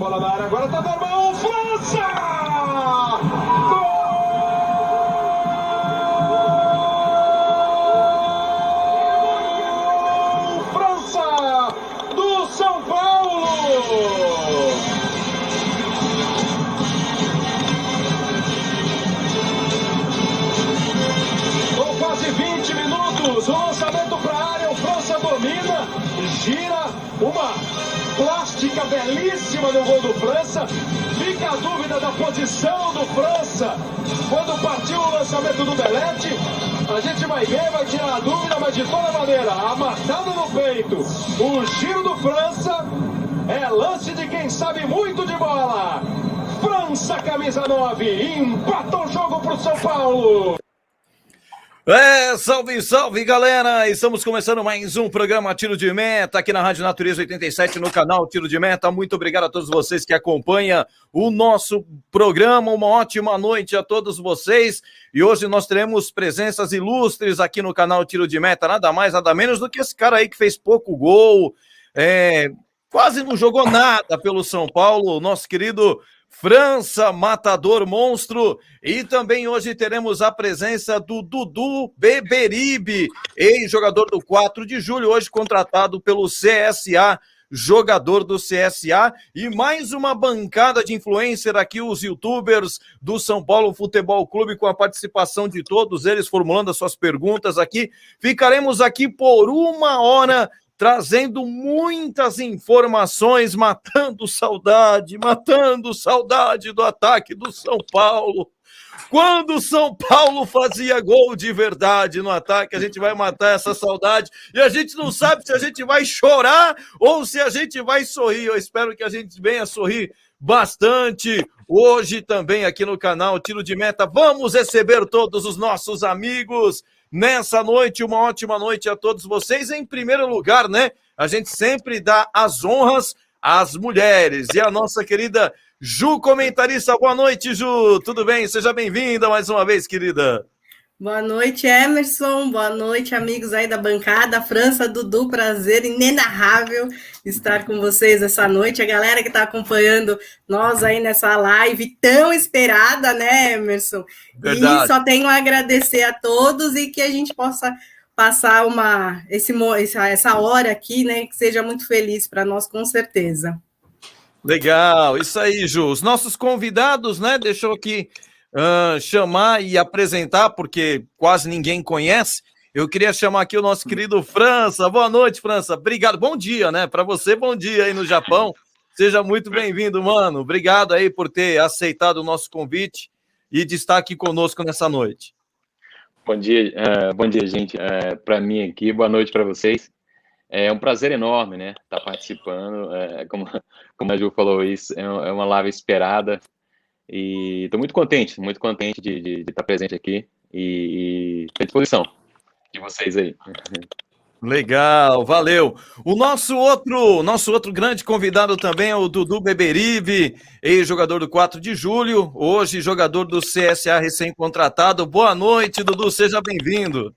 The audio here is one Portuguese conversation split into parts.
Bola na área, agora tá normal, França! Gol! França do São Paulo! Com quase 20 minutos, o lançamento para a área, o França domina, gira uma plástica belíssima no gol do França. Fica a dúvida da posição do França quando partiu o lançamento do Belete. A gente vai ver, vai tirar a dúvida, mas de toda maneira, amarrado no peito, o giro do França é lance de quem sabe muito de bola. França, camisa 9, empata o jogo pro São Paulo. Salve, salve, galera! Estamos começando mais um programa Tiro de Meta aqui na Rádio Natureza 87 no canal Tiro de Meta. Muito obrigado a todos vocês que acompanham o nosso programa. Uma ótima noite a todos vocês. E hoje nós teremos presenças ilustres aqui no canal Tiro de Meta. Nada mais, nada menos do que esse cara aí que fez pouco gol, quase não jogou nada pelo São Paulo, o nosso querido França, matador monstro. E também hoje teremos a presença do Dudu Beberibe, ex-jogador do 4 de julho, hoje contratado pelo CSA, jogador do CSA, e mais uma bancada de influencer aqui, os youtubers do São Paulo Futebol Clube, com a participação de todos eles, formulando as suas perguntas aqui. Ficaremos aqui por 1 hora, trazendo muitas informações, matando saudade do ataque do São Paulo. Quando o São Paulo fazia gol de verdade no ataque, a gente vai matar essa saudade e a gente não sabe se a gente vai chorar ou se a gente vai sorrir. Eu espero que a gente venha sorrir bastante hoje também aqui no canal Tiro de Meta. Vamos receber todos os nossos amigos nessa noite. Uma ótima noite a todos vocês. Em primeiro lugar, né, a gente sempre dá as honras às mulheres. E a nossa querida Ju, comentarista. Boa noite, Ju. Tudo bem? Seja bem-vinda mais uma vez, querida. Boa noite, Emerson. Boa noite, amigos aí da bancada. França, Dudu, prazer inenarrável estar com vocês essa noite. A galera que está acompanhando nós aí nessa live tão esperada, né, Emerson? Verdade. E só tenho a agradecer a todos e que a gente possa passar essa hora aqui, né, que seja muito feliz para nós, com certeza. Legal, isso aí, Ju. Os nossos convidados, né, deixa eu aqui chamar e apresentar, porque quase ninguém conhece. Eu queria chamar aqui o nosso querido França. Boa noite, França. Obrigado. Bom dia, né? Para você, bom dia aí no Japão. Seja muito bem-vindo, mano. Obrigado aí por ter aceitado o nosso convite e de estar aqui conosco nessa noite. Bom dia, gente. Para mim aqui, boa noite para vocês. É um prazer enorme, né? Estar participando. Como a Ju falou, isso é uma live esperada. E estou muito contente de estar presente aqui e à disposição de vocês aí. Legal, valeu. O nosso outro grande convidado também é o Dudu Beberibe, ex-jogador do 4 de julho, hoje jogador do CSA recém-contratado. Boa noite, Dudu, seja bem-vindo.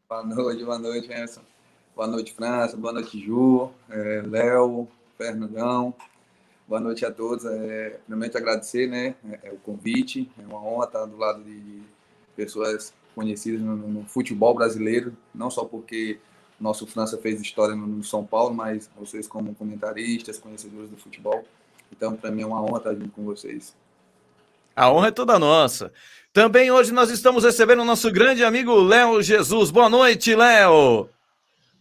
Boa noite, Emerson. Boa noite, França. Boa noite, Ju, Léo, Fernandão. Boa noite a todos. Primeiramente agradecer, né, o convite. É uma honra estar do lado de pessoas conhecidas no futebol brasileiro, não só porque o nosso França fez história no São Paulo, mas vocês como comentaristas, conhecedores do futebol. Então, para mim é uma honra estar junto com vocês. A honra é toda nossa. Também hoje nós estamos recebendo o nosso grande amigo Léo Jesus. Boa noite, Léo.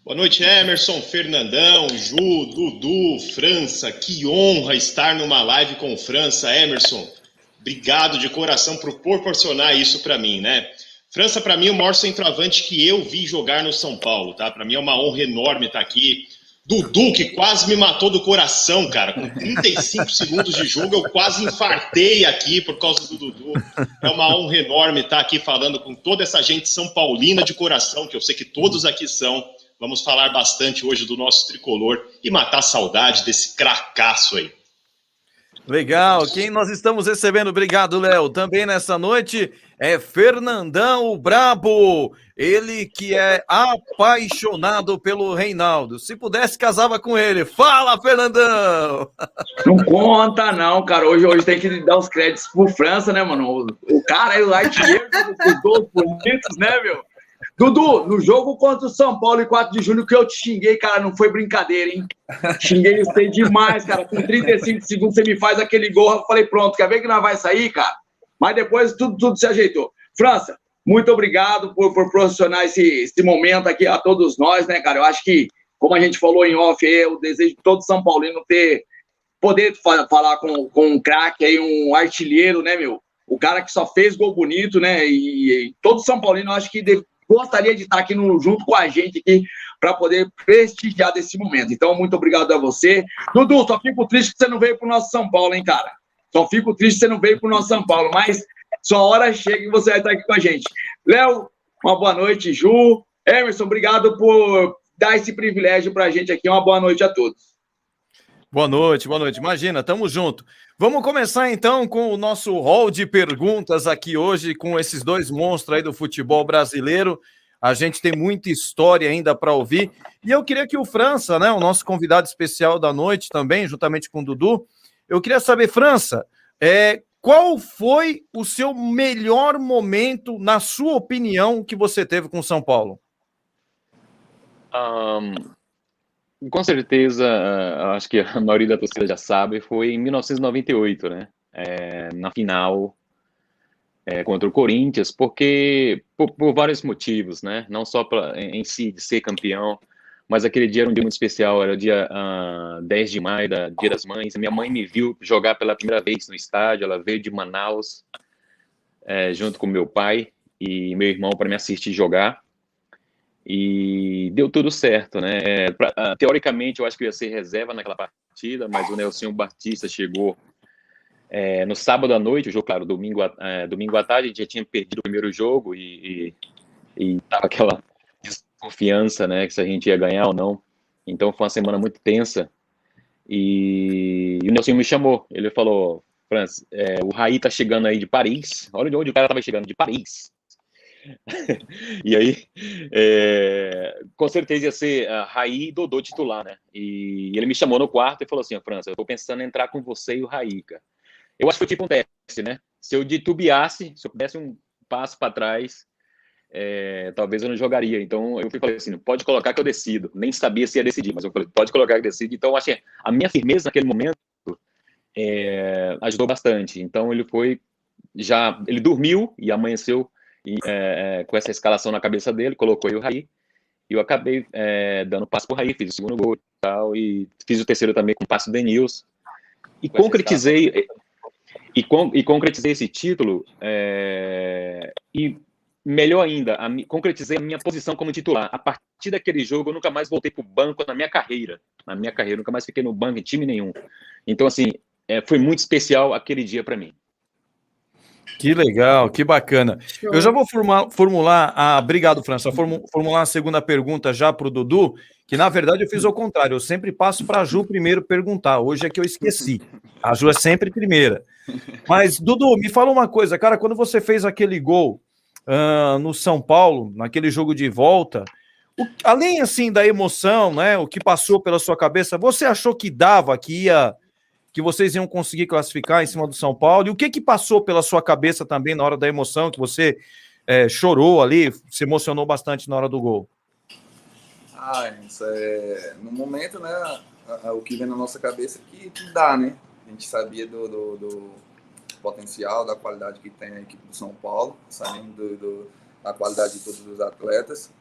Boa noite, Emerson, Fernandão, Ju, Dudu, França. Que honra estar numa live com França, Emerson. Obrigado de coração por proporcionar isso para mim, né? França, para mim, é o maior centroavante que eu vi jogar no São Paulo, tá? Para mim é uma honra enorme estar aqui. Dudu, que quase me matou do coração, cara. Com 35 segundos de jogo, eu quase infartei aqui por causa do Dudu. É uma honra enorme estar aqui falando com toda essa gente são paulina de coração, que eu sei que todos aqui são. Vamos falar bastante hoje do nosso tricolor e matar a saudade desse cracaço aí. Legal. Quem nós estamos recebendo, obrigado, Léo, também nessa noite é Fernandão, o brabo, ele que é apaixonado pelo Reinaldo. Se pudesse, casava com ele. Fala, Fernandão! Não conta, não, cara. Hoje tem que dar os créditos pro França, né, mano? O cara é o artilheiro dos gols bonitos, né, meu? Dudu, no jogo contra o São Paulo em 4 de julho que eu te xinguei, cara, não foi brincadeira, hein? Xinguei você demais, cara. Com 35 segundos você me faz aquele gol, eu falei, pronto, quer ver que nós vai sair, cara? Mas depois tudo se ajeitou. França, muito obrigado por proporcionar esse momento aqui a todos nós, né, cara? Eu acho que, como a gente falou em off, eu desejo de todo São Paulino poder falar com um craque aí, um artilheiro, né, meu? O cara que só fez gol bonito, né? E todo São Paulino, eu acho que gostaria de estar aqui junto com a gente aqui para poder prestigiar desse momento. Então, muito obrigado a você. Dudu, só fico triste que você não veio para o nosso São Paulo, hein, cara? Só fico triste que você não veio para o nosso São Paulo, mas sua hora chega e você vai estar aqui com a gente. Léo, uma boa noite. Ju, Emerson, obrigado por dar esse privilégio para a gente aqui. Uma boa noite a todos. Boa noite, boa noite. Imagina, tamo junto. Vamos começar então com o nosso hall de perguntas aqui hoje, com esses dois monstros aí do futebol brasileiro. A gente tem muita história ainda para ouvir. E eu queria que o França, né, o nosso convidado especial da noite também, juntamente com o Dudu, eu queria saber, França, qual foi o seu melhor momento, na sua opinião, que você teve com o São Paulo? Com certeza, acho que a maioria da torcida já sabe, foi em 1998, né? Na final contra o Corinthians, porque por vários motivos, né? Não só em si de ser campeão, mas aquele dia era um dia muito especial, era o dia 10 de maio, Dia das Mães. Minha mãe me viu jogar pela primeira vez no estádio, ela veio de Manaus, junto com meu pai e meu irmão para me assistir jogar. E deu tudo certo, né? Teoricamente, eu acho que eu ia ser reserva naquela partida, mas o Nelson Batista chegou no sábado à noite, o jogo, claro, domingo à tarde, a gente já tinha perdido o primeiro jogo e tava aquela desconfiança, né, que se a gente ia ganhar ou não. Então foi uma semana muito tensa e o Nelson me chamou, ele falou, França, o Raí tá chegando aí de Paris, olha de onde o cara tava chegando, de Paris. E aí, com certeza ia ser Raí e Dodô titular, né? E ele me chamou no quarto e falou assim, França, eu tô pensando em entrar com você e o Raí, cara. Eu acho que foi tipo um teste, né? Se eu titubeasse, se eu desse um passo para trás, talvez eu não jogaria. Então eu falei assim, pode colocar que eu decido. Nem sabia se ia decidir, mas eu falei, pode colocar que eu decido. Então eu achei a minha firmeza naquele momento ajudou bastante. Então ele dormiu e amanheceu com essa escalação na cabeça dele, colocou aí o Raí, e eu acabei dando passo pro Raí, fiz o segundo gol e tal, e fiz o terceiro também com o passo do Denilson, e concretizei esse título, e melhor ainda, concretizei a minha posição como titular. A partir daquele jogo, eu nunca mais voltei pro banco na minha carreira, nunca mais fiquei no banco em time nenhum. Então, assim, foi muito especial aquele dia para mim. Que legal, que bacana. Eu já vou formular obrigado, França, formular a segunda pergunta já para o Dudu, que na verdade eu fiz ao contrário, eu sempre passo para a Ju primeiro perguntar, hoje é que eu esqueci, a Ju é sempre primeira. Mas, Dudu, me fala uma coisa, cara, quando você fez aquele gol no São Paulo, naquele jogo de volta, além assim da emoção, né, o que passou pela sua cabeça, você achou que dava, que vocês iam conseguir classificar em cima do São Paulo? E o que passou pela sua cabeça também na hora da emoção, que você chorou ali, se emocionou bastante na hora do gol? Isso no momento, né, o que vem na nossa cabeça é que dá, né? A gente sabia do potencial, da qualidade que tem a equipe do São Paulo, sabendo da qualidade de todos os atletas.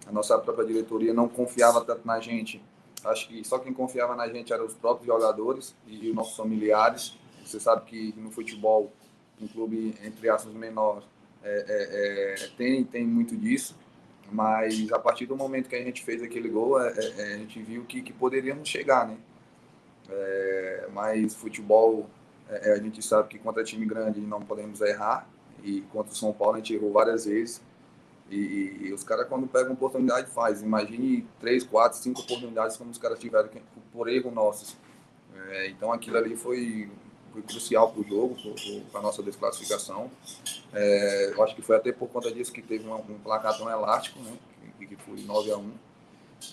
A nossa própria diretoria não confiava tanto na gente. Acho que só quem confiava na gente eram os próprios jogadores e os nossos familiares. Você sabe que no futebol, um clube, entre aspas, menor, tem muito disso. Mas a partir do momento que a gente fez aquele gol, a gente viu que poderíamos chegar, né? Mas futebol, a gente sabe que contra time grande não podemos errar. E contra o São Paulo a gente errou várias vezes. E os caras, quando pegam oportunidade, faz. Imagine 3, 4, 5 oportunidades como os caras tiveram por erro nossos. Então aquilo ali foi crucial para o jogo, para a nossa desclassificação. Eu acho que foi até por conta disso que teve um placar tão elástico, né? Que foi 9-1.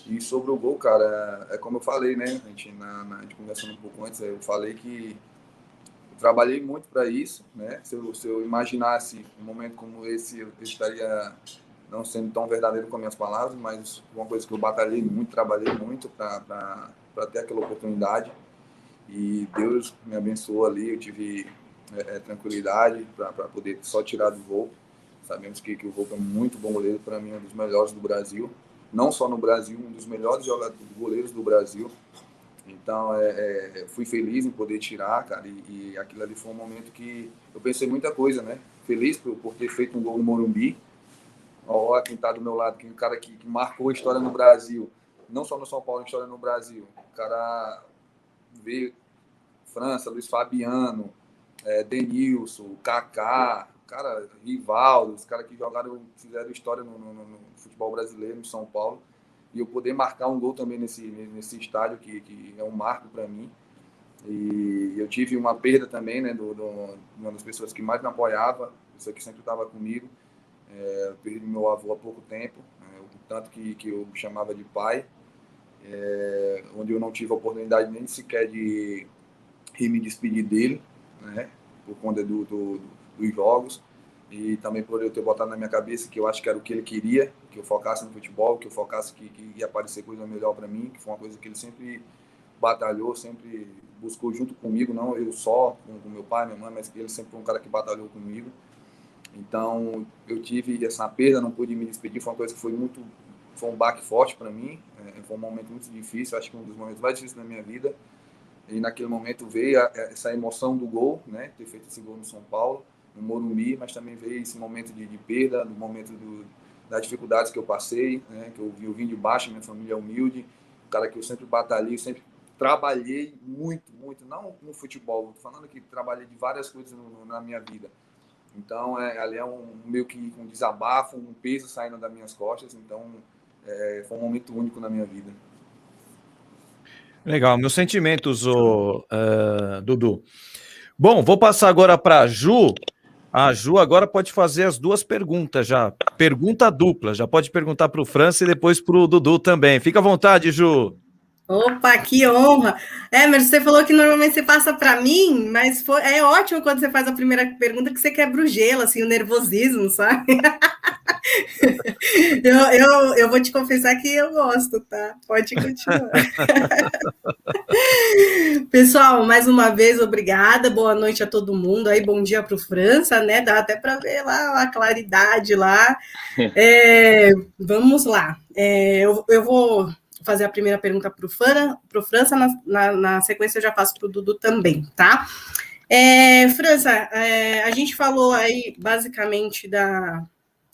E sobre o gol, cara, é como eu falei, né? A gente conversando um pouco antes, eu falei que eu trabalhei muito para isso, né? Se eu imaginasse um momento como esse, eu estaria não sendo tão verdadeiro com as minhas palavras, mas uma coisa que eu batalhei muito, trabalhei muito para ter aquela oportunidade. E Deus me abençoou ali, eu tive tranquilidade para poder só tirar do Volpe. Sabemos que o Volpe é muito bom goleiro, para mim é um dos melhores do Brasil. Não só no Brasil, um dos melhores goleiros do Brasil. Então, fui feliz em poder tirar, cara, e aquilo ali foi um momento que eu pensei muita coisa, né? Feliz por ter feito um gol no Morumbi. Olha quem está do meu lado, um cara que marcou a história no Brasil, não só no São Paulo, a história no Brasil. O cara veio França, Luiz Fabiano, Denilson, Kaká, cara, Rivaldo, os caras que fizeram história no futebol brasileiro, no São Paulo. E eu poder marcar um gol também nesse estádio, que é um marco para mim. E eu tive uma perda também, né, de uma das pessoas que mais me apoiava, pessoa que sempre estava comigo. Eu perdi meu avô há pouco tempo, tanto que eu chamava de pai, onde eu não tive a oportunidade nem sequer de me despedir dele, né, por conta dos jogos, e também por eu ter botado na minha cabeça que eu acho que era o que ele queria, que eu focasse no futebol, que eu focasse que ia aparecer coisa melhor para mim, que foi uma coisa que ele sempre batalhou, sempre buscou junto comigo, não eu só, com meu pai, minha mãe, mas ele sempre foi um cara que batalhou comigo. Então, eu tive essa perda, não pude me despedir, foi uma coisa que foi um baque forte para mim, foi um momento muito difícil, acho que um dos momentos mais difíceis da minha vida, e naquele momento veio essa emoção do gol, né, ter feito esse gol no São Paulo, no Morumbi, mas também veio esse momento de perda, no momento das dificuldades que eu passei, né, que eu vim de baixo, minha família é humilde, cara que eu sempre batalhei, eu sempre trabalhei muito, não no futebol, estou falando que trabalhei de várias coisas na minha vida. Então, ali é meio que um desabafo, um peso saindo das minhas costas. Então, foi um momento único na minha vida. Legal, meus sentimentos, Dudu. Bom, vou passar agora para a Ju. A Ju agora pode fazer as duas perguntas já. Pergunta dupla, já pode perguntar para o França e depois para o Dudu também. Fica à vontade, Ju. Opa, que honra! Emerson, você falou que normalmente você passa para mim, mas é ótimo quando você faz a primeira pergunta que você quebra o gelo, assim, o nervosismo, sabe? eu vou te confessar que eu gosto, tá? Pode continuar. Pessoal, mais uma vez, obrigada, boa noite a todo mundo, aí bom dia para o França, né? Dá até para ver lá a claridade lá. Vamos lá, eu vou fazer a primeira pergunta para o França, na sequência eu já faço para o Dudu também, tá? França, a gente falou aí basicamente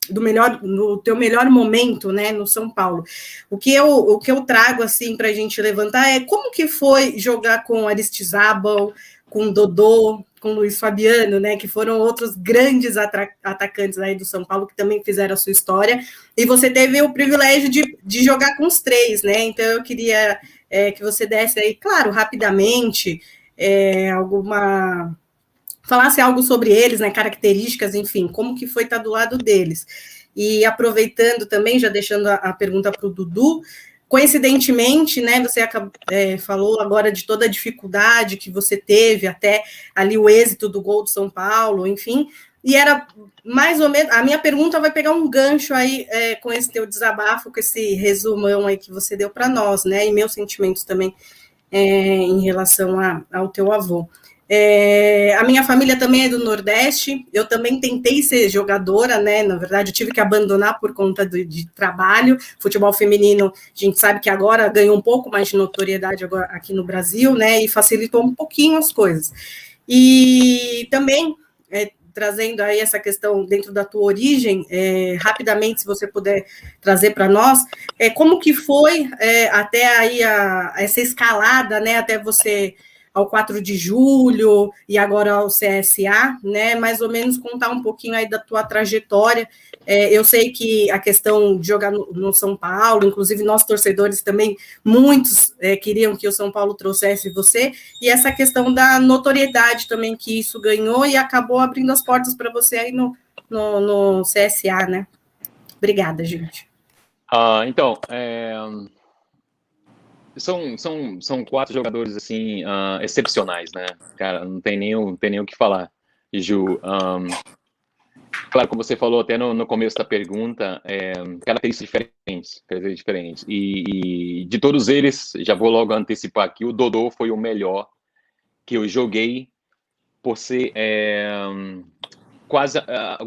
do teu melhor momento, né, no São Paulo. O que eu trago assim para a gente levantar é como que foi jogar com Aristizábal, com Dodô, com Luiz Fabiano, né, que foram outros grandes atacantes aí do São Paulo que também fizeram a sua história, e você teve o privilégio de jogar com os três, né, então eu queria que você desse aí, claro, rapidamente, falasse algo sobre eles, né, características, enfim, como que foi estar do lado deles. E aproveitando também, já deixando a pergunta para o Dudu, coincidentemente, né, você falou agora de toda a dificuldade que você teve, até ali o êxito do gol do São Paulo, enfim, e era mais ou menos, a minha pergunta vai pegar um gancho aí com esse teu desabafo, com esse resumão aí que você deu para nós, né, e meus sentimentos também em relação ao teu avô. A minha família também é do Nordeste, eu também tentei ser jogadora, né, na verdade eu tive que abandonar por conta de trabalho, futebol feminino, a gente sabe que agora ganhou um pouco mais de notoriedade agora aqui no Brasil, né, e facilitou um pouquinho as coisas, e também trazendo aí essa questão dentro da tua origem, rapidamente, se você puder trazer para nós, como que foi até aí essa escalada, né, até você ao 4 de julho e agora ao CSA, né? Mais ou menos contar um pouquinho aí da tua trajetória, Eu sei que a questão de jogar no São Paulo, inclusive nós torcedores também, muitos queriam que o São Paulo trouxesse você, e essa questão da notoriedade também que isso ganhou e acabou abrindo as portas para você aí no CSA, né? Obrigada, gente. Então, são 4 jogadores, assim, excepcionais, né? Cara, não tem nem o que falar, Ju. Claro, como você falou até no começo da pergunta, características diferentes. E de todos eles, já vou logo antecipar aqui, o Dodô foi o melhor que eu joguei por ser quase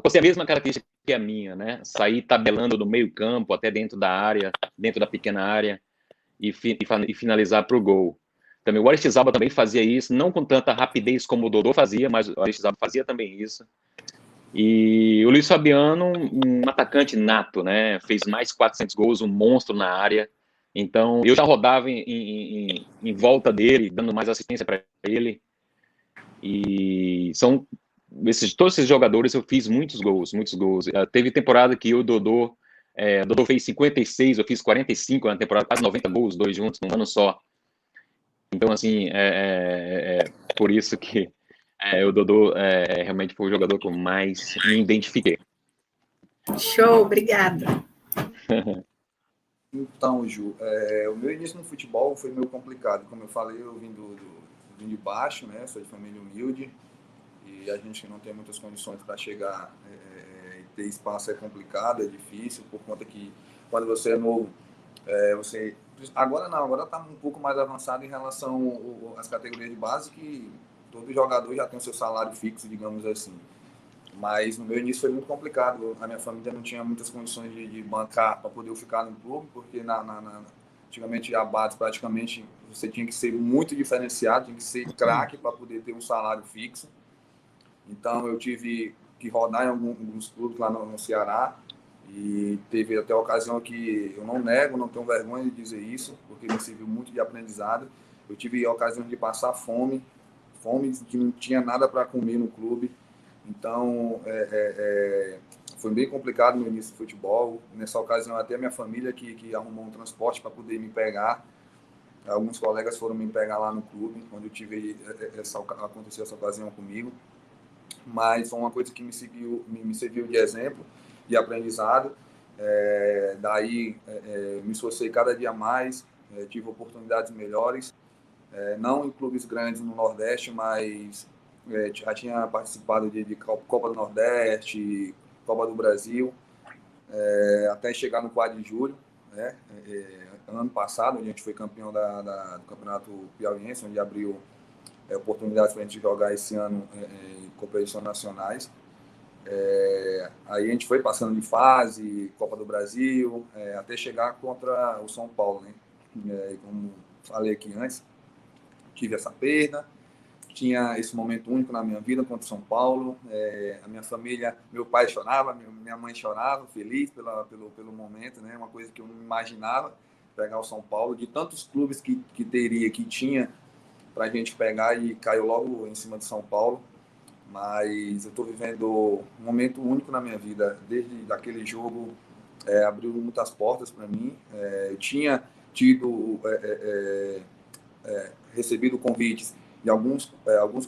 por ser a mesma característica que a minha, né? Sair tabelando do meio campo até dentro da área, dentro da pequena área, e finalizar para o gol. Também o Aristizábal também fazia isso, não com tanta rapidez como o Dodô fazia, mas o Aristizábal fazia também isso. E o Luiz Fabiano, um atacante nato, né? Fez mais 400 gols, um monstro na área. Então, eu já rodava em volta dele, dando mais assistência para ele. E todos esses jogadores eu fiz muitos gols. Teve temporada que o Dodô fez 56, eu fiz 45 na temporada, quase 90 gols, 2 juntos, num ano só. Então, assim, por isso que o Dodô realmente foi o jogador que eu mais me identifiquei. Show, obrigada. Então, Ju, o meu início no futebol foi meio complicado. Como eu falei, eu vim de baixo, né? Sou de família humilde e a gente não tem muitas condições para chegar e ter espaço é complicado, é difícil, por conta que quando você é novo, você... Agora não, agora está um pouco mais avançado em relação às categorias de base, que todo jogador já tem o seu salário fixo, digamos assim. Mas no meu início foi muito complicado. A minha família não tinha muitas condições de bancar para poder eu ficar no clube, porque antigamente a base praticamente você tinha que ser muito diferenciado, tinha que ser craque para poder ter um salário fixo. Então eu tive que rodar em alguns clubes lá no Ceará, e teve até a ocasião que eu não nego, não tenho vergonha de dizer isso, porque me serviu muito de aprendizado. Eu tive a ocasião de passar fome que não tinha nada para comer no clube. Então, foi bem complicado no início do futebol. Nessa ocasião, até a minha família que arrumou um transporte para poder me pegar. Alguns colegas foram me pegar lá no clube, quando eu tive aconteceu essa ocasião comigo. Mas foi uma coisa que me serviu de exemplo, de aprendizado. Daí, me esforcei cada dia mais, tive oportunidades melhores. Não em clubes grandes no Nordeste, mas já tinha participado de Copa do Nordeste, Copa do Brasil, até chegar no quadro de julho, né? Ano passado, a gente foi campeão do Campeonato Piauiense, onde abriu oportunidades para a gente jogar esse ano em competições nacionais. Aí a gente foi passando de fase, Copa do Brasil, até chegar contra o São Paulo, né? Como falei aqui antes, tive essa perda, tinha esse momento único na minha vida contra o São Paulo. A minha família, meu pai chorava, minha mãe chorava, feliz pelo momento, né? Uma coisa que eu não imaginava, pegar o São Paulo, de tantos clubes que tinha para a gente pegar, e caiu logo em cima de São Paulo. Mas eu estou vivendo um momento único na minha vida. Desde aquele jogo, abriu muitas portas para mim. Eu tinha tido recebido convites de alguns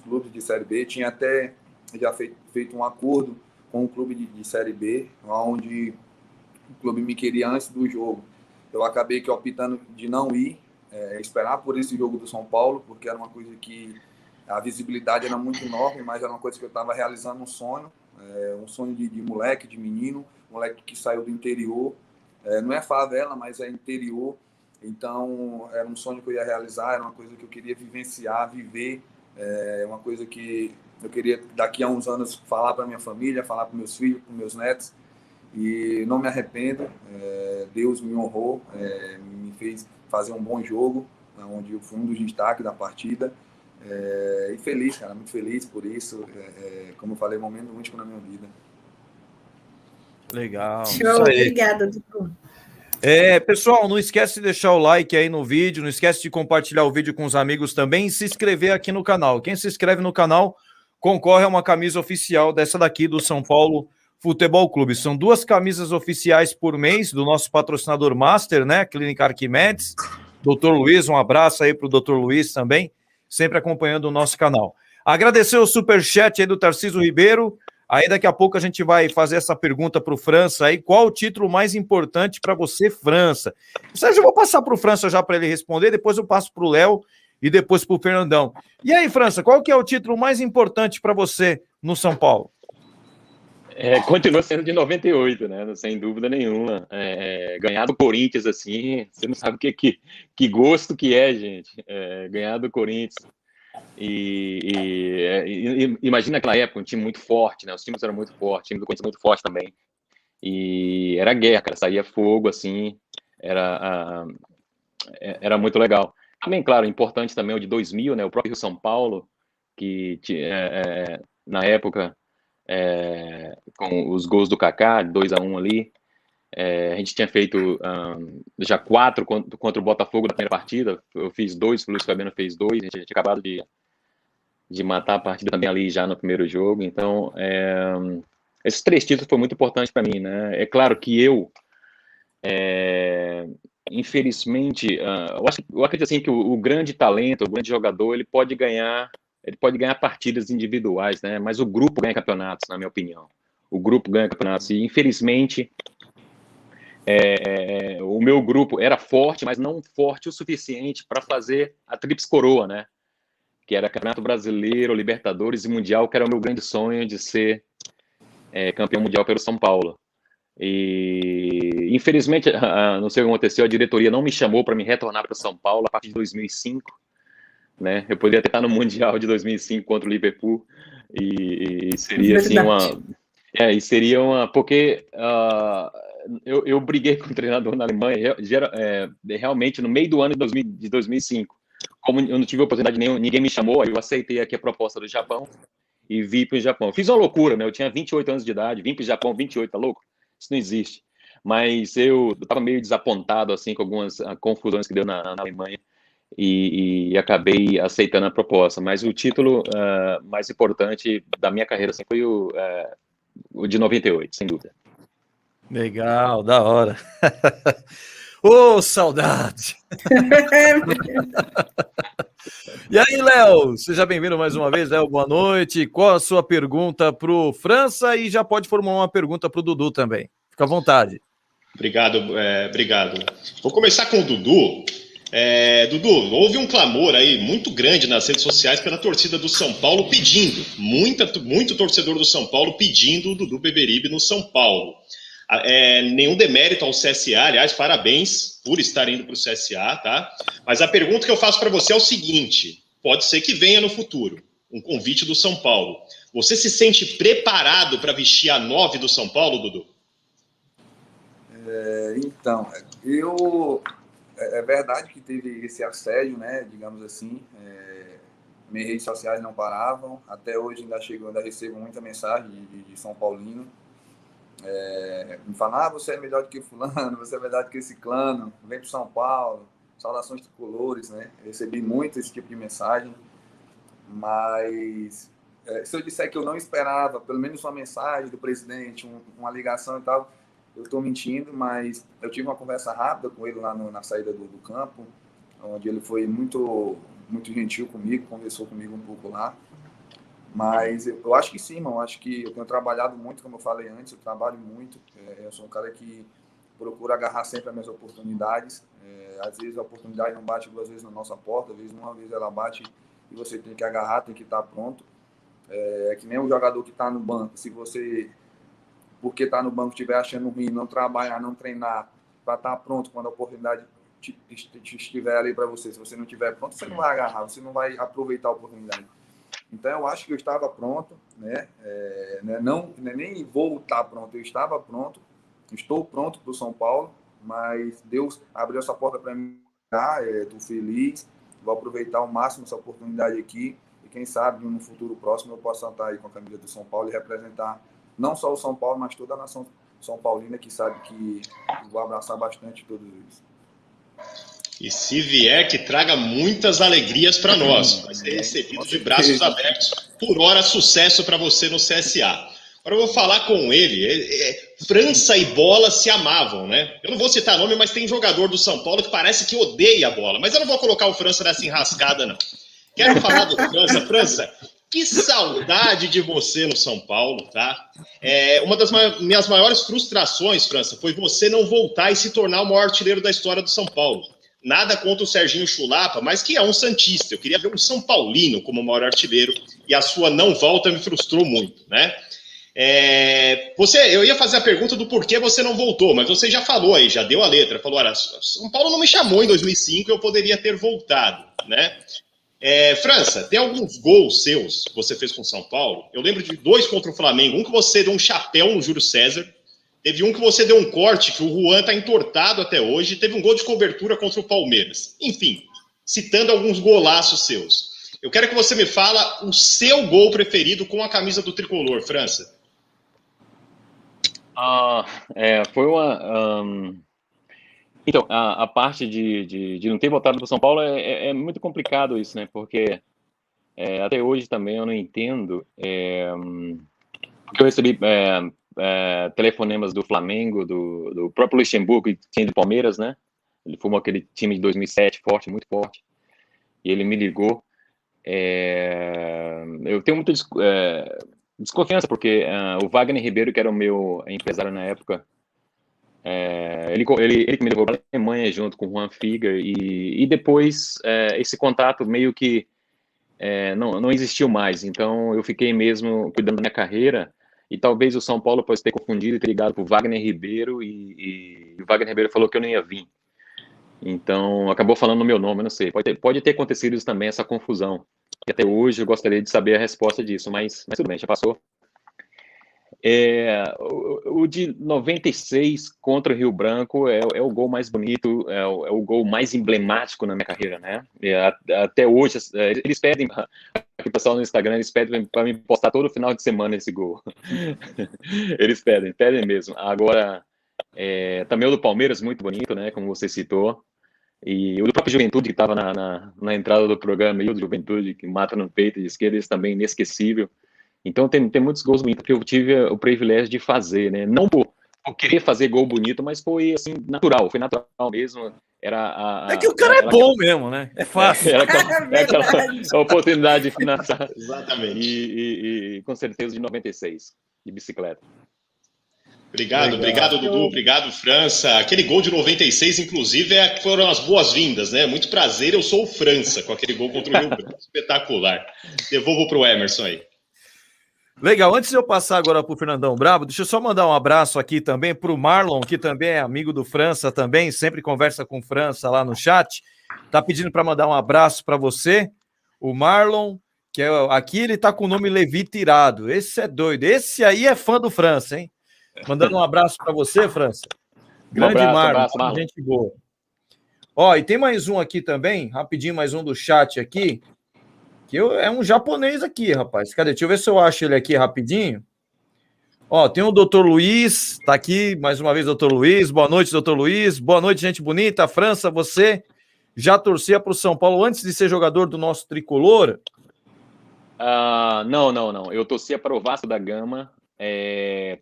clubes de Série B, tinha até já feito um acordo com um clube de Série B, onde o clube me queria antes do jogo. Eu acabei optando de não ir, esperar por esse jogo do São Paulo, porque era uma coisa que a visibilidade era muito enorme, mas era uma coisa que eu estava realizando um sonho de moleque, de menino, moleque que saiu do interior, não é favela, mas é interior. Então, era um sonho que eu ia realizar, era uma coisa que eu queria vivenciar, viver, uma coisa que eu queria, daqui a uns anos, falar para minha família, falar para meus filhos, para meus netos, e não me arrependo. Deus me honrou, me fez fazer um bom jogo, onde eu fui um dos destaques da partida, e feliz, cara, muito feliz por isso. Como eu falei, um momento único na minha vida. Legal. Show, obrigada, Dudu. Pessoal, não esquece de deixar o like aí no vídeo, não esquece de compartilhar o vídeo com os amigos também e se inscrever aqui no canal. Quem se inscreve no canal concorre a uma camisa oficial dessa daqui do São Paulo Futebol Clube. São 2 camisas oficiais por mês do nosso patrocinador Master, né? Clínica Arquimedes. Doutor Luiz, um abraço aí para o Doutor Luiz também, sempre acompanhando o nosso canal. Agradecer o superchat aí do Tarcísio Ribeiro. Aí daqui a pouco a gente vai fazer essa pergunta para o França aí. Qual o título mais importante para você, França? Sérgio, eu vou passar para o França já para ele responder, depois eu passo para o Léo e depois para o Fernandão. E aí, França, qual que é o título mais importante para você no São Paulo? Continua sendo de 98, né? Sem dúvida nenhuma. Ganhar do Corinthians, assim, você não sabe que gosto que é, gente. Ganhar do Corinthians. Imagina aquela época, um time muito forte, né? Os times eram muito fortes, o time do Corinthians muito forte também. E era guerra, cara, saía fogo, assim, era muito legal. Também, claro, importante também o de 2000, né? O próprio São Paulo, que na época, com os gols do Kaká, 2-1 ali, a gente tinha feito já 4 contra o Botafogo na primeira partida. Eu fiz 2, o Luiz Fabiano fez 2, a gente tinha acabado de matar a partida também ali já no primeiro jogo. Então, esses 3 títulos foram muito importantes para mim, né? É claro que eu, infelizmente, eu acredito assim que o grande talento, o grande jogador, ele pode ganhar partidas individuais, né? Mas o grupo ganha campeonatos, na minha opinião. O grupo ganha campeonatos e, infelizmente, o meu grupo era forte, mas não forte o suficiente para fazer a tríplice coroa, né? Que era Campeonato Brasileiro, Libertadores e Mundial, que era o meu grande sonho de ser campeão mundial pelo São Paulo. E, infelizmente, não sei o que aconteceu, a diretoria não me chamou para me retornar para o São Paulo a partir de 2005, né? Eu poderia estar no Mundial de 2005 contra o Liverpool e seria assim porque eu briguei com o treinador na Alemanha realmente no meio do ano de 2005. Como eu não tive oportunidade nenhuma, ninguém me chamou, aí eu aceitei aqui a proposta do Japão e vim para o Japão. Fiz uma loucura, né? Eu tinha 28 anos de idade, vim para o Japão, 28, tá louco? Isso não existe. Mas eu estava meio desapontado assim com algumas confusões que deu na Alemanha e acabei aceitando a proposta. Mas o título mais importante da minha carreira assim, foi o de 98, sem dúvida. Legal, da hora. Ô, saudade! E aí, Léo, seja bem-vindo mais uma vez, Léo, boa noite. Qual a sua pergunta para o França? E já pode formular uma pergunta para o Dudu também. Fica à vontade. Obrigado. Vou começar com o Dudu. Dudu, houve um clamor aí muito grande nas redes sociais pela torcida do São Paulo pedindo, muito torcedor do São Paulo pedindo o Dudu Beberibe no São Paulo. Nenhum demérito ao CSA, aliás, parabéns por estar indo para o CSA, tá? Mas a pergunta que eu faço para você é o seguinte, pode ser que venha no futuro, um convite do São Paulo. Você se sente preparado para vestir a 9 do São Paulo, Dudu? Então, é verdade que teve esse assédio, né, digamos assim, minhas redes sociais não paravam, até hoje ainda recebo muita mensagem de São Paulino, me falam, você é melhor do que fulano, você é melhor do que ciclano, vem para São Paulo, saudações tricolores, né? Eu recebi muito esse tipo de mensagem, mas se eu disser que eu não esperava, pelo menos uma mensagem do presidente, uma ligação e tal, eu estou mentindo, mas eu tive uma conversa rápida com ele lá na saída do campo, onde ele foi muito, muito gentil comigo, conversou comigo um pouco lá. Mas eu acho que sim, irmão. Eu acho que eu tenho trabalhado muito, como eu falei antes, eu trabalho muito. Eu sou um cara que procura agarrar sempre as minhas oportunidades. Às vezes a oportunidade não bate 2 vezes na nossa porta, às vezes uma vez ela bate e você tem que agarrar, tem que estar pronto. É que nem um jogador que está no banco. Se você, porque está no banco, estiver achando ruim, não trabalhar, não treinar, para estar pronto quando a oportunidade estiver ali para você. Se você não estiver pronto, você não vai agarrar, você não vai aproveitar a oportunidade. Então, eu acho que eu estava pronto, né? Não nem vou estar pronto, eu estava pronto, estou pronto para o São Paulo, mas Deus abriu essa porta para mim, estou feliz, vou aproveitar ao máximo essa oportunidade aqui, e quem sabe no futuro próximo eu possa estar aí com a camisa do São Paulo e representar não só o São Paulo, mas toda a nação São Paulina, que sabe que vou abraçar bastante todos eles. E se vier, que traga muitas alegrias para nós. Vai ser recebido de braços abertos. Por hora, sucesso para você no CSA. Agora eu vou falar com ele. França e bola se amavam, né? Eu não vou citar nome, mas tem jogador do São Paulo que parece que odeia a bola. Mas eu não vou colocar o França nessa enrascada, não. Quero falar do França. França, que saudade de você no São Paulo, tá? Uma das minhas maiores frustrações, França, foi você não voltar e se tornar o maior artilheiro da história do São Paulo. Nada contra o Serginho Chulapa, mas que é um santista. Eu queria ver um São Paulino como o maior artilheiro e a sua não volta me frustrou muito, né? Eu ia fazer a pergunta do porquê você não voltou, mas você já falou aí, já deu a letra, falou, olha, São Paulo não me chamou em 2005, eu poderia ter voltado, né? França, tem alguns gols seus que você fez com São Paulo, eu lembro de 2 contra o Flamengo, um que você deu um chapéu no Júlio César, teve um que você deu um corte, que o Juan tá entortado até hoje, teve um gol de cobertura contra o Palmeiras, enfim, citando alguns golaços seus. Eu quero que você me fala o seu gol preferido com a camisa do Tricolor, França. Foi uma... Então, a parte de não ter voltado para o São Paulo é muito complicado isso, né? Porque até hoje também eu não entendo. Porque eu recebi telefonemas do Flamengo, do próprio Luxemburgo, que tinha do Palmeiras, né? Ele formou aquele time de 2007, forte, muito forte. E ele me ligou. Eu tenho muita desconfiança, porque o Wagner Ribeiro, que era o meu empresário na época, ele que me levou para a Alemanha junto com o Juan Figa, e depois esse contato meio que não existiu mais, então eu fiquei mesmo cuidando da minha carreira, e talvez o São Paulo possa ter confundido e ter ligado para o Wagner Ribeiro, e o Wagner Ribeiro falou que eu não ia vir, então acabou falando o meu nome, eu não sei, pode ter acontecido isso também, essa confusão, e até hoje eu gostaria de saber a resposta disso, mas tudo bem, já passou. O de 96 contra o Rio Branco é o gol mais bonito, é o gol mais emblemático na minha carreira, né? Até hoje, eles pedem, aqui o pessoal no Instagram, eles pedem para me postar todo final de semana esse gol. Eles pedem mesmo. Agora, também o do Palmeiras, muito bonito, né? Como você citou. E o do próprio Juventude, que estava na entrada do programa, e o do Juventude, que mata no peito de esquerda, esse também inesquecível. Então tem muitos gols bonitos que eu tive o privilégio de fazer, né? Não por querer fazer gol bonito, mas foi assim, natural, foi natural mesmo. É que o cara é bom mesmo, né? É fácil. Era aquela oportunidade financeira. Exatamente. E com certeza de 96, de bicicleta. Obrigado, Dudu. Obrigado, França. Aquele gol de 96, inclusive, foram as boas-vindas, né? Muito prazer, eu sou o França, com aquele gol contra o Rio Branco. Espetacular. Devolvo para o Emerson aí. Legal, antes de eu passar agora para o Fernandão Brabo, deixa eu só mandar um abraço aqui também para o Marlon, que também é amigo do França também, sempre conversa com França lá no chat, tá pedindo para mandar um abraço para você, o Marlon, que aqui ele tá com o nome Levi tirado, esse é doido, esse aí é fã do França, hein? Mandando um abraço para você, França. Grande Marlon, gente boa. Ó, e tem mais um aqui também, rapidinho, mais um do chat aqui, que é um japonês aqui, rapaz. Cadê? Deixa eu ver se eu acho ele aqui rapidinho. Ó, tem o Dr. Luiz, tá aqui mais uma vez, Dr. Luiz. Boa noite, Dr. Luiz. Boa noite, gente bonita. França, você já torcia para o São Paulo antes de ser jogador do nosso tricolor? Não. Eu torcia para o Vasco da Gama.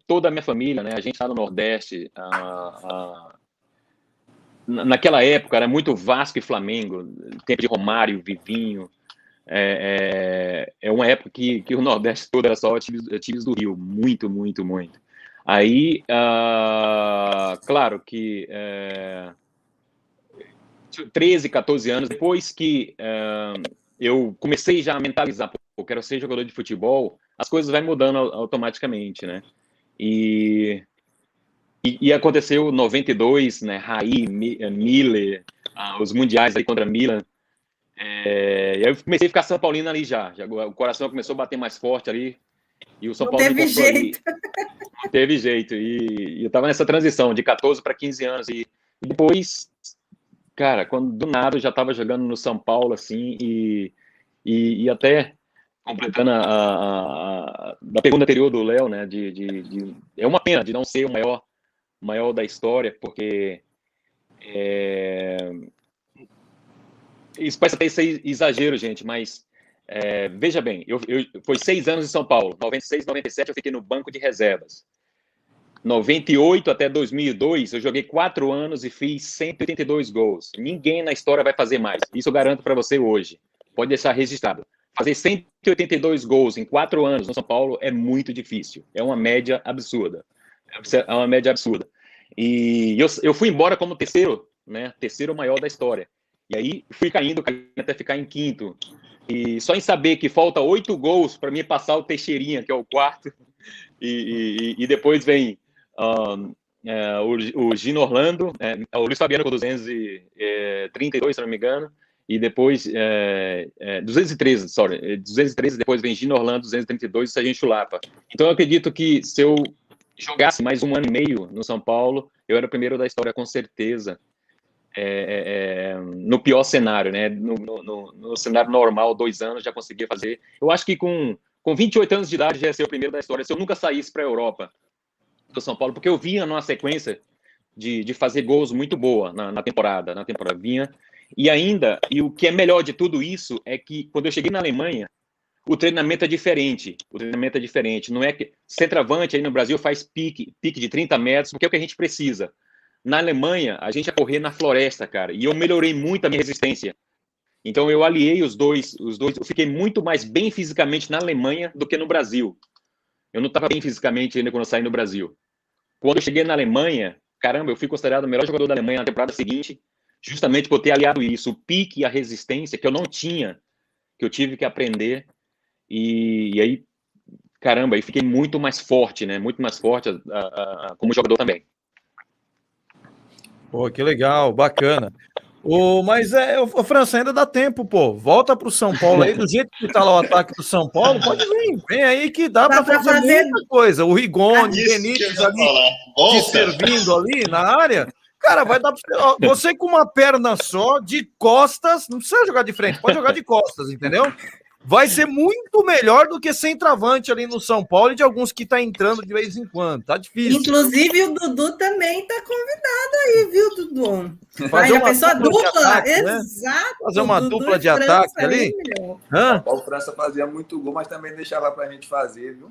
Toda a minha família, né? A gente tá no Nordeste. Naquela época era muito Vasco e Flamengo. Tempo de Romário, Vivinho. É uma época que o Nordeste todo era só times do Rio, muito. Aí, claro que 13, 14 anos, depois que eu comecei já a mentalizar, eu quero ser jogador de futebol, as coisas vão mudando automaticamente, né? E aconteceu 92, né? Raí, Miller, os mundiais aí contra Milan. Eu comecei a ficar São Paulino ali já. O coração começou a bater mais forte ali. E o São Paulo teve jeito. Não teve jeito. E eu tava nessa transição de 14 para 15 anos. E depois, cara, quando do nada eu já tava jogando no São Paulo, assim, e até completando da pergunta anterior do Léo, né? É uma pena de não ser o maior da história, porque isso parece até ser exagero, gente, mas Veja bem, foi 6 anos em São Paulo. 96, 97 eu fiquei no banco de reservas. 98 até 2002 eu joguei 4 anos e fiz 182 gols. Ninguém na história vai fazer mais. Isso eu garanto para você hoje. Pode deixar registrado. Fazer 182 gols em 4 anos no São Paulo é muito difícil. É uma média absurda. É uma média absurda. E eu fui embora como terceiro maior da história. E aí fui caindo até ficar em quinto. E só em saber que falta 8 gols para mim passar o Teixeirinha, que é o quarto. E depois vem o Gino Orlando, o Luiz Fabiano com 232, se não me engano. E depois 213, depois vem Gino Orlando, 232 e Serginho Chulapa. Então eu acredito que se eu jogasse mais 1 ano e meio no São Paulo, eu era o primeiro da história com certeza. No pior cenário, né? No cenário normal, 2 anos já conseguia fazer. Eu acho que com 28 anos de idade já ia ser o primeiro da história, se eu nunca saísse para a Europa do São Paulo, porque eu vinha numa sequência de fazer gols muito boa na temporada vinha. E o que é melhor de tudo isso é que quando eu cheguei na Alemanha, o treinamento é diferente. Não é que centroavante aí no Brasil faz pique de 30 metros, porque é o que a gente precisa. Na Alemanha, a gente ia correr na floresta, cara, e eu melhorei muito a minha resistência. Então, eu aliei os dois. Eu fiquei muito mais bem fisicamente na Alemanha do que no Brasil. Eu não estava bem fisicamente ainda quando eu saí no Brasil. Quando eu cheguei na Alemanha, caramba, eu fui considerado o melhor jogador da Alemanha na temporada seguinte, justamente por ter aliado isso, o pique e a resistência, que eu não tinha, que eu tive que aprender. E aí, caramba, aí fiquei muito mais forte, né? Muito mais forte como jogador também. Pô, que legal, bacana. Mas França, ainda dá tempo, pô. Volta pro São Paulo aí, do jeito que tá lá o ataque do São Paulo, pode vir. Vem aí que dá pra fazer muita coisa. O Rigoni, o Benítez ali, te servindo ali na área. Cara, vai dar pra você com uma perna só, de costas, não precisa jogar de frente, pode jogar de costas, entendeu? Vai ser muito melhor do que centroavante ali no São Paulo e de alguns que tá entrando de vez em quando. Tá difícil. Inclusive, o Dudu também tá convidado aí, viu, Dudu? Fazer uma pessoa dupla, ataque, exato. Né? Fazer uma dupla de ataque ali. O França fazia muito gol, mas também deixava pra gente fazer, viu?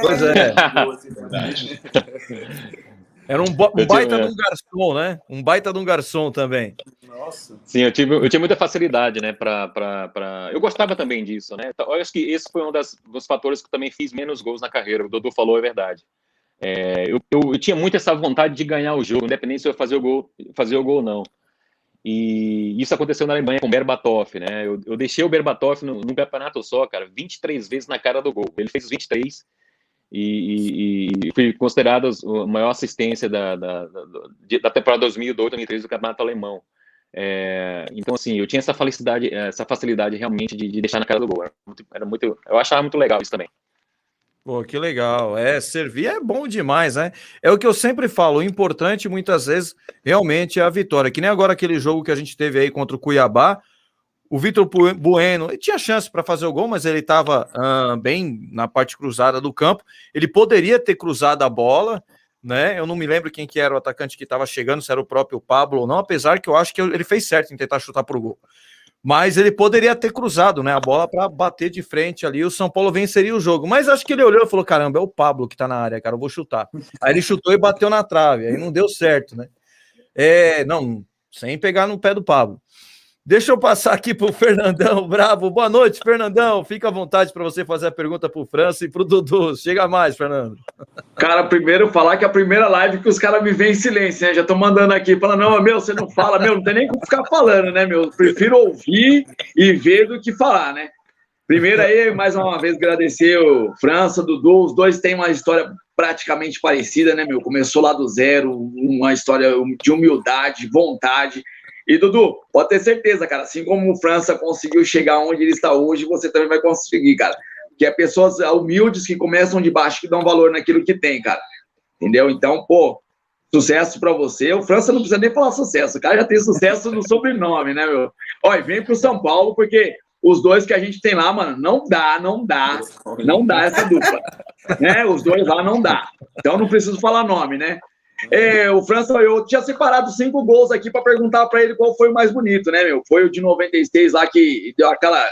Pois é. Era um baita de um garçom, né? Um baita de um garçom também. Nossa. Sim, eu tive muita facilidade, né? Eu gostava também disso, né? Eu acho que esse foi um dos fatores que eu também fiz menos gols na carreira. O Dudu falou, é verdade. Eu tinha muito essa vontade de ganhar o jogo, independente se eu fazia o gol ou não. E isso aconteceu na Alemanha com o Berbatov, né? Eu deixei o Berbatov num campeonato só, cara, 23 vezes na cara do gol. Ele fez os 23 e fui considerado a maior assistência da temporada 2002-2003 do campeonato alemão. Então, assim, eu tinha essa facilidade realmente de deixar na cara do gol. Eu achava muito legal isso também. Pô, que legal. Servir é bom demais, né? É o que eu sempre falo, o importante muitas vezes realmente é a vitória. Que nem agora aquele jogo que a gente teve aí contra o Cuiabá, o Vitor Bueno, ele tinha chance para fazer o gol, mas ele estava bem na parte cruzada do campo. Ele poderia ter cruzado a bola, né? Eu não me lembro quem que era o atacante que estava chegando, se era o próprio Pablo ou não, apesar que eu acho que ele fez certo em tentar chutar pro gol. Mas ele poderia ter cruzado, né, a bola para bater de frente ali, o São Paulo venceria o jogo. Mas acho que ele olhou e falou, caramba, é o Pablo que tá na área, cara, eu vou chutar. Aí ele chutou e bateu na trave, aí não deu certo, né? Não, sem pegar no pé do Pablo. Deixa eu passar aqui pro Fernandão Bravo. Boa noite, Fernandão. Fica à vontade para você fazer a pergunta pro França e pro Dudu. Chega mais, Fernando. Cara, primeiro falar que a primeira live que os caras me veem em silêncio, né? Já tô mandando aqui, falando, não, você não fala, não tem nem como ficar falando, né, meu? Prefiro ouvir e ver do que falar, né? Primeiro aí, mais uma vez, agradecer o França, Dudu, os dois têm uma história praticamente parecida, né, meu? Começou lá do zero, uma história de humildade, vontade. E, Dudu, pode ter certeza, cara, assim como o França conseguiu chegar onde ele está hoje, você também vai conseguir, cara. Que é pessoas humildes que começam de baixo, que dão valor naquilo que tem, cara. Entendeu? Então, pô, sucesso pra você. O França não precisa nem falar sucesso, o cara já tem sucesso no sobrenome, né, meu? Olha, vem pro São Paulo, porque os dois que a gente tem lá, mano, não dá essa dupla. Né? Os dois lá não dá. Então, não preciso falar nome, né? O França, eu tinha separado 5 gols aqui para perguntar para ele qual foi o mais bonito, né, meu? Foi o de 96 lá que deu aquela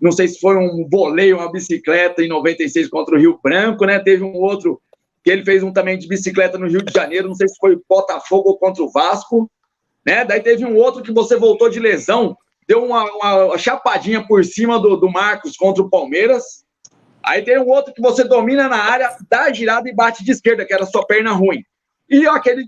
não sei se foi um voleio, uma bicicleta em 96 contra o Rio Branco, né? Teve um outro que ele fez um também de bicicleta no Rio de Janeiro, não sei se foi Botafogo ou contra o Vasco, né? Daí teve um outro que você voltou de lesão, deu uma chapadinha por cima do Marcos contra o Palmeiras. Aí tem um outro que você domina na área, dá a girada e bate de esquerda, que era sua perna ruim. E aquele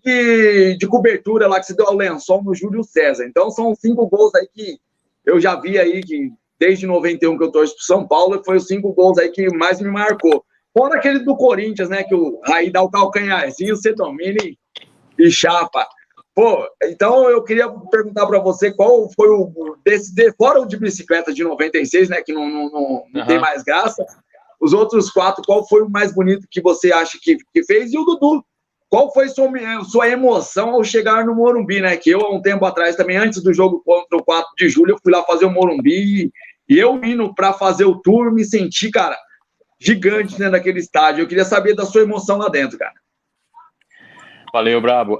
de cobertura lá que você deu ao lençol no Júlio César. Então são 5 gols aí que eu já vi aí, que desde 91 que eu torço pro São Paulo, foi os 5 gols aí que mais me marcou. Fora aquele do Corinthians, né, que aí dá o calcanharzinho, você domina e chapa. Pô, então eu queria perguntar para você qual foi fora o de bicicleta de 96, né, que não tem mais graça, os outros 4, qual foi o mais bonito que você acha que fez? E o Dudu, qual foi sua emoção ao chegar no Morumbi, né? Que eu, há um tempo atrás, também, antes do jogo contra o 4 de julho, eu fui lá fazer o Morumbi e eu indo para fazer o tour, me senti, cara, gigante, né, naquele estádio. Eu queria saber da sua emoção lá dentro, cara. Valeu, Brabo.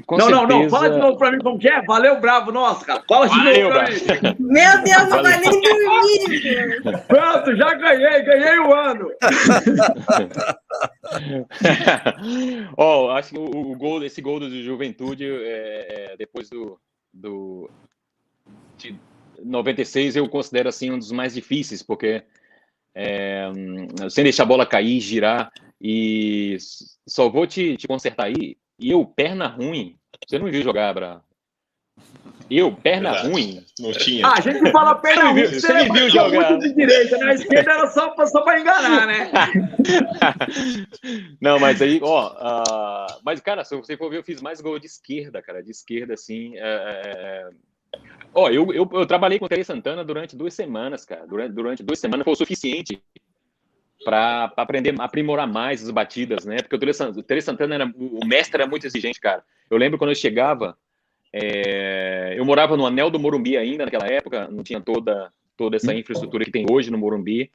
Não, fala de novo pra mim como que é. Valeu, Bravo, nossa, cara. Fala de novo pra mim. Meu Deus, não vai nem dormir. Pronto, já ganhei o ano. Acho que esse gol do Juventude, depois de 96, eu considero assim um dos mais difíceis, porque sem deixar a bola cair, girar, e só vou te consertar aí. E eu, perna ruim, você não viu jogar, Bra? Eu, perna ruim. Não tinha. A gente fala perna ruim, você me viu jogar. Muito de direita, na esquerda era só para enganar, né? Não, mas aí, mas, cara, se você for ver, eu fiz mais gol de esquerda, cara, de esquerda, assim. Eu trabalhei com o Tele Santana durante 2 semanas, cara. Durante 2 semanas foi o suficiente para aprender a aprimorar mais as batidas, né? Porque o Tele Santana, o mestre era muito exigente, cara. Eu lembro quando eu chegava, eu morava no Anel do Morumbi ainda, naquela época, não tinha toda essa infraestrutura que tem hoje no Morumbi.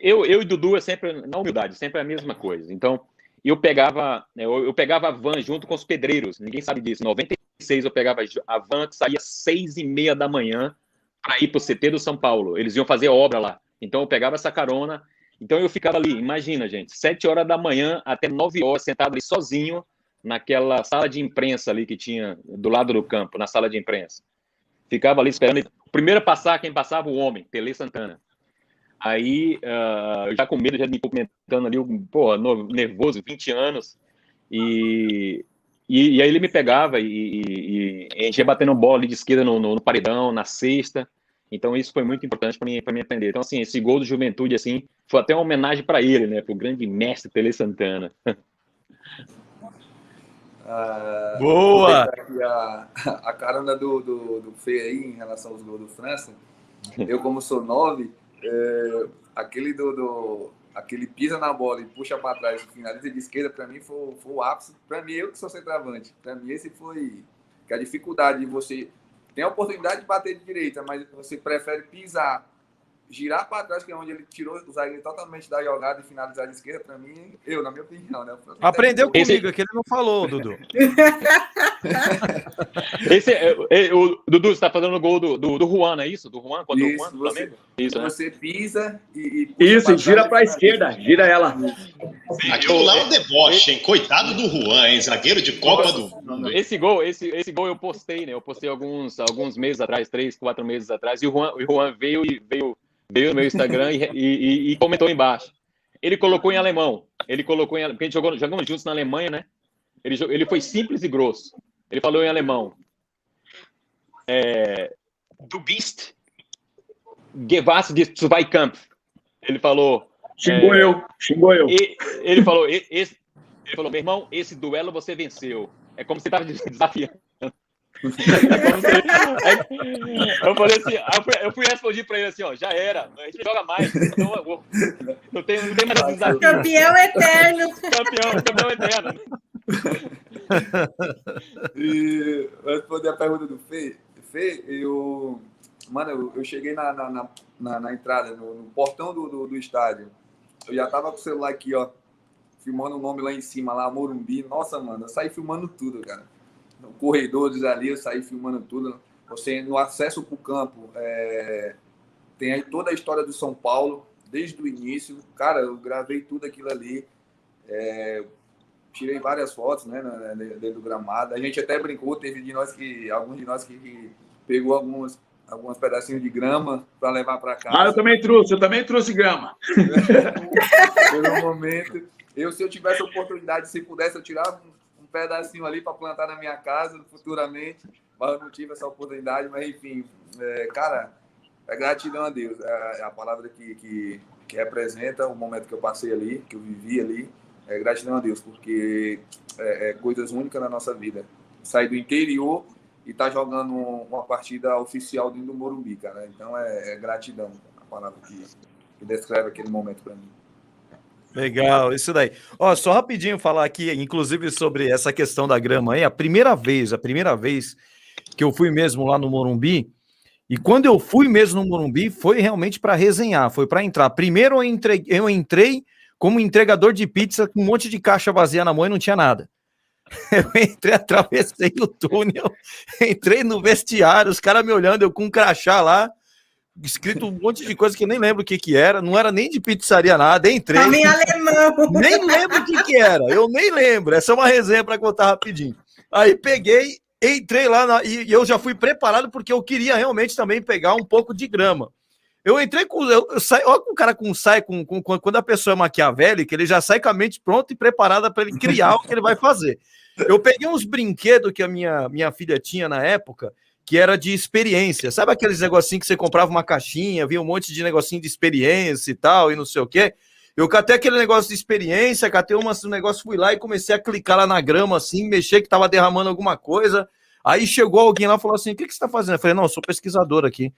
Eu e Dudu, sempre, na humildade, sempre a mesma coisa. Então, eu pegava a van junto com os pedreiros, ninguém sabe disso. Em 96, eu pegava a van que saía 6h30 da manhã para ir para o CT do São Paulo. Eles iam fazer obra lá. Então, eu pegava essa carona. Então, eu ficava ali, imagina, gente, 7 horas da manhã até 9 horas, sentado ali sozinho, naquela sala de imprensa ali que tinha do lado do campo, na sala de imprensa. Ficava ali esperando. Primeiro a passar, quem passava? O homem, Tele Santana. Aí, já com medo, já me comentando ali, nervoso, 20 anos. E aí ele me pegava e a gente ia batendo bola ali de esquerda no paredão, na cesta. Então, isso foi muito importante para mim aprender. Então, assim, esse gol do Juventude, assim, foi até uma homenagem para ele, né? Para o grande mestre Tele Santana. Boa! Aqui a carona do Fê aí, em relação aos gols do França, eu, como sou 9, aquele pisa na bola e puxa para trás, finaliza de esquerda, para mim foi o ápice. Para mim, eu que sou centroavante, para mim esse foi que a dificuldade de você tem a oportunidade de bater de direita, mas você prefere pisar, girar para trás, que é onde ele tirou o zagueiro totalmente da jogada e finalizar de esquerda. Para mim, na minha opinião, né? Aprendeu comigo, que ele não falou, Dudu. O Dudu, você está fazendo o gol do Juan, é isso? Do Juan contra o Juan do Flamengo? Isso, né? Você pisa e isso, gira para a esquerda, gira ela. Aquilo lá é um deboche, hein? Coitado do Juan, hein? Zagueiro de Copa do Mundo. Esse gol eu postei, né? Eu postei alguns meses atrás, 3, 4 meses atrás, e o Juan veio no meu Instagram e comentou embaixo. Ele colocou em alemão. Porque a gente jogamos juntos na Alemanha, né? Ele foi simples e grosso. Ele falou em alemão. Du bist gewast des Zweikampf. Ele falou. Xingou eu. Ele falou, meu irmão, esse duelo você venceu. É como se você estava desafiando. Eu falei assim, eu fui responder para ele assim, já era, a gente joga mais, então não tem mais esse desafio. Campeão eterno. Campeão eterno. E responder a pergunta do Fê, eu cheguei na entrada, no portão do estádio, eu já tava com o celular aqui, filmando o nome lá em cima, lá, Morumbi. Nossa, mano, eu saí filmando tudo, cara. Corredores ali, eu saí filmando tudo. você no acesso para o campo, tem aí toda a história do São Paulo, desde o início. Cara, eu gravei tudo aquilo ali, tirei várias fotos, né, dentro do gramado. A gente até brincou, teve alguns de nós que pegou alguns pedacinhos de grama para levar para casa. Ah, eu também trouxe grama. Pelo momento, se eu tivesse a oportunidade, se pudesse, eu tirava um pedacinho ali para plantar na minha casa futuramente, mas eu não tive essa oportunidade. Mas enfim, cara, é gratidão a Deus, é a palavra que representa o momento que eu passei ali, que eu vivi ali. É gratidão a Deus, porque é coisas únicas na nossa vida. Sair do interior e tá jogando uma partida oficial dentro do Morumbi, cara. Então é gratidão, a palavra que descreve aquele momento para mim. Legal, isso daí. Ó, só rapidinho falar aqui, inclusive, sobre essa questão da grama aí. A primeira vez que eu fui mesmo lá no Morumbi, e quando eu fui mesmo no Morumbi, foi realmente para resenhar, foi para entrar. Primeiro eu entrei como entregador de pizza com um monte de caixa vazia na mão e não tinha nada. Eu entrei, atravessei o túnel, entrei no vestiário, os caras me olhando, eu com um crachá lá, escrito um monte de coisa que eu nem lembro o que era, não era nem de pizzaria nada, entrei. Também alemão. Nem lembro o que era, eu nem lembro, essa é uma resenha para contar rapidinho. Aí peguei, entrei lá e eu já fui preparado porque eu queria realmente também pegar um pouco de grama. Eu entrei com. Olha com o cara quando a pessoa é maquiavélica, ele já sai com a mente pronta e preparada para ele criar o que ele vai fazer. Eu peguei uns brinquedos que a minha filha tinha na época, que era de experiência. Sabe aqueles negocinhos que você comprava uma caixinha, vinha um monte de negocinho de experiência e tal, e não sei o quê? Eu catei aquele negócio de experiência, catei um negócio, fui lá e comecei a clicar lá na grama, assim, mexer que tava derramando alguma coisa. Aí chegou alguém lá e falou assim: o que você tá fazendo? Eu falei: não, eu sou pesquisador aqui.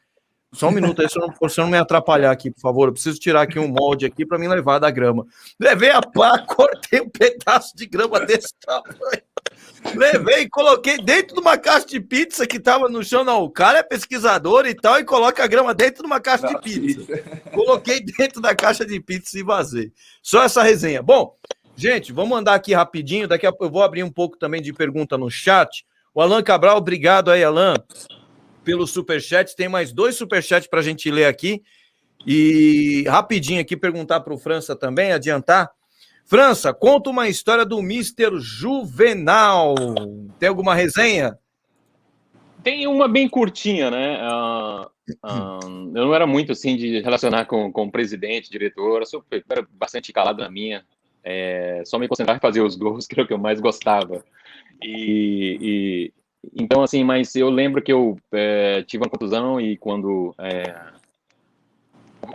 Só um minuto aí, se eu não me atrapalhar aqui, por favor. Eu preciso tirar aqui um molde aqui para me levar da grama. Levei a pá, cortei um pedaço de grama desse tamanho. Levei e coloquei dentro de uma caixa de pizza que tava no chão. Não, o cara é pesquisador e tal, e coloca a grama dentro de uma caixa de pizza. Coloquei dentro da caixa de pizza e vazei. Só essa resenha. Bom, gente, vamos andar aqui rapidinho. Daqui a pouco eu vou abrir um pouco também de pergunta no chat. O Alan Cabral, obrigado aí, Alan, pelo superchat. Tem mais 2 superchats para a gente ler aqui. E rapidinho aqui perguntar para o França também, adiantar. França, conta uma história do Mr. Juvenal. Tem alguma resenha? Tem uma bem curtinha, né? Eu não era muito assim de relacionar com o presidente, diretor. Eu era bastante calado na minha. Só me concentrar em fazer os gols, que era o que eu mais gostava. Então, assim, mas eu lembro que eu tive uma contusão e quando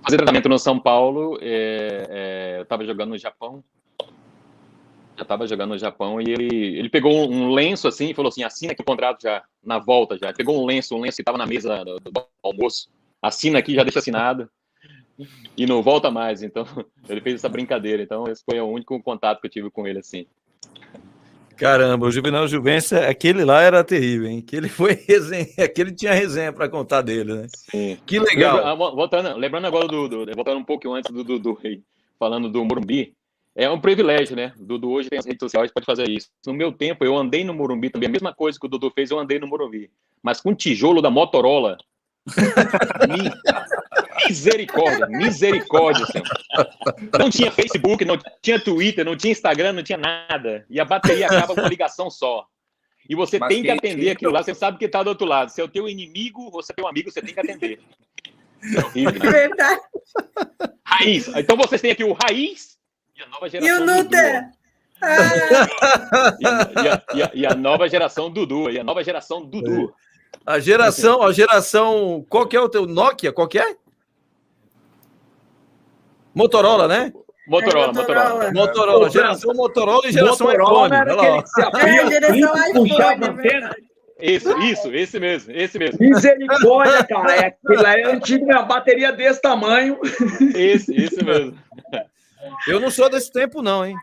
fazer tratamento no São Paulo, eu estava jogando no Japão. Já estava jogando no Japão e ele pegou um lenço assim e falou assim: assina aqui o contrato já, na volta já. Ele pegou um lenço que estava na mesa do almoço. Assina aqui, já deixa assinado. E não volta mais. Então, ele fez essa brincadeira. Então, esse foi o único contato que eu tive com ele, assim. Caramba, o Juvenal Juvença, aquele lá era terrível, hein? Aquele foi resenha, aquele tinha resenha para contar dele, né? Sim. Que legal. Lembrando agora voltando um pouco antes do Dudu, falando do Morumbi, é um privilégio, né? O Dudu hoje tem as redes sociais, pode fazer isso. No meu tempo, eu andei no Morumbi também, a mesma coisa que o Dudu fez, eu andei no Morumbi. Mas com tijolo da Motorola. Misericórdia, senhor. Não tinha Facebook, não tinha Twitter, não tinha Instagram, não tinha nada. E a bateria acaba com uma ligação só. E você tem que atender aquilo lá, você sabe que está do outro lado. Se é o teu inimigo, você é teu amigo, você tem que atender. É horrível, né? Verdade. Raiz. Então vocês têm aqui o Raiz e a nova geração. E o Nutella. E a nova geração Dudu. E a nova geração Dudu. A geração. Qual que é o teu Nokia? Qual que é? Motorola, né? Motorola. Geração Motorola e geração iPhone. Geração iPhone. Esse mesmo. Misericórdia, cara. Aquilo é antigo, né? A bateria desse tamanho. Esse mesmo. Eu não sou desse tempo, não, hein?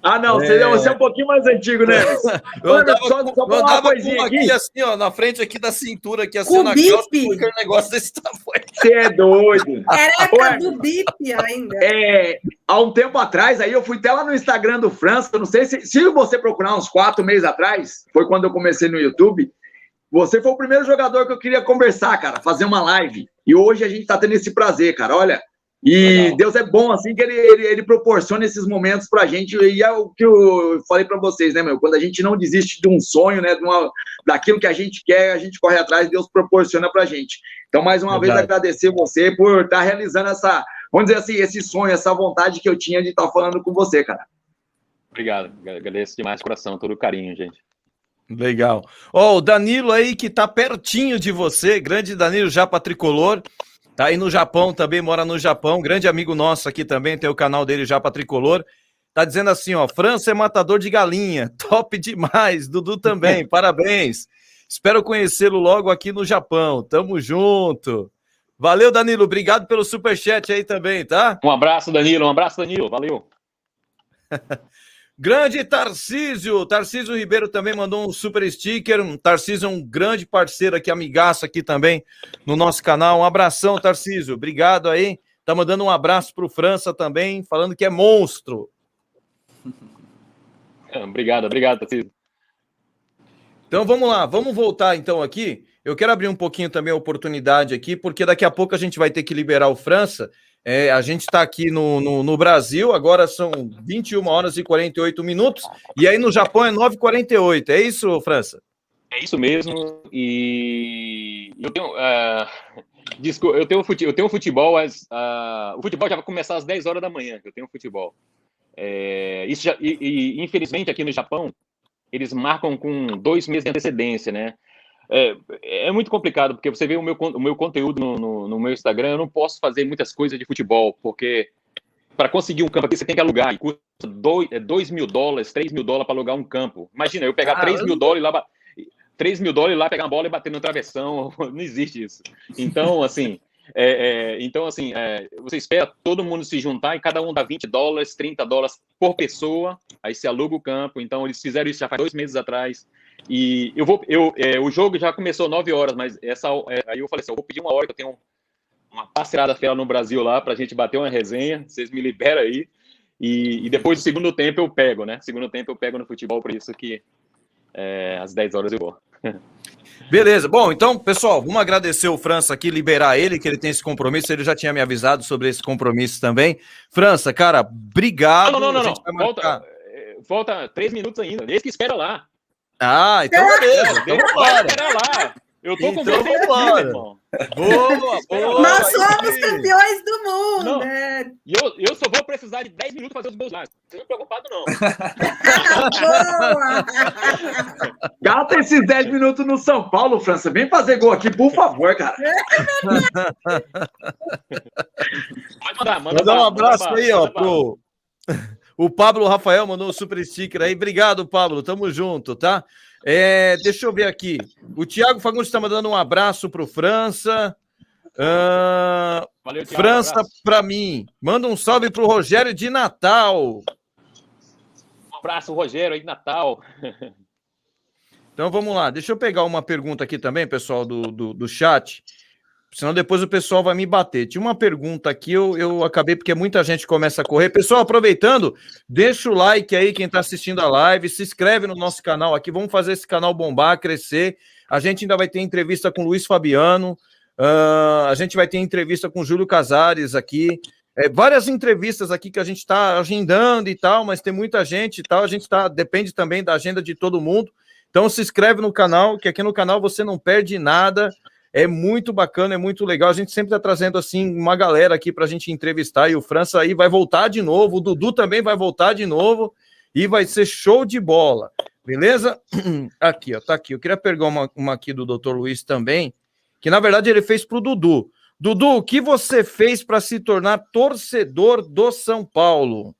Ah, não, você é um pouquinho mais antigo, né? Eu andava com uma aqui, assim, ó, na frente aqui da cintura, aqui, assim, com na calça, porque o negócio desse tamanho. Você é doido. Era a época do bip ainda. Há um tempo atrás, aí eu fui até lá no Instagram do França, eu não sei se você procurar uns 4 meses atrás, foi quando eu comecei no YouTube, você foi o primeiro jogador que eu queria conversar, cara, fazer uma live. E hoje a gente tá tendo esse prazer, cara, olha. E legal. Deus é bom, assim, que ele proporciona esses momentos pra gente. E é o que eu falei pra vocês, né, meu? Quando a gente não desiste de um sonho, né, daquilo que a gente quer, a gente corre atrás, Deus proporciona pra gente. Então, mais uma vez, agradecer você por estar realizando vamos dizer assim, esse sonho, essa vontade que eu tinha de estar falando com você, cara. Obrigado, agradeço demais, coração, todo o carinho, gente. Legal. Ó, o Danilo aí que tá pertinho de você, grande Danilo Japa Tricolor, tá aí no Japão também, mora no Japão, grande amigo nosso aqui também, tem o canal dele Japa Tricolor, tá dizendo assim, ó, França é matador de galinha, top demais, Dudu também, parabéns, espero conhecê-lo logo aqui no Japão, tamo junto. Valeu, Danilo, obrigado pelo superchat aí também, tá? Um abraço, Danilo, valeu. Grande Tarcísio Ribeiro também mandou um super sticker, Tarcísio é um grande parceiro aqui, amigaço aqui também no nosso canal, um abração, Tarcísio, obrigado aí, tá mandando um abraço pro França também, falando que é monstro. Obrigado, Tarcísio. Então vamos lá, vamos voltar então aqui, eu quero abrir um pouquinho também a oportunidade aqui, porque daqui a pouco a gente vai ter que liberar o França. A gente está aqui no Brasil, agora são 21 horas e 48 minutos, e aí no Japão é 9h48, é isso, França? É isso mesmo, e eu tenho futebol, o futebol já vai começar às 10 horas da manhã, eu tenho futebol. Infelizmente, aqui no Japão, eles marcam com 2 meses de antecedência, né? É muito complicado, porque você vê o meu conteúdo no meu Instagram, eu não posso fazer muitas coisas de futebol, porque para conseguir um campo aqui você tem que alugar, e custa $2.000, $3.000 para alugar um campo. Imagina, eu pegar $3.000 lá, pegar uma bola e bater no travessão, não existe isso. Então, assim, você espera todo mundo se juntar e cada um dá $20, $30 por pessoa, aí se aluga o campo. Então, eles fizeram isso já faz 2 meses atrás. E o jogo já começou 9 horas, mas aí eu falei assim, eu vou pedir 1 hora, que eu tenho uma parceirada fera no Brasil lá, pra gente bater uma resenha, vocês me liberam aí, e depois do segundo tempo eu pego, né? Segundo tempo eu pego no futebol, por isso que às 10 horas eu vou. Beleza, bom, então, pessoal, vamos agradecer o França aqui, liberar ele, que ele tem esse compromisso, ele já tinha me avisado sobre esse compromisso também. França, cara, obrigado. Não. Falta 3 minutos ainda, esse que espera lá. Então beleza. Espera lá. Eu tô com você aqui, meu irmão. Boa. Nós somos campeões do mundo, né? E eu só vou precisar de 10 minutos para fazer os gols lá. Não estou preocupado, não. Boa! Gasta esses 10 minutos no São Paulo, França. Vem fazer gol aqui, por favor, cara. Manda um abraço aí, ó, pro... O Pablo Rafael mandou um super sticker aí. Obrigado, Pablo. Tamo junto, tá? Deixa eu ver aqui. O Thiago Fagundes está mandando um abraço pro França. Valeu, Thiago, França para mim. Manda um salve pro Rogério de Natal. Um abraço, Rogério, aí de Natal. Então vamos lá. Deixa eu pegar uma pergunta aqui também, pessoal, do chat. Senão depois o pessoal vai me bater. Tinha uma pergunta aqui, eu acabei porque muita gente começa a correr. Pessoal, aproveitando, deixa o like aí, quem está assistindo a live, se inscreve no nosso canal aqui, vamos fazer esse canal bombar, crescer. A gente ainda vai ter entrevista com o Luiz Fabiano, a gente vai ter entrevista com o Júlio Casares aqui, várias entrevistas aqui que a gente está agendando e tal, mas tem muita gente e tal, depende também da agenda de todo mundo. Então se inscreve no canal, que aqui no canal você não perde nada. É muito bacana, é muito legal. A gente sempre está trazendo assim uma galera aqui para a gente entrevistar. E o França aí vai voltar de novo. O Dudu também vai voltar de novo. E vai ser show de bola. Beleza? Aqui, ó, tá aqui. Eu queria pegar uma aqui do Dr. Luiz também, que na verdade ele fez para o Dudu. Dudu, o que você fez para se tornar torcedor do São Paulo?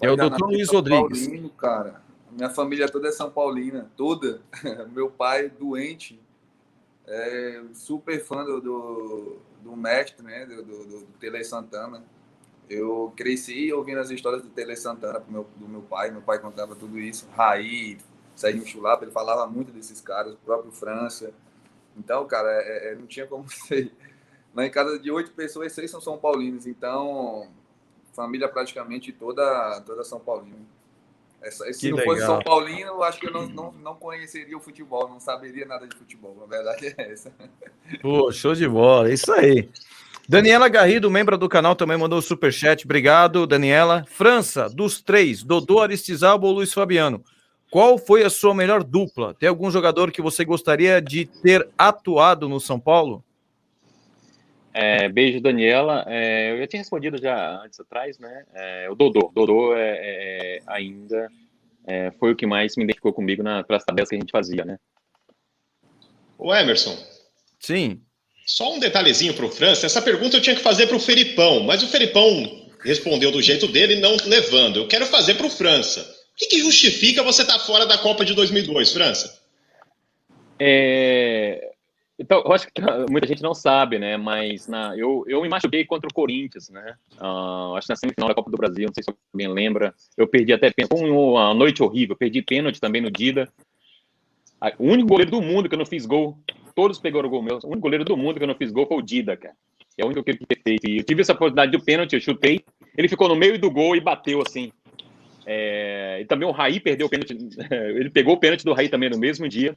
É o Dr. Luiz Rodrigues. Paulino, cara. Minha família toda é São Paulina. Toda. Meu pai doente. Super fã do mestre, né, do Tele Santana. Eu cresci ouvindo as histórias do Tele Santana do meu pai contava tudo isso, Raí, Serginho Chulapa, ele falava muito desses caras, o próprio França. Então, cara, não tinha como ser. Lá em casa de 8 pessoas, 6 são São Paulinos, então família praticamente toda São Paulina. Se não fosse São Paulino, eu acho que eu não conheceria o futebol, não saberia nada de futebol. A verdade é essa. Pô, show de bola, isso aí. Daniela Garrido, membro do canal, também mandou o superchat. Obrigado, Daniela. França, dos 3, Dodô, Aristizábal ou Luiz Fabiano? Qual foi a sua melhor dupla? Tem algum jogador que você gostaria de ter atuado no São Paulo? Beijo, Daniela. Eu já tinha respondido já antes atrás, né? O Dodô. Dodô ainda foi o que mais me identificou comigo pelas tabelas que a gente fazia, né? Ô, Emerson. Sim. Só um detalhezinho para o França. Essa pergunta eu tinha que fazer para o Felipão, mas o Felipão respondeu do jeito dele, não levando. Eu quero fazer para o França. O que justifica você estar fora da Copa de 2002, França? Então, eu acho que muita gente não sabe, né? Mas eu me machuquei contra o Corinthians, né? Acho que na semifinal da Copa do Brasil, não sei se alguém lembra. Eu perdi até pênalti. Foi uma noite horrível. Eu perdi pênalti também no Dida. O único goleiro do mundo que eu não fiz gol, todos pegaram o gol meu. O único goleiro do mundo que eu não fiz gol foi o Dida, cara. É o único que eu queria ter feito. E eu tive essa oportunidade de pênalti, eu chutei. Ele ficou no meio do gol e bateu assim. E também o Raí perdeu o pênalti. Ele pegou o pênalti do Raí também no mesmo dia.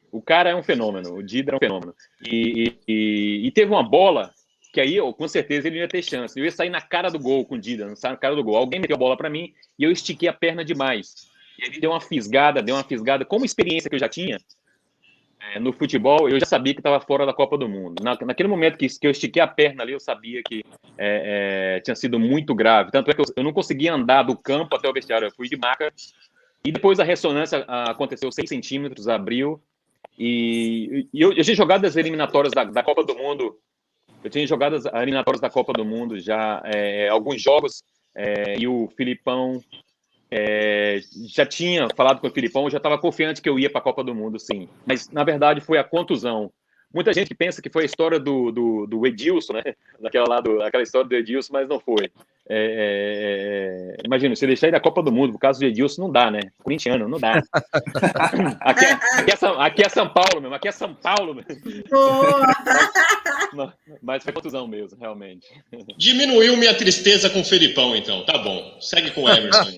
O cara é um fenômeno, o Dida é um fenômeno. E teve uma bola que aí, com certeza, ele não ia ter chance. Eu ia sair na cara do gol com o Dida, não sair na cara do gol. Alguém meteu a bola para mim e eu estiquei a perna demais. E ele deu uma fisgada. Como experiência que eu já tinha no futebol, eu já sabia que estava fora da Copa do Mundo. Naquele momento que eu estiquei a perna ali, eu sabia que tinha sido muito grave. Tanto é que eu não conseguia andar do campo até o vestiário, eu fui de maca. E depois a ressonância aconteceu 6 centímetros, abriu. E eu tinha jogado as eliminatórias da Copa do Mundo. Eu tinha jogado as eliminatórias da Copa do Mundo já, alguns jogos, e o Filipão já tinha falado com o Filipão, eu já estava confiante que eu ia para a Copa do Mundo, sim. Mas, na verdade, foi a contusão. Muita gente pensa que foi a história do Edilson, né? Aquela história do Edilson, mas não foi. Imagina, se deixar ir da Copa do Mundo, por causa do Edilson, não dá, né? Corintiano, não dá. Aqui é São Paulo mesmo, aqui é São Paulo mesmo. Mas foi contusão mesmo, realmente. Diminuiu minha tristeza com o Felipão, então. Tá bom, segue com o Emerson.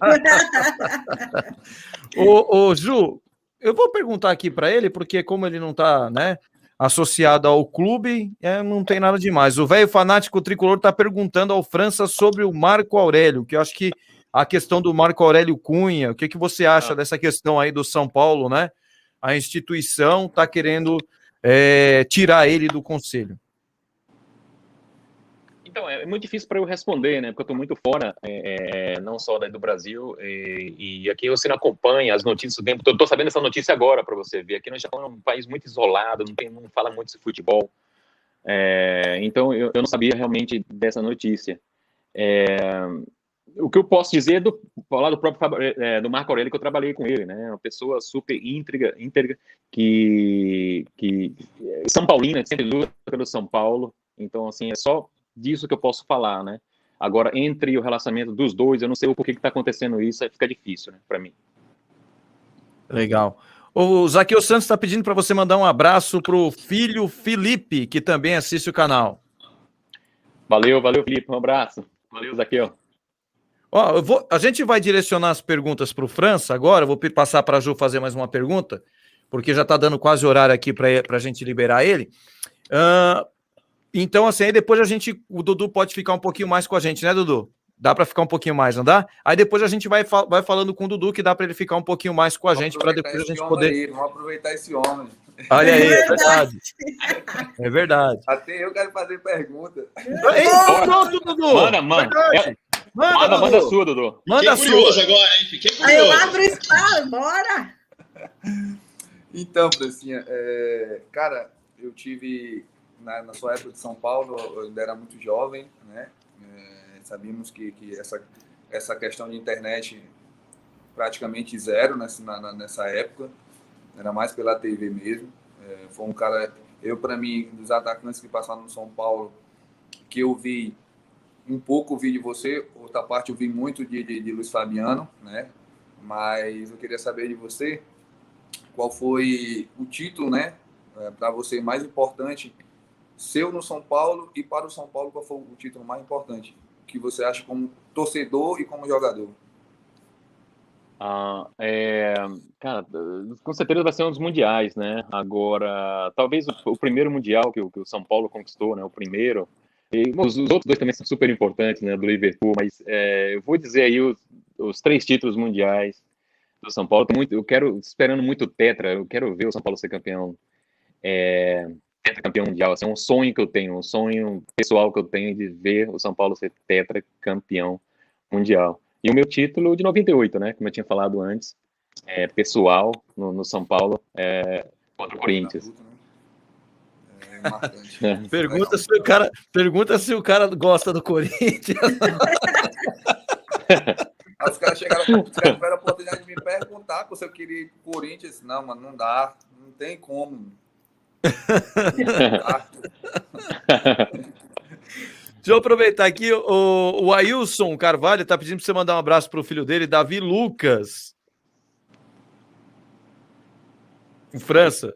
Ô, Ju, eu vou perguntar aqui para ele, porque como ele não tá, né, associado ao clube, não tem nada demais. O velho fanático tricolor está perguntando ao França sobre o Marco Aurélio, que eu acho que a questão do Marco Aurélio Cunha, o que você acha dessa questão aí do São Paulo, né? A instituição está querendo tirar ele do conselho. Então, é muito difícil para eu responder, né? Porque eu estou muito fora, não só do Brasil, e aqui você não acompanha as notícias o tempo todo. Estou sabendo essa notícia agora para você ver. Aqui no Japão é um país muito isolado, não fala muito de futebol. Então, eu não sabia realmente dessa notícia. O que eu posso dizer falar do próprio do Marco Aurélio, que eu trabalhei com ele, né? Uma pessoa super íntegra, que São Paulina, sempre luta pelo São Paulo. Então, assim, é só disso que eu posso falar, né? Agora, entre o relacionamento dos dois, eu não sei o porquê que está acontecendo isso, aí fica difícil, né, para mim. Legal. O Zaqueu Santos está pedindo para você mandar um abraço para o filho Felipe, que também assiste o canal. Valeu, Felipe, um abraço. Valeu, Zaqueu. A gente vai direcionar as perguntas para o França agora, eu vou passar para a Ju fazer mais uma pergunta, porque já está dando quase horário aqui para a gente liberar ele. Então, assim, aí depois o Dudu pode ficar um pouquinho mais com a gente, né, Dudu? Dá para ficar um pouquinho mais, não dá? Aí depois a gente vai falando com o Dudu, que dá para ele ficar um pouquinho mais com a gente, para depois a gente poder... Vamos aproveitar esse homem. Olha aí, é verdade. É verdade. Até eu quero fazer pergunta. Pronto, Dudu. Manda sua, Dudu. Manda Fiquei curioso agora, hein? Fiquei curioso. Aí eu abro o espaço, bora! Então, Francinha, cara, eu tive... Na sua época de São Paulo, eu ainda era muito jovem, né? Sabíamos que essa questão de internet praticamente zero nessa época, era mais pela TV mesmo. Foi um cara, para mim, dos atacantes que passaram no São Paulo, que eu vi um pouco de você, outra parte eu vi muito de Luiz Fabiano, né? Mas eu queria saber de você qual foi o título, né? Para você mais importante seu no São Paulo, e para o São Paulo, qual foi o título mais importante que você acha como torcedor e como jogador? Cara, com certeza vai ser um dos mundiais, né? Agora, talvez o primeiro mundial que o São Paulo conquistou, né? O primeiro. E os outros dois também são super importantes, né? Do Liverpool, mas eu vou dizer aí os 3 títulos mundiais do São Paulo. Eu quero esperando muito tetra. Eu quero ver o São Paulo ser campeão, tetracampeão mundial. Assim, é um sonho que eu tenho, um sonho pessoal que eu tenho de ver o São Paulo ser tetracampeão mundial. E o meu título de 98, né? Como eu tinha falado antes, pessoal no São Paulo, contra o Corinthians. Pergunta se o cara gosta do Corinthians. Aí os caras tiveram a oportunidade de me perguntar se eu queria ir pro Corinthians. Não, mano, não dá. Não tem como. Deixa eu aproveitar aqui, o Ailson Carvalho está pedindo para você mandar um abraço para o filho dele, Davi Lucas. Em França.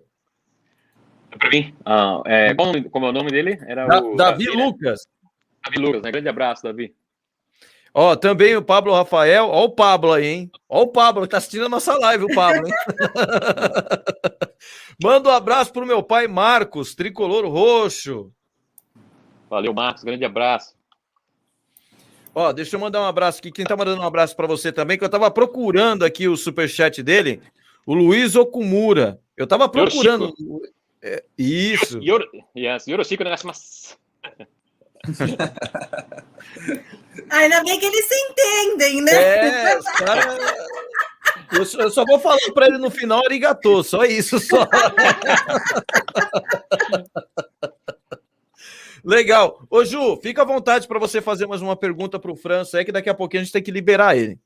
Para mim? Como é o nome dele? Era Davi Lucas. Davi Lucas, né? Grande abraço, Davi. Ó, também o Pablo Rafael. Ó o Pablo aí, hein? Ó o Pablo, que tá assistindo a nossa live, o Pablo, hein? Manda um abraço pro meu pai, Marcos, tricolor roxo. Valeu, Marcos, grande abraço. Ó, deixa eu mandar um abraço aqui. Quem tá mandando um abraço para você também, que eu tava procurando aqui o superchat dele, o Luiz Okumura. Eu tava procurando. Isso. Yoroshiku negasimasu. Ainda bem que eles se entendem, né? Os caras... Eu só vou falar para ele no final, arigatô, só isso, só. Legal. Ô, Ju, fica à vontade para você fazer mais uma pergunta para o França, aí que daqui a pouquinho a gente tem que liberar ele.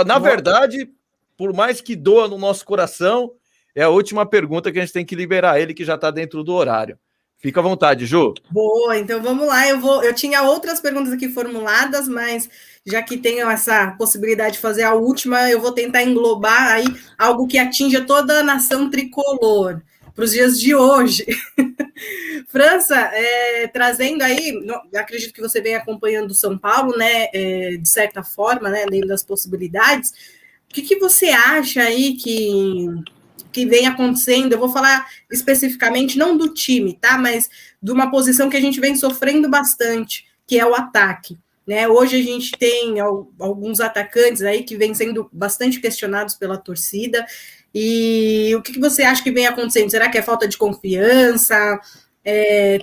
Na verdade, por mais que doa no nosso coração, é a última pergunta que a gente tem que liberar ele, que já está dentro do horário. Fica à vontade, Ju. Boa, então vamos lá. Eu tinha outras perguntas aqui formuladas, mas já que tenho essa possibilidade de fazer a última, eu vou tentar englobar aí algo que atinja toda a nação tricolor para os dias de hoje. França, trazendo aí, acredito que você vem acompanhando o São Paulo, né? De certa forma, né? Dentro das possibilidades. O que você acha aí que vem acontecendo? Eu vou falar especificamente não do time, tá? Mas de uma posição que a gente vem sofrendo bastante, que é o ataque, né? Hoje a gente tem alguns atacantes aí que vêm sendo bastante questionados pela torcida. E o que você acha que vem acontecendo? Será que é falta de confiança,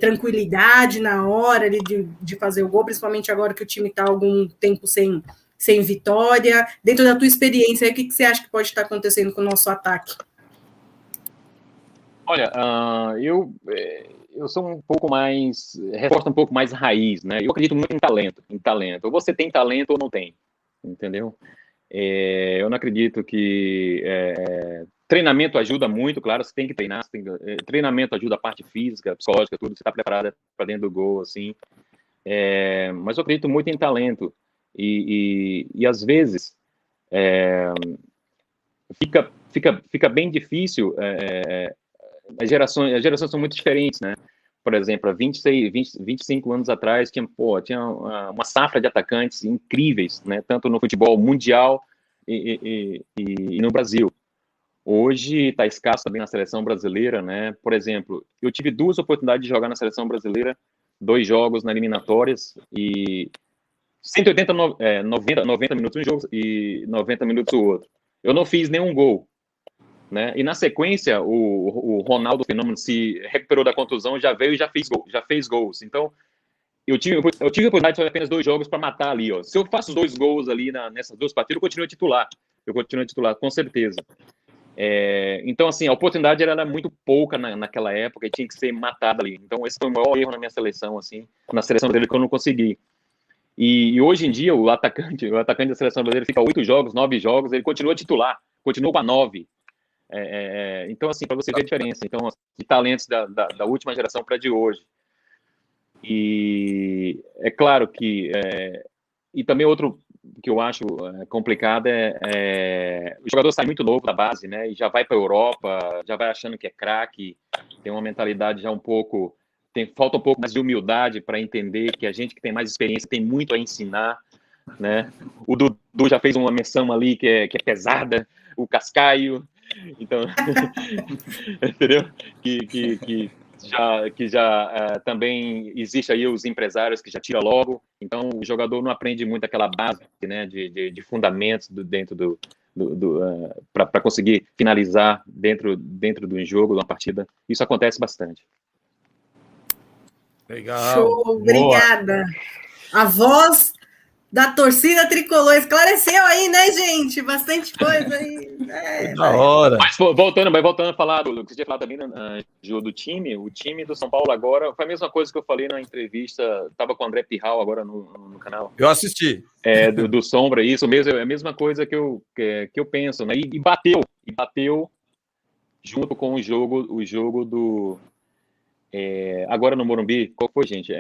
tranquilidade na hora ali de fazer o gol, principalmente agora que o time está há algum tempo sem vitória? Dentro da tua experiência, o que você acha que pode estar acontecendo com o nosso ataque? Olha, eu sou um pouco mais, reforço um pouco mais raiz, né? Eu acredito muito em talento. Ou você tem talento ou não tem, entendeu? Eu não acredito que treinamento ajuda muito, claro, você tem que treinar, treinamento ajuda a parte física, psicológica, tudo, você está preparado para dentro do gol, assim. Mas eu acredito muito em talento. E às vezes fica bem difícil. As gerações são muito diferentes, né? Por exemplo, há 25 anos atrás, tinha uma safra de atacantes incríveis, né? Tanto no futebol mundial e no Brasil. Hoje está escasso também na seleção brasileira, né? Por exemplo, eu tive 2 oportunidades de jogar na seleção brasileira, 2 jogos na eliminatórias e 90 minutos um jogo e 90 minutos o outro. Eu não fiz nenhum gol, né? E na sequência, o Ronaldo Fenômeno se recuperou da contusão, já veio e já fez gols. Então, eu tive a oportunidade de fazer apenas 2 jogos para matar ali, ó. Se eu faço 2 gols ali nessas 2 partidas, eu continuo titular, com certeza. Então, assim, a oportunidade era muito pouca naquela época e tinha que ser matada ali. Então, esse foi o maior erro na minha seleção, assim, na seleção brasileira, que eu não consegui. E hoje em dia, o atacante da seleção brasileira fica 8 jogos, 9 jogos, ele continua titular, continua com a 9. Então, assim, para você ver a diferença, então, de talentos da última geração para a de hoje. E é claro que... e também outro que eu acho complicado o jogador sai muito novo da base, né? E já vai para a Europa, já vai achando que é craque, tem uma mentalidade já um pouco... falta um pouco mais de humildade para entender que a gente que tem mais experiência tem muito a ensinar, né? O Dudu já fez uma menção ali que é pesada, o Cascaio, então, entendeu? Que já também existe aí os empresários que já tira logo, então o jogador não aprende muito aquela base, né, de fundamentos dentro para conseguir finalizar dentro do jogo, de uma partida. Isso acontece bastante. Legal. Show, obrigada. A voz da torcida tricolor esclareceu aí, né, gente? Bastante coisa aí. Da hora. Mas voltando a falar do que você tinha falado também, Ju, do time, o time do São Paulo agora foi a mesma coisa que eu falei na entrevista, estava com o André Pirral agora no canal. Eu assisti. Do Sombra, isso mesmo, é a mesma coisa que eu penso, né? E bateu junto com o jogo do... agora no Morumbi, qual foi, gente?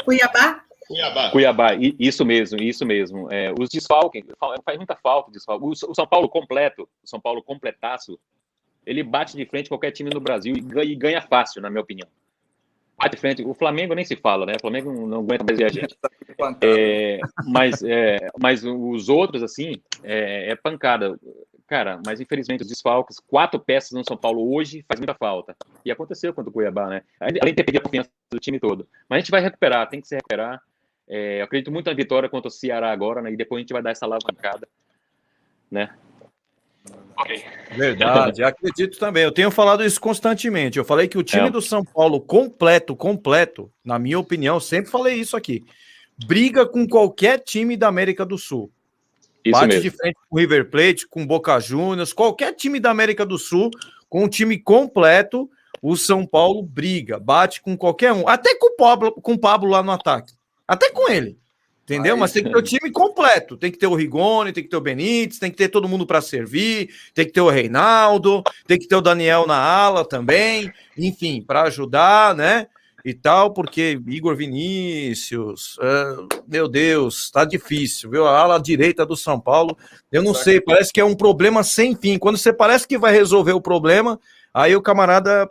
Cuiabá, isso mesmo. Os desfalques, faz muita falta desfalque. O São Paulo completo, o São Paulo completaço, ele bate de frente qualquer time no Brasil e ganha fácil, na minha opinião. Bate de frente, o Flamengo nem se fala, né? O Flamengo não aguenta mais ver a gente. Mas os outros, assim, é pancada. Cara, mas infelizmente os desfalques, 4 peças no São Paulo hoje faz muita falta. E aconteceu contra o Cuiabá, né? Além de ter perdido a confiança do time todo. Mas a gente vai recuperar, tem que se recuperar. Eu acredito muito na vitória contra o Ceará agora, né? E depois a gente vai dar essa alavancada, né? Ok. Verdade, acredito também. Eu tenho falado isso constantemente. Eu falei que o time do São Paulo completo, na minha opinião, sempre falei isso aqui. Briga com qualquer time da América do Sul. Isso bate mesmo. De frente com o River Plate, com o Boca Juniors, qualquer time da América do Sul, com um time completo, o São Paulo briga, bate com qualquer um, até com o Pablo lá no ataque, até com ele, entendeu? Mas tem que ter o time completo, tem que ter o Rigoni, tem que ter o Benítez, tem que ter todo mundo para servir, tem que ter o Reinaldo, tem que ter o Daniel na ala também, enfim, para ajudar, né? E tal, porque Igor Vinícius, meu Deus, tá difícil, viu? A ala direita do São Paulo, eu não sei, parece que é um problema sem fim. Quando você parece que vai resolver o problema, aí o camarada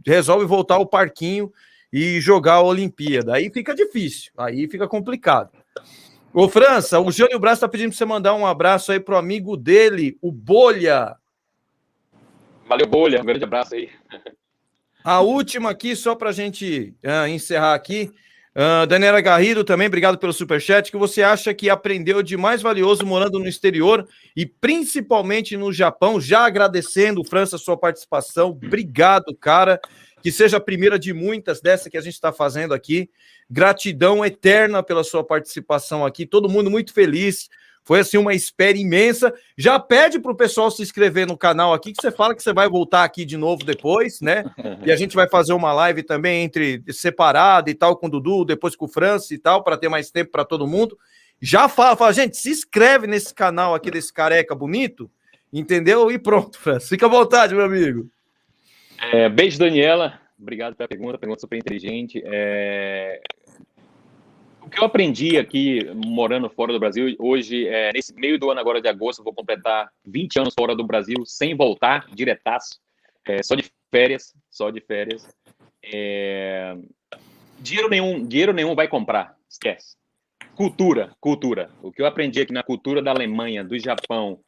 resolve voltar ao parquinho e jogar a Olimpíada. Aí fica difícil, aí fica complicado. Ô, França, o Jânio Braz tá pedindo pra você mandar um abraço aí pro amigo dele, o Bolha. Valeu, Bolha, um grande abraço aí. A última aqui, só para a gente encerrar aqui. Daniela Garrido também, obrigado pelo superchat. Que você acha que aprendeu de mais valioso morando no exterior e principalmente no Japão? Já agradecendo, França, sua participação. Obrigado, cara. Que seja a primeira de muitas dessa que a gente está fazendo aqui. Gratidão eterna pela sua participação aqui. Todo mundo muito feliz. Foi assim uma espera imensa. Já pede para o pessoal se inscrever no canal aqui, que você fala que você vai voltar aqui de novo depois, né? E a gente vai fazer uma live também separada e tal, com o Dudu, depois com o França e tal, para ter mais tempo para todo mundo. Já fala, gente, se inscreve nesse canal aqui desse careca bonito, entendeu? E pronto, França. Fica à vontade, meu amigo. Beijo, Daniela. Obrigado pela pergunta super inteligente. O que eu aprendi aqui, morando fora do Brasil, hoje, nesse meio do ano agora de agosto, vou completar 20 anos fora do Brasil, sem voltar, diretaço, só de férias. Dinheiro nenhum vai comprar, esquece. Cultura. O que eu aprendi aqui na cultura da Alemanha, do Japão,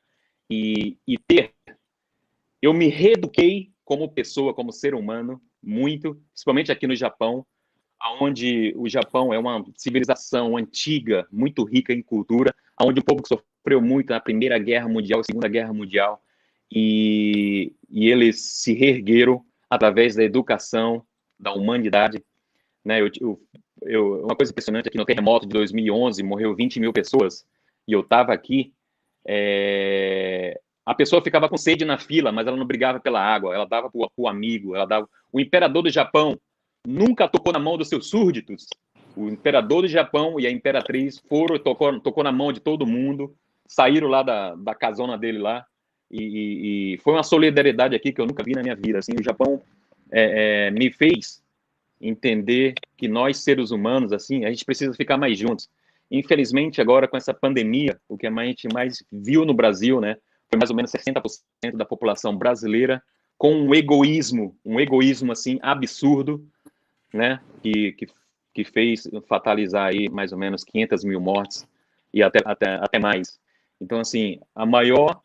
eu me reeduquei como pessoa, como ser humano, muito, principalmente aqui no Japão, onde o Japão é uma civilização antiga, muito rica em cultura, onde o povo sofreu muito na Primeira Guerra Mundial e Segunda Guerra Mundial, e eles se reergueram através da educação, da humanidade, né? Uma coisa impressionante aqui no terremoto de 2011, morreu 20 mil pessoas, e eu estava aqui, a pessoa ficava com sede na fila, mas ela não brigava pela água, ela dava para o amigo, o imperador do Japão nunca tocou na mão dos seus súditos. O imperador do Japão e a imperatriz tocou na mão de todo mundo, saíram lá da casona dele lá, e foi uma solidariedade aqui que eu nunca vi na minha vida. Assim, o Japão me fez entender que nós, seres humanos, assim, a gente precisa ficar mais juntos. Infelizmente, agora, com essa pandemia, o que a gente mais viu no Brasil, né, foi mais ou menos 60% da população brasileira com um egoísmo assim, absurdo, né, que que fez fatalizar aí mais ou menos 500 mil mortes e até mais. Então, assim, a maior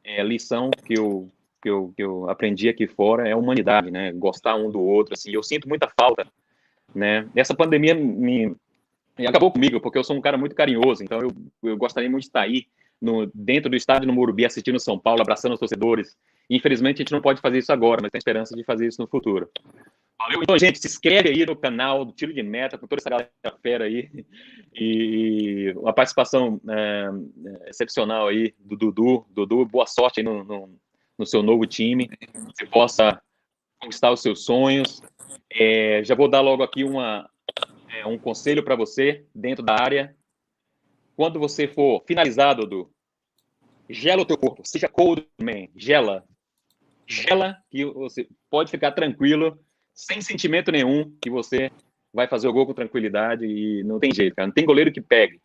lição que eu aprendi aqui fora é a humanidade, né? Gostar um do outro, assim. Eu sinto muita falta, né? Essa pandemia acabou comigo, porque eu sou um cara muito carinhoso, então eu gostaria muito de estar aí dentro do estádio no Morumbi, assistindo o São Paulo, abraçando os torcedores. Infelizmente, a gente não pode fazer isso agora, mas tem esperança de fazer isso no futuro. Valeu? Então, gente, se inscreve aí no canal do Tiro de Meta, com toda essa galera fera aí. E uma participação excepcional aí do Dudu. Dudu, boa sorte aí no seu novo time. Que você possa conquistar os seus sonhos. Já vou dar logo aqui um conselho para você, dentro da área. Quando você for finalizado, Dudu, gela o teu corpo. Seja cold man. Gela, que você pode ficar tranquilo, sem sentimento nenhum, que você vai fazer o gol com tranquilidade e não tem jeito, cara. Não tem goleiro que pegue.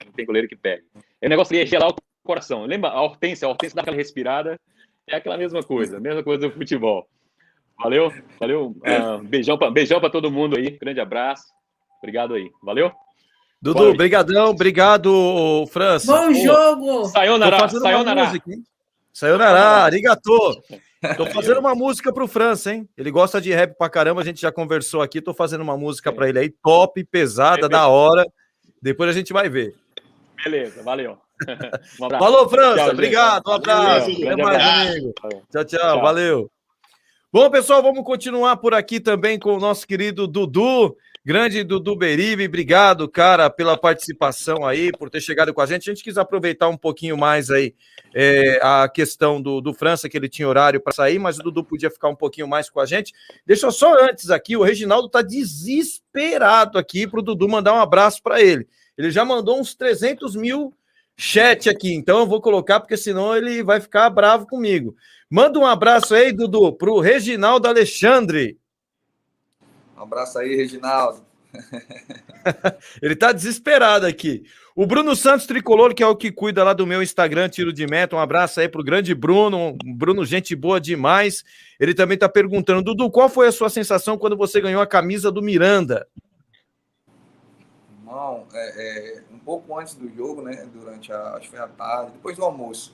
O negócio ali é gelar o coração. Lembra a Hortência dá aquela respirada, é aquela mesma coisa do futebol. Valeu? Beijão para todo mundo aí, grande abraço. Obrigado aí, valeu? Dudu, brigadão, obrigado, França. Bom jogo! Sayonara. Sayonara, arigato. Tô fazendo uma música pro França, hein? Ele gosta de rap pra caramba, a gente já conversou aqui, tô fazendo uma música pra ele aí, top, pesada, da hora. Depois a gente vai ver. Beleza, valeu. Um abraço. Falou, França, tchau, obrigado, um abraço. Até mais, amigo. Tchau, valeu. Bom, pessoal, vamos continuar por aqui também com o nosso querido Dudu, grande Dudu Beribe. Obrigado, cara, pela participação aí, por ter chegado com a gente. A gente quis aproveitar um pouquinho mais aí a questão do França, que ele tinha horário para sair, mas o Dudu podia ficar um pouquinho mais com a gente. Deixa eu só antes aqui, o Reginaldo tá desesperado aqui para o Dudu mandar um abraço para ele. Ele já mandou uns 300 mil chat aqui, então eu vou colocar, porque senão ele vai ficar bravo comigo. Manda um abraço aí, Dudu, pro Reginaldo Alexandre. Um abraço aí, Reginaldo. Ele tá desesperado aqui. O Bruno Santos Tricolor, que é o que cuida lá do meu Instagram, Tiro de Meta. Um abraço aí pro grande Bruno. Bruno, gente boa demais. Ele também tá perguntando, Dudu, qual foi a sua sensação quando você ganhou a camisa do Miranda? Não, um pouco antes do jogo, né? Durante acho que foi a tarde, depois do almoço.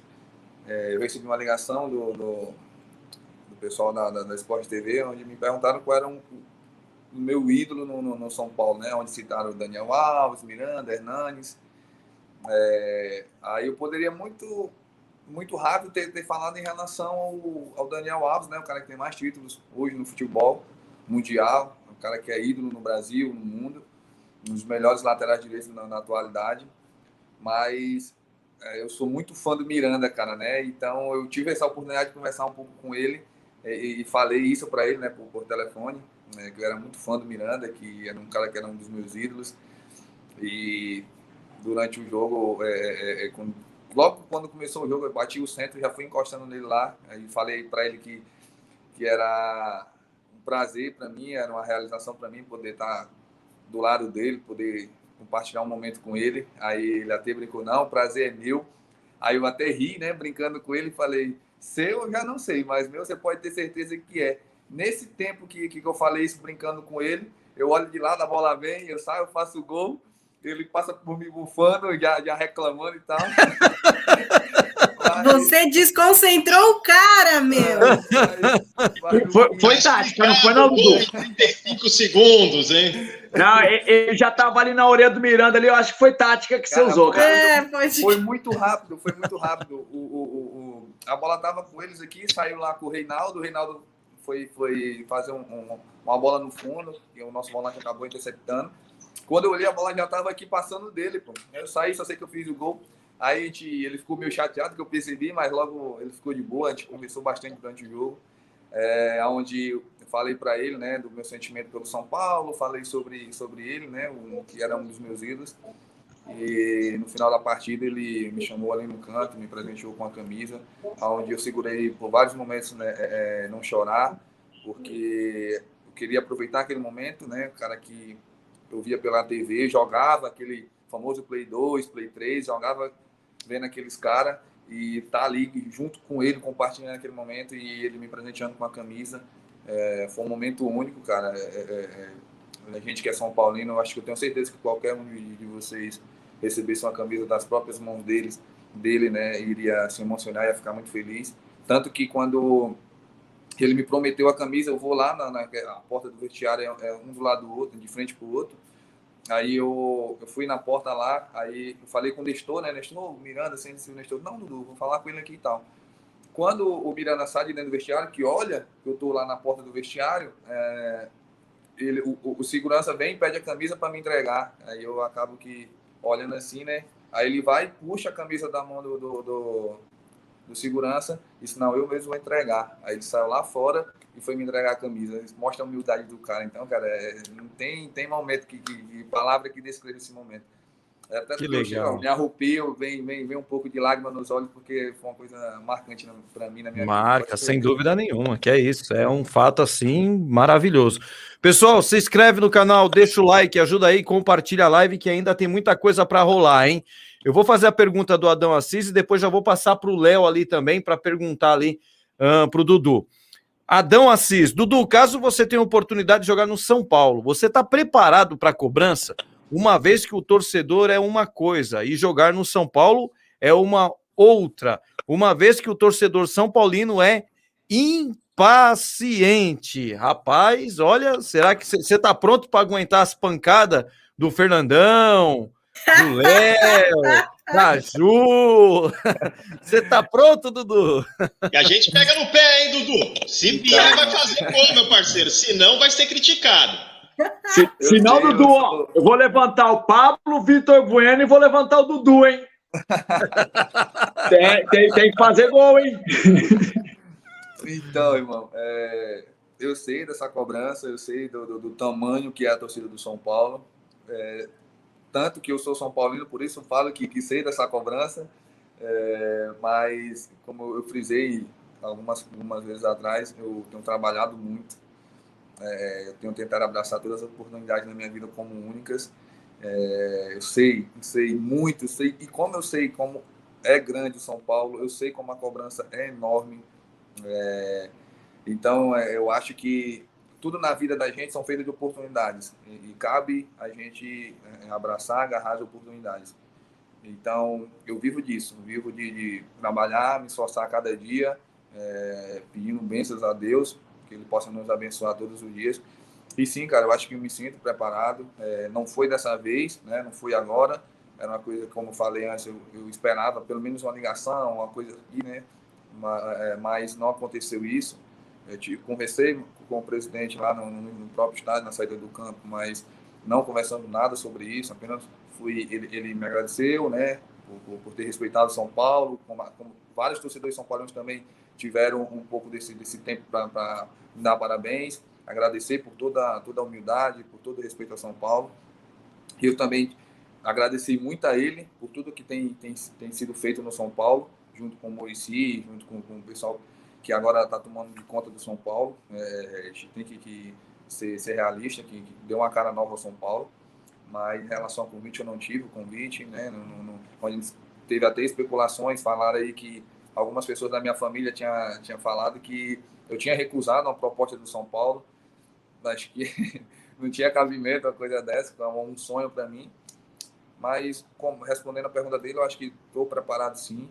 Eu recebi uma ligação do pessoal da Sport TV, onde me perguntaram qual era o meu ídolo no São Paulo, né? Onde citaram o Daniel Alves, Miranda, Hernanes. Aí eu poderia muito rápido ter falado em relação ao Daniel Alves, né? O cara que tem mais títulos hoje no futebol mundial, o cara que é ídolo no Brasil, no mundo, um dos melhores laterais direitos na atualidade. Mas eu sou muito fã do Miranda, cara, né? Então eu tive essa oportunidade de conversar um pouco com ele e falei isso para ele, né, por telefone, né, que eu era muito fã do Miranda, que era um cara que era um dos meus ídolos. E durante o jogo, logo quando começou o jogo, eu bati o centro, já fui encostando nele lá, aí falei para ele que era um prazer para mim, era uma realização para mim poder estar do lado dele, poder compartilhar um momento com ele. Aí ele até brincou, não, o prazer é meu. Aí eu até ri, né, brincando com ele, e falei, seu eu já não sei, mas meu você pode ter certeza que é. Nesse tempo que eu falei isso brincando com ele, eu olho de lado, a bola vem, eu saio, eu faço o gol, ele passa por mim bufando, já reclamando e tal. Você desconcentrou o cara, meu! Foi tática, não foi não, Dudu? 35 segundos, hein? Não, ele já tava ali na orelha do Miranda ali, eu acho que foi tática que você usou, cara. Foi muito rápido. A bola tava com eles aqui, saiu lá com o Reinaldo foi fazer uma bola no fundo, e o nosso volante acabou interceptando. Quando eu olhei, a bola já tava aqui passando dele, pô. Eu saí, só sei que eu fiz o gol. Aí ele ficou meio chateado, que eu percebi, mas logo ele ficou de boa, a gente conversou bastante durante o jogo, onde eu falei para ele, né, do meu sentimento pelo São Paulo, falei sobre ele, né, que era um dos meus ídolos, e no final da partida ele me chamou ali no canto, me presenteou com a camisa, onde eu segurei por vários momentos, né, não chorar, porque eu queria aproveitar aquele momento, né, o cara que eu via pela TV, jogava aquele famoso Play 2, Play 3, jogava vendo aqueles caras e tá ali junto com ele, compartilhando aquele momento e ele me presenteando com a camisa. Foi um momento único, cara. A gente que é São Paulino, eu acho que eu tenho certeza que qualquer um de vocês recebesse uma camisa das próprias mãos dele, né, iria se emocionar, ia ficar muito feliz. Tanto que quando ele me prometeu a camisa, eu vou lá a porta do vestiário, é um do lado do outro, de frente pro outro. Aí eu fui na porta lá, aí eu falei com o Nestor, né? Nestor, Miranda, assim, o Nestor, não, Dudu, vou falar com ele aqui e tal. Quando o Miranda sai de dentro do vestiário, que olha, eu tô lá na porta do vestiário, o segurança vem e pede a camisa para me entregar. Aí eu acabo que olhando assim, né? Aí ele vai e puxa a camisa da mão do segurança e disse, não, eu mesmo vou entregar. Aí ele saiu lá fora e foi me entregar a camisa. Isso mostra a humildade do cara. Então, cara, não tem momento palavra que descreva esse momento. Até que legal. Me arrepio, vem um pouco de lágrima nos olhos, porque foi uma coisa marcante para mim na minha vida. Marca, sem dúvida nenhuma, que é isso. É um fato, assim, maravilhoso. Pessoal, se inscreve no canal, deixa o like, ajuda aí, compartilha a live, que ainda tem muita coisa para rolar, hein? Eu vou fazer a pergunta do Adão Assis e depois já vou passar para o Léo ali também, para perguntar ali para o Dudu. Adão Assis, Dudu, caso você tenha oportunidade de jogar no São Paulo, você está preparado para a cobrança? Uma vez que o torcedor é uma coisa e jogar no São Paulo é uma outra. Uma vez que o torcedor são paulino é impaciente. Rapaz, olha, será que você está pronto para aguentar as pancadas do Fernandão, do Léo, da Ju? Você tá pronto, Dudu? E a gente pega no pé, hein, Dudu? Se vier, vai fazer gol, meu parceiro. Se não, vai ser criticado. Se não, Dudu, ó, eu vou levantar o Pablo, Vitor Bueno e vou levantar o Dudu, hein? tem que fazer gol, hein? Então, irmão, eu sei dessa cobrança, eu sei do tamanho que é a torcida do São Paulo. Tanto que eu sou São Paulino, por isso eu falo que sei dessa cobrança, mas como eu frisei algumas vezes atrás, eu tenho trabalhado muito, eu tenho tentado abraçar todas as oportunidades na minha vida como únicas. Eu sei muito, e como eu sei como é grande o São Paulo, eu sei como a cobrança é enorme, então eu acho que tudo na vida da gente são feitas de oportunidades e cabe a gente abraçar, agarrar as oportunidades. Então, eu vivo disso, vivo de trabalhar, me esforçar cada dia, pedindo bênçãos a Deus, que Ele possa nos abençoar todos os dias. E sim, cara, eu acho que eu me sinto preparado. Não foi dessa vez, né? Não foi agora. Era uma coisa, como eu falei antes, eu esperava pelo menos uma ligação, uma coisa aqui, né? Mas não aconteceu isso. Eu conversei com o presidente lá no próprio estádio, na saída do campo, mas não conversando nada sobre isso, apenas ele me agradeceu, né, por ter respeitado São Paulo, como vários torcedores são paulinos também tiveram um pouco desse tempo para me dar parabéns, agradecer por toda a humildade, por todo o respeito a São Paulo. E eu também agradeci muito a ele por tudo que tem sido feito no São Paulo, junto com o Muricy, junto com o pessoal que agora está tomando de conta do São Paulo. A gente tem que ser realista, que deu uma cara nova ao São Paulo, mas em relação ao convite, eu não tive o convite, né? Teve até especulações, falaram aí que algumas pessoas da minha família tinham falado que eu tinha recusado uma proposta do São Paulo. Acho que não tinha cabimento uma coisa dessa, foi um sonho para mim. Mas, respondendo a pergunta dele, eu acho que estou preparado sim.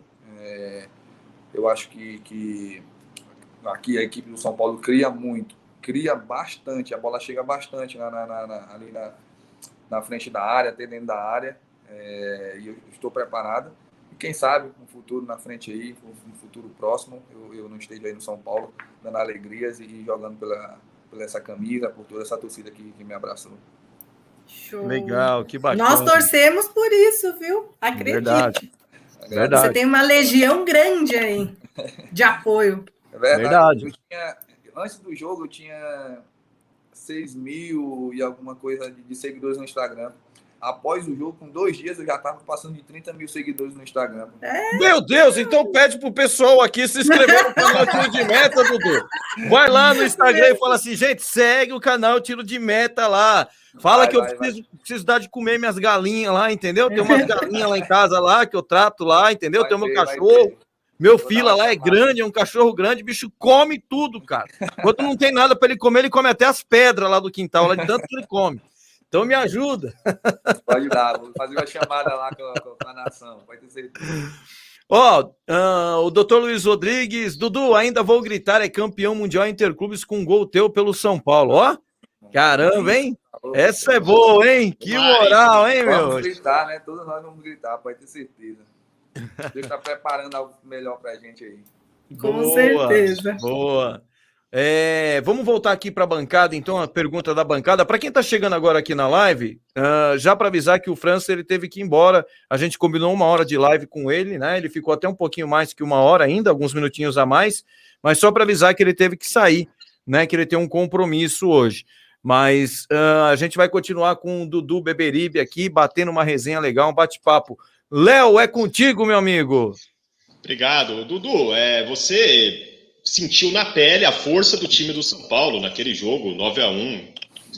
Eu acho que aqui a equipe do São Paulo cria bastante, a bola chega bastante ali na frente da área, até dentro da área, e eu estou preparado. E quem sabe, um futuro na frente aí, um futuro próximo, eu não esteja aí no São Paulo, dando alegrias e jogando pela essa camisa, por toda essa torcida que me abraçou. Show. Legal, que bacana. Nós torcemos por isso, viu? Acredito. Verdade. Você tem uma legião grande aí de apoio. É verdade. Antes do jogo, eu tinha 6 mil e alguma coisa de seguidores no Instagram. Após o jogo, com 2 dias, eu já estava passando de 30 mil seguidores no Instagram. Meu Deus, então pede pro pessoal aqui se inscrever no canal Tiro de Meta, Dudu. Vai lá no Instagram e fala assim, gente, segue o canal Tiro de Meta lá. Fala que eu preciso dar de comer minhas galinhas lá, entendeu? Tem umas galinhas lá em casa lá, que eu trato lá, entendeu? Tem o meu cachorro. Meu fila lá é grande, é um cachorro grande, bicho come tudo, cara. Quando não tem nada para ele comer até as pedras lá do quintal, lá de tanto que ele come. Então me ajuda. Pode dar, vou fazer uma chamada lá com a nação, pode ter certeza. O doutor Luiz Rodrigues, Dudu, ainda vou gritar, é campeão mundial interclubes com gol teu pelo São Paulo, ó. Caramba, hein? Essa é boa, hein? Que moral, hein, meu? Vamos gritar, né? Todos nós vamos gritar, pode ter certeza. Deus está preparando algo melhor pra gente aí. Com certeza. Boa. Vamos voltar aqui para a bancada, então, a pergunta da bancada. Para quem está chegando agora aqui na live, já para avisar que o França ele teve que ir embora, a gente combinou 1 hora de live com ele, né? Ele ficou até um pouquinho mais que 1 hora ainda, alguns minutinhos a mais, mas só para avisar que ele teve que sair, né? Que ele tem um compromisso hoje. Mas a gente vai continuar com o Dudu Beberibe aqui, batendo uma resenha legal, um bate-papo. Léo, é contigo, meu amigo. Obrigado. Dudu, você sentiu na pele a força do time do São Paulo naquele jogo, 9-1.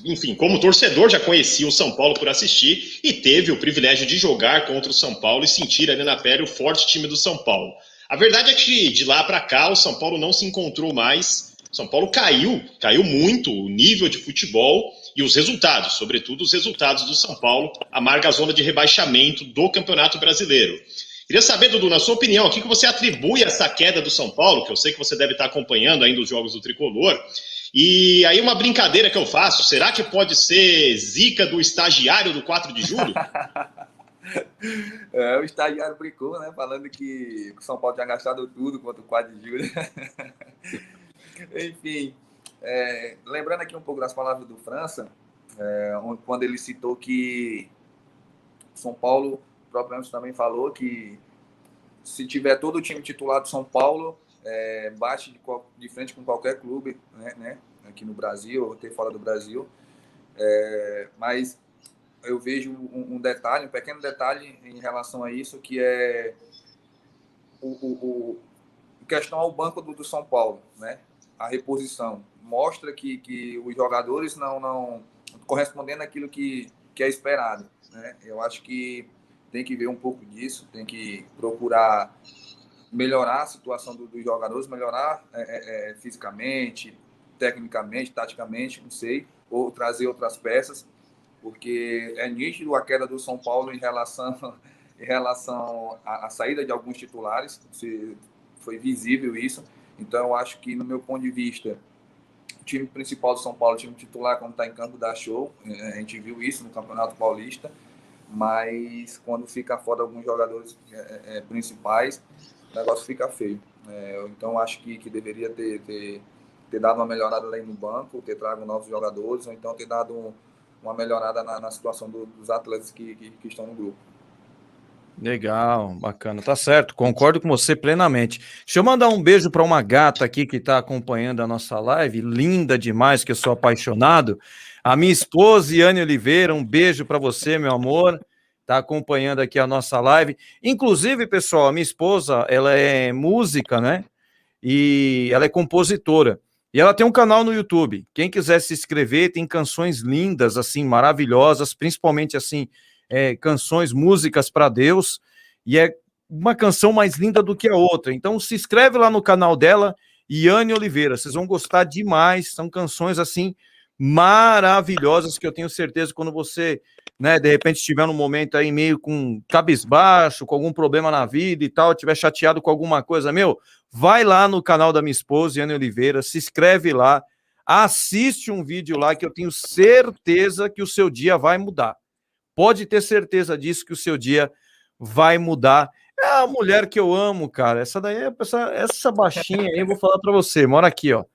Enfim, como torcedor já conhecia o São Paulo por assistir e teve o privilégio de jogar contra o São Paulo e sentir ali na pele o forte time do São Paulo. A verdade é que de lá para cá o São Paulo não se encontrou mais. O São Paulo caiu muito o nível de futebol e os resultados, sobretudo os resultados do São Paulo, amarga a zona de rebaixamento do Campeonato Brasileiro. Queria saber, Dudu, na sua opinião, o que você atribui a essa queda do São Paulo, que eu sei que você deve estar acompanhando ainda os jogos do Tricolor, e aí uma brincadeira que eu faço, será que pode ser zica do estagiário do 4 de julho? O estagiário brincou, né, falando que o São Paulo tinha gastado tudo contra o 4 de julho. Enfim, lembrando aqui um pouco das palavras do França, quando ele citou que São Paulo, o próprio Emerson também falou que se tiver todo o time titular do São Paulo, bate de frente com qualquer clube, né, aqui no Brasil ou até fora do Brasil. Mas eu vejo um pequeno detalhe em relação a isso, que é questão ao banco do São Paulo, né? A reposição mostra que os jogadores não correspondendo àquilo que é esperado, né? Eu acho que tem que ver um pouco disso, tem que procurar melhorar a situação dos jogadores, melhorar fisicamente, tecnicamente, taticamente, não sei, ou trazer outras peças, porque é nítido a queda do São Paulo em relação à saída de alguns titulares, foi visível isso. Então, eu acho que, no meu ponto de vista, o time principal do São Paulo, o time titular, quando está em campo, dá show. A gente viu isso no Campeonato Paulista, mas quando fica fora alguns jogadores principais, o negócio fica feio. Então, acho que deveria ter dado uma melhorada lá no banco, ter trago novos jogadores, ou então ter dado uma melhorada na situação dos atletas que estão no grupo. Legal, bacana, tá certo, concordo com você plenamente. Deixa eu mandar um beijo para uma gata aqui que está acompanhando a nossa live, linda demais, que eu sou apaixonado. A minha esposa, Iane Oliveira, um beijo para você, meu amor, tá acompanhando aqui a nossa live. Inclusive, pessoal, a minha esposa, ela é música, né? E ela é compositora. E ela tem um canal no YouTube. Quem quiser se inscrever, tem canções lindas, assim, maravilhosas, principalmente, assim, canções, músicas para Deus, e é uma canção mais linda do que a outra. Então se inscreve lá no canal dela, Iane Oliveira, vocês vão gostar demais, são canções assim maravilhosas, que eu tenho certeza quando você, né, de repente estiver num momento aí meio com cabisbaixo, com algum problema na vida e tal, estiver chateado com alguma coisa, vai lá no canal da minha esposa, Iane Oliveira, se inscreve lá, assiste um vídeo lá que eu tenho certeza que o seu dia vai mudar. Pode ter certeza disso, que o seu dia vai mudar. É a mulher que eu amo, cara. Essa daí, essa baixinha aí, eu vou falar para você. Mora aqui, ó,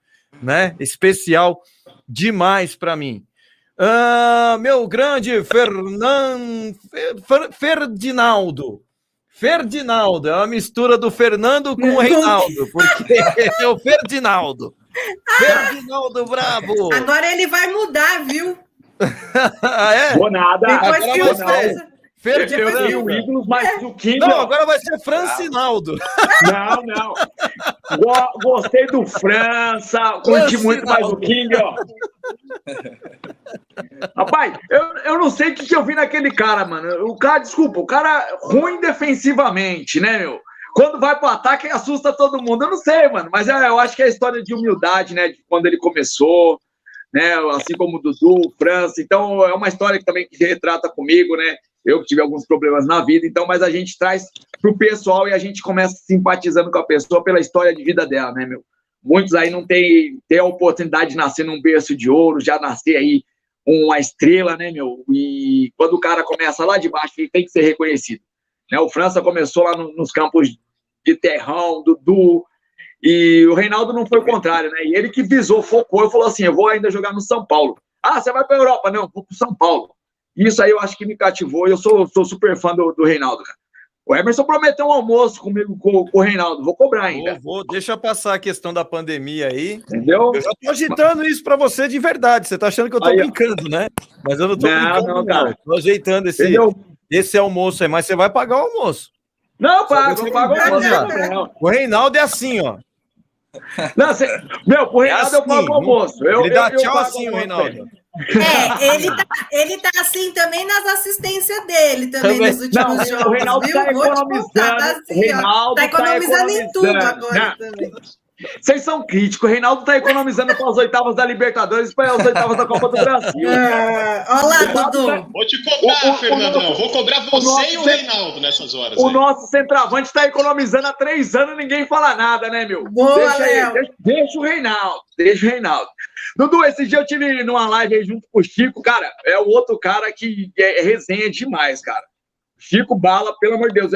né? Especial demais para mim. Meu grande Ferdinaldo. Ferdinaldo, é uma mistura do Fernando com o Reinaldo, porque é o Ferdinaldo. Ferdinaldo Bravo. Agora ele vai mudar, viu? Vou nada. Depois que o Fernando. O Ídolos, mas o King. Não, agora vai ser Francinaldo. Não. Gostei do França, curti muito mais o King, ó. Rapaz, eu não sei o que eu vi naquele cara, mano. O cara, desculpa, o cara ruim defensivamente, né, meu? Quando vai pro ataque, assusta todo mundo. Eu não sei, mano, mas eu acho que é a história de humildade, né? De quando ele começou, né? Assim como o Dudu, o França. Então, é uma história que também se retrata comigo, né? Eu que tive alguns problemas na vida, então, mas a gente traz pro pessoal e a gente começa simpatizando com a pessoa pela história de vida dela, né, meu? Muitos aí não têm a oportunidade de nascer num berço de ouro, já nascer aí uma estrela, né, meu? E quando o cara começa lá de baixo, ele tem que ser reconhecido. Né? O França começou lá nos campos de terrão, Dudu, e o Reinaldo não foi o contrário, né? E ele que visou, focou e falou assim: eu vou ainda jogar no São Paulo. Ah, você vai para a Europa? Não, vou para o São Paulo. Isso aí eu acho que me cativou e eu sou super fã do Reinaldo, cara. O Emerson prometeu um almoço comigo, com o Reinaldo. Vou cobrar ainda. Deixa passar a questão da pandemia aí. Entendeu? Eu já tô agitando isso para você de verdade. Você tá achando que eu tô brincando, né? Mas eu não tô brincando, não, cara. Tô ajeitando esse almoço aí, mas você vai pagar o almoço. Não, eu pago o almoço. O Reinaldo é assim, ó. Não, pro Reinaldo eu pago o almoço. Ele dá tchau assim, o Reinaldo. Ele tá assim também nas assistências dele, também nos últimos jogos. O Reinaldo viu? tá economizando. Tá economizando em tudo agora também. Vocês são críticos. O Reinaldo tá economizando para as oitavas da Libertadores e para as oitavas da Copa do Brasil. Olha lá, Dudu. Vou te cobrar, Fernandão. Vou cobrar você e o Reinaldo nessas horas. O nosso centroavante está economizando há 3 anos, ninguém fala nada, né, meu? Boa, Léo. Deixa o Reinaldo. Dudu, esse dia eu tive numa live aí junto com o Chico, cara, é o outro cara que é resenha demais, cara. Chico Bala, pelo amor de Deus,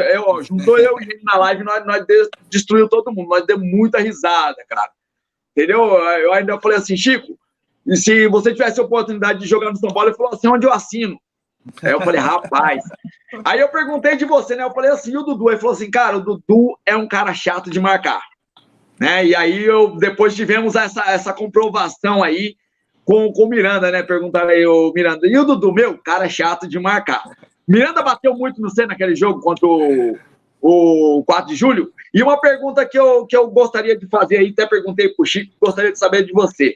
juntou eu e ele na live, nós destruiu todo mundo, nós demos muita risada, cara. Entendeu? Eu ainda falei assim, Chico, e se você tivesse a oportunidade de jogar no São Paulo, ele falou assim, onde eu assino? Aí eu falei, rapaz. Aí eu perguntei de você, né? Eu falei assim, e o Dudu? Ele falou assim, cara, o Dudu é um cara chato de marcar. Né? E aí depois tivemos essa comprovação aí com o Miranda, né? Perguntaram aí o Miranda, e o Dudu, meu, cara chato de marcar. Miranda bateu muito no C naquele jogo contra o 4 de julho. E uma pergunta que eu gostaria de fazer aí, até perguntei pro Chico, gostaria de saber de você.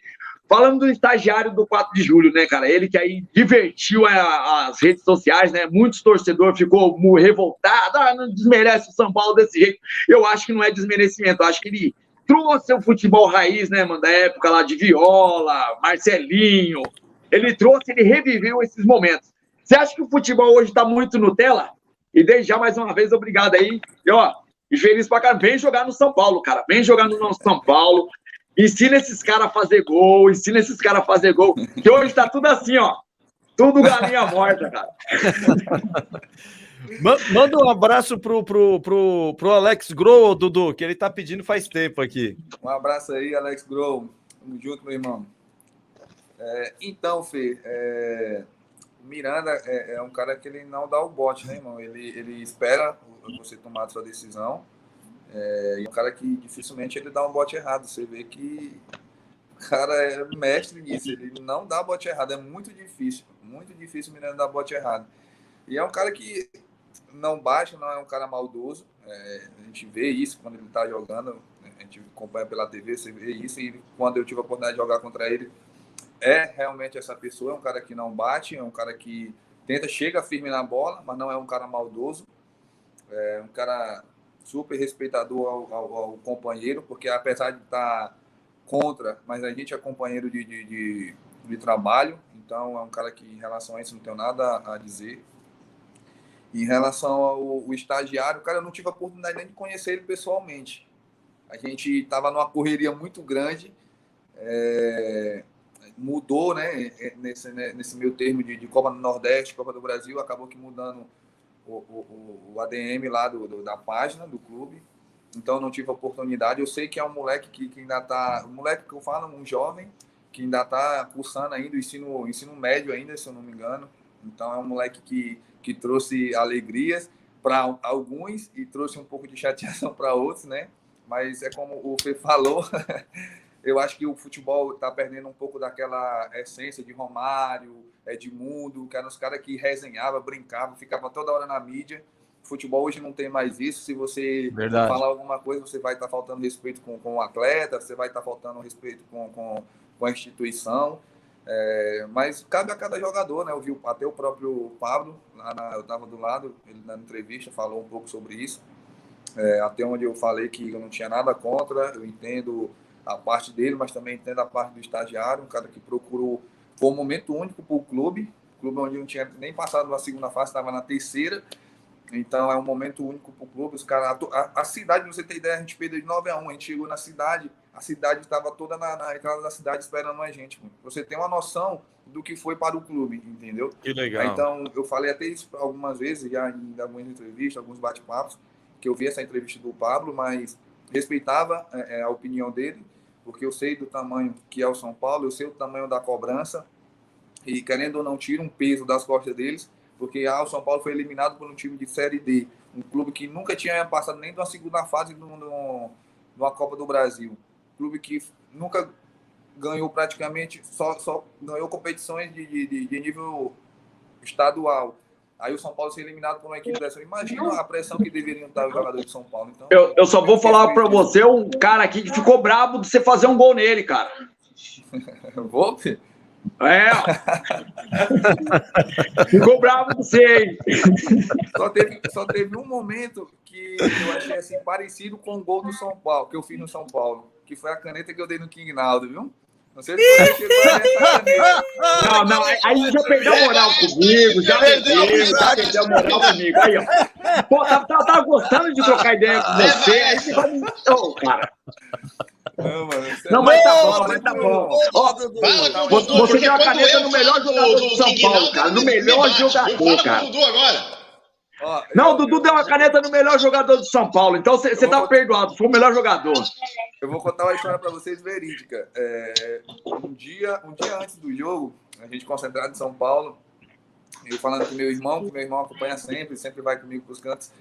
Falando do estagiário do 4 de julho, né, cara? Ele que aí divertiu as redes sociais, né? Muitos torcedores ficou revoltados. Não desmerece o São Paulo desse jeito. Eu acho que não é desmerecimento. Eu acho que ele trouxe o futebol raiz, né, mano? Da época lá de Viola, Marcelinho. Ele reviveu esses momentos. Você acha que o futebol hoje tá muito Nutella? E desde já, mais uma vez, obrigado aí. E feliz pra caramba. Vem jogar no São Paulo, cara. Vem jogar no nosso São Paulo. Ensina esses caras a fazer gol. Que hoje tá tudo assim, ó. Tudo galinha morta, cara. Manda um abraço pro Alex Grow, Dudu, que ele tá pedindo faz tempo aqui. Um abraço aí, Alex Grow. Tamo junto, meu irmão. Então, Fê, o Miranda é um cara que ele não dá o bote, né, irmão? Ele espera você tomar a sua decisão. E é um cara que dificilmente ele dá um bote errado. Você vê que o cara é mestre nisso. Ele não dá bote errado. É muito difícil o Miranda dar bote errado. E é um cara que não baixa, não é um cara maldoso. A gente vê isso quando ele está jogando. A gente acompanha pela TV, você vê isso. E quando eu tive a oportunidade de jogar contra ele, é realmente essa pessoa. É um cara que não bate, é um cara que chega firme na bola, mas não é um cara maldoso. É um cara super respeitador ao companheiro, porque apesar de estar contra, mas a gente é companheiro de trabalho, então é um cara que em relação a isso não tenho nada a dizer. Em relação ao estagiário, cara, eu não tive a oportunidade nem de conhecer ele pessoalmente. A gente estava numa correria muito grande, mudou, né, nesse meio termo de Copa do Nordeste, Copa do Brasil, acabou que mudando o ADM lá da página do clube, então não tive a oportunidade. Eu sei que é um moleque que ainda está, um moleque que eu falo, um jovem, que ainda está cursando ainda o ensino médio ainda, se eu não me engano. Então é um moleque que trouxe alegrias para alguns e trouxe um pouco de chateação para outros, né? Mas é como o Fê falou, eu acho que o futebol está perdendo um pouco daquela essência de Romário, Edmundo, que eram os caras que resenhavam, brincavam, ficavam toda hora na mídia. O futebol hoje não tem mais isso. Se você falar alguma coisa, você vai estar faltando respeito com o atleta, você vai estar faltando respeito com a instituição. Mas cabe a cada jogador, né? Eu vi até o próprio Pablo, eu estava do lado, ele na entrevista falou um pouco sobre isso. até onde eu falei que eu não tinha nada contra, eu entendo a parte dele, mas também entendo a parte do estagiário, um cara que procurou, foi um momento único para o clube onde não tinha nem passado na segunda fase, estava na terceira, então é um momento único para o clube. Os caras, a cidade, pra você ter ideia, a gente perdeu de 9-1, a gente chegou na cidade, a cidade estava toda na entrada da cidade esperando a gente. Pra você ter uma noção do que foi para o clube, entendeu? Que legal. Então, eu falei até isso algumas vezes, já em algumas entrevistas, alguns bate-papos, que eu vi essa entrevista do Pablo, mas respeitava a opinião dele, porque eu sei do tamanho que é o São Paulo, eu sei o tamanho da cobrança, e querendo ou não, tira um peso das costas deles, porque o São Paulo foi eliminado por um time de Série D, um clube que nunca tinha passado nem de uma segunda fase de uma Copa do Brasil, clube que nunca ganhou praticamente, só ganhou competições de nível estadual. Aí o São Paulo ser eliminado por uma equipe dessa. Imagina a pressão que deveriam estar os jogadores de São Paulo. Então, eu só vou falar para você, um cara aqui que ficou brabo de você fazer um gol nele, cara. Vou? Ficou bravo com você, hein? Só teve um momento que eu achei assim, parecido com o gol do São Paulo, que eu fiz no São Paulo, que foi a caneta que eu dei no King Naldo, viu? Não sei se você chegou a ver essa caneta. Não, aí já perdeu a moral comigo, já perdeu a moral comigo. Aí, ó. Pô, tava gostando de trocar ideia com você, aí você vai me... Ô, cara. Não, mas tá bom. Você deu a caneta no melhor jogador do São Paulo, cara. No melhor jogador, cara. Não, o Dudu deu uma caneta no melhor jogador do São Paulo. Então você tá perdoado, foi o melhor jogador. Eu vou contar uma história pra vocês verídica. Um dia antes do jogo, a gente concentrado em São Paulo, eu falando com meu irmão, que meu irmão acompanha sempre vai comigo pros cantos.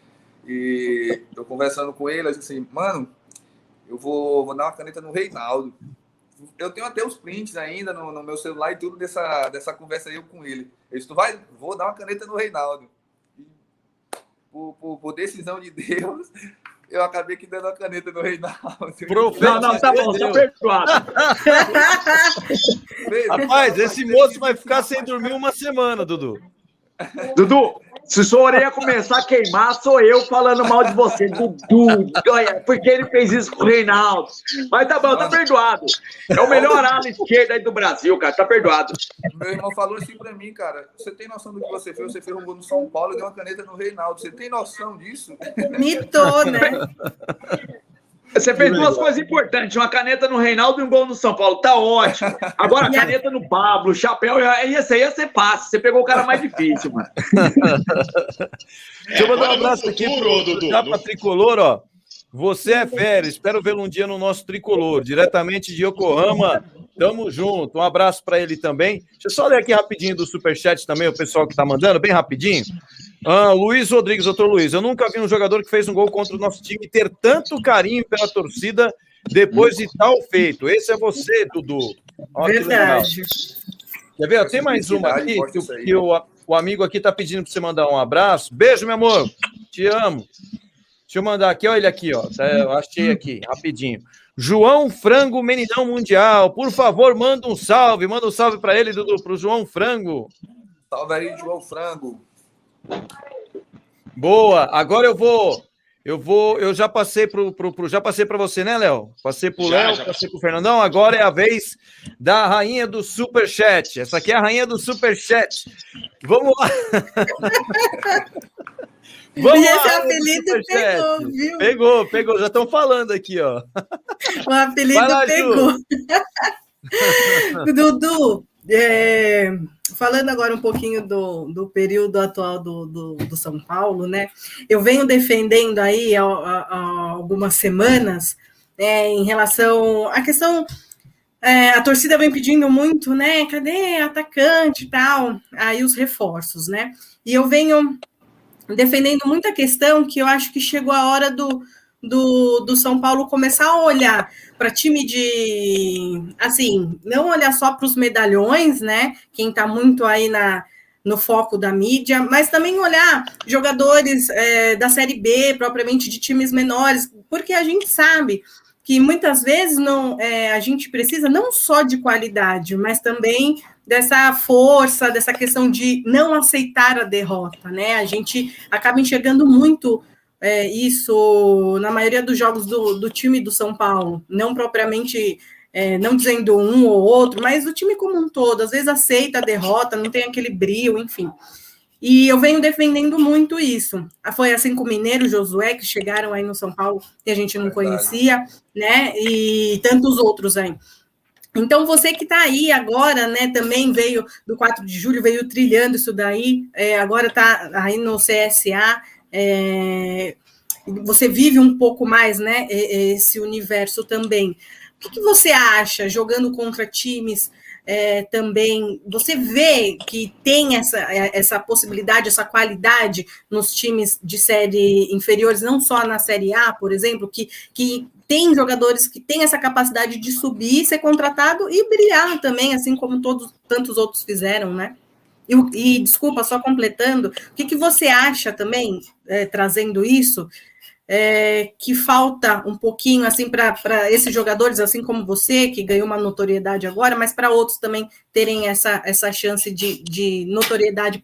E eu conversando com ele, eu disse assim, mano, eu vou dar uma caneta no Reinaldo. Eu tenho até os prints ainda no meu celular e tudo dessa conversa aí com ele. Eu disse, vou dar uma caneta no Reinaldo. E, por decisão de Deus, eu acabei que dando a caneta no Reinaldo. Não, tá bom, tá perdoado. Rapaz, esse moço vai ficar sem dormir uma semana, Dudu. Dudu, se sua orelha começar a queimar, sou eu falando mal de você. Dudu, porque ele fez isso com o Reinaldo. Mas tá bom, tá perdoado. É o melhor ala esquerda aí do Brasil, cara, tá perdoado. Meu irmão falou assim pra mim, cara, você tem noção do que você fez? Você fez um gol no São Paulo e deu uma caneta no Reinaldo. Você tem noção disso? Mitou, né? Você fez duas coisas importantes, uma caneta no Reinaldo e um gol no São Paulo, tá ótimo. Agora a caneta no Pablo, o chapéu, esse aí ia ser fácil, você pegou o cara mais difícil, mano. Deixa eu mandar um abraço aqui pro Chapa Tricolor, ó. Você é fera, espero vê-lo um dia no nosso Tricolor, diretamente de Yokohama, tamo junto. Um abraço para ele também. Deixa eu só ler aqui rapidinho do Superchat também, o pessoal que tá mandando, bem rapidinho. Luiz Rodrigues, doutor Luiz, eu nunca vi um jogador que fez um gol contra o nosso time ter tanto carinho pela torcida depois de tal feito. Esse é você, Dudu. Ó, verdade. Quer ver? Tem mais uma aqui, que o amigo aqui tá pedindo para você mandar um abraço. Beijo, meu amor. Te amo. Deixa eu mandar aqui, olha ele aqui, ó. Eu achei aqui, rapidinho. João Frango, meninão mundial. Por favor, manda um salve. Manda um salve para ele, Dudu, pro João Frango. Salve aí, João Frango. Boa, agora eu já passei já passei para você, né, Léo? Passei pro Léo, passei pro Fernandão, agora é a vez da rainha do Superchat. Essa aqui é a rainha do Superchat. Vamos lá. Vamos e esse apelido pegou, viu? Pegou, já estão falando aqui, ó. O apelido pegou. Dudu, falando agora um pouquinho do período atual do São Paulo, né? Eu venho defendendo aí há algumas semanas em relação à questão. A torcida vem pedindo muito, né? Cadê atacante e tal? Aí os reforços, né? E eu venho defendendo muita questão que eu acho que chegou a hora do São Paulo começar a olhar para time assim, não olhar só para os medalhões, né? Quem está muito aí no foco da mídia, mas também olhar jogadores da Série B, propriamente de times menores, porque a gente sabe que muitas vezes a gente precisa não só de qualidade, mas também dessa força, dessa questão de não aceitar a derrota, né? A gente acaba enxergando muito isso na maioria dos jogos do time do São Paulo, não propriamente, não dizendo um ou outro, mas o time como um todo, às vezes aceita a derrota, não tem aquele brio, enfim. E eu venho defendendo muito isso. Foi assim com o Mineiro, Josué, que chegaram aí no São Paulo, que a gente não conhecia, né? E tantos outros aí. Então, você que está aí agora, né, também veio do 4 de julho, veio trilhando isso daí, agora está aí no CSA, você vive um pouco mais, né, esse universo também. O que você acha, jogando contra times também, você vê que tem essa possibilidade, essa qualidade nos times de série inferiores, não só na Série A, por exemplo, que tem jogadores que têm essa capacidade de subir, ser contratado e brilhar também, assim como tantos outros fizeram, né? E desculpa, só completando, o que você acha também, trazendo isso, que falta um pouquinho assim para esses jogadores, assim como você, que ganhou uma notoriedade agora, mas para outros também terem essa chance de notoriedade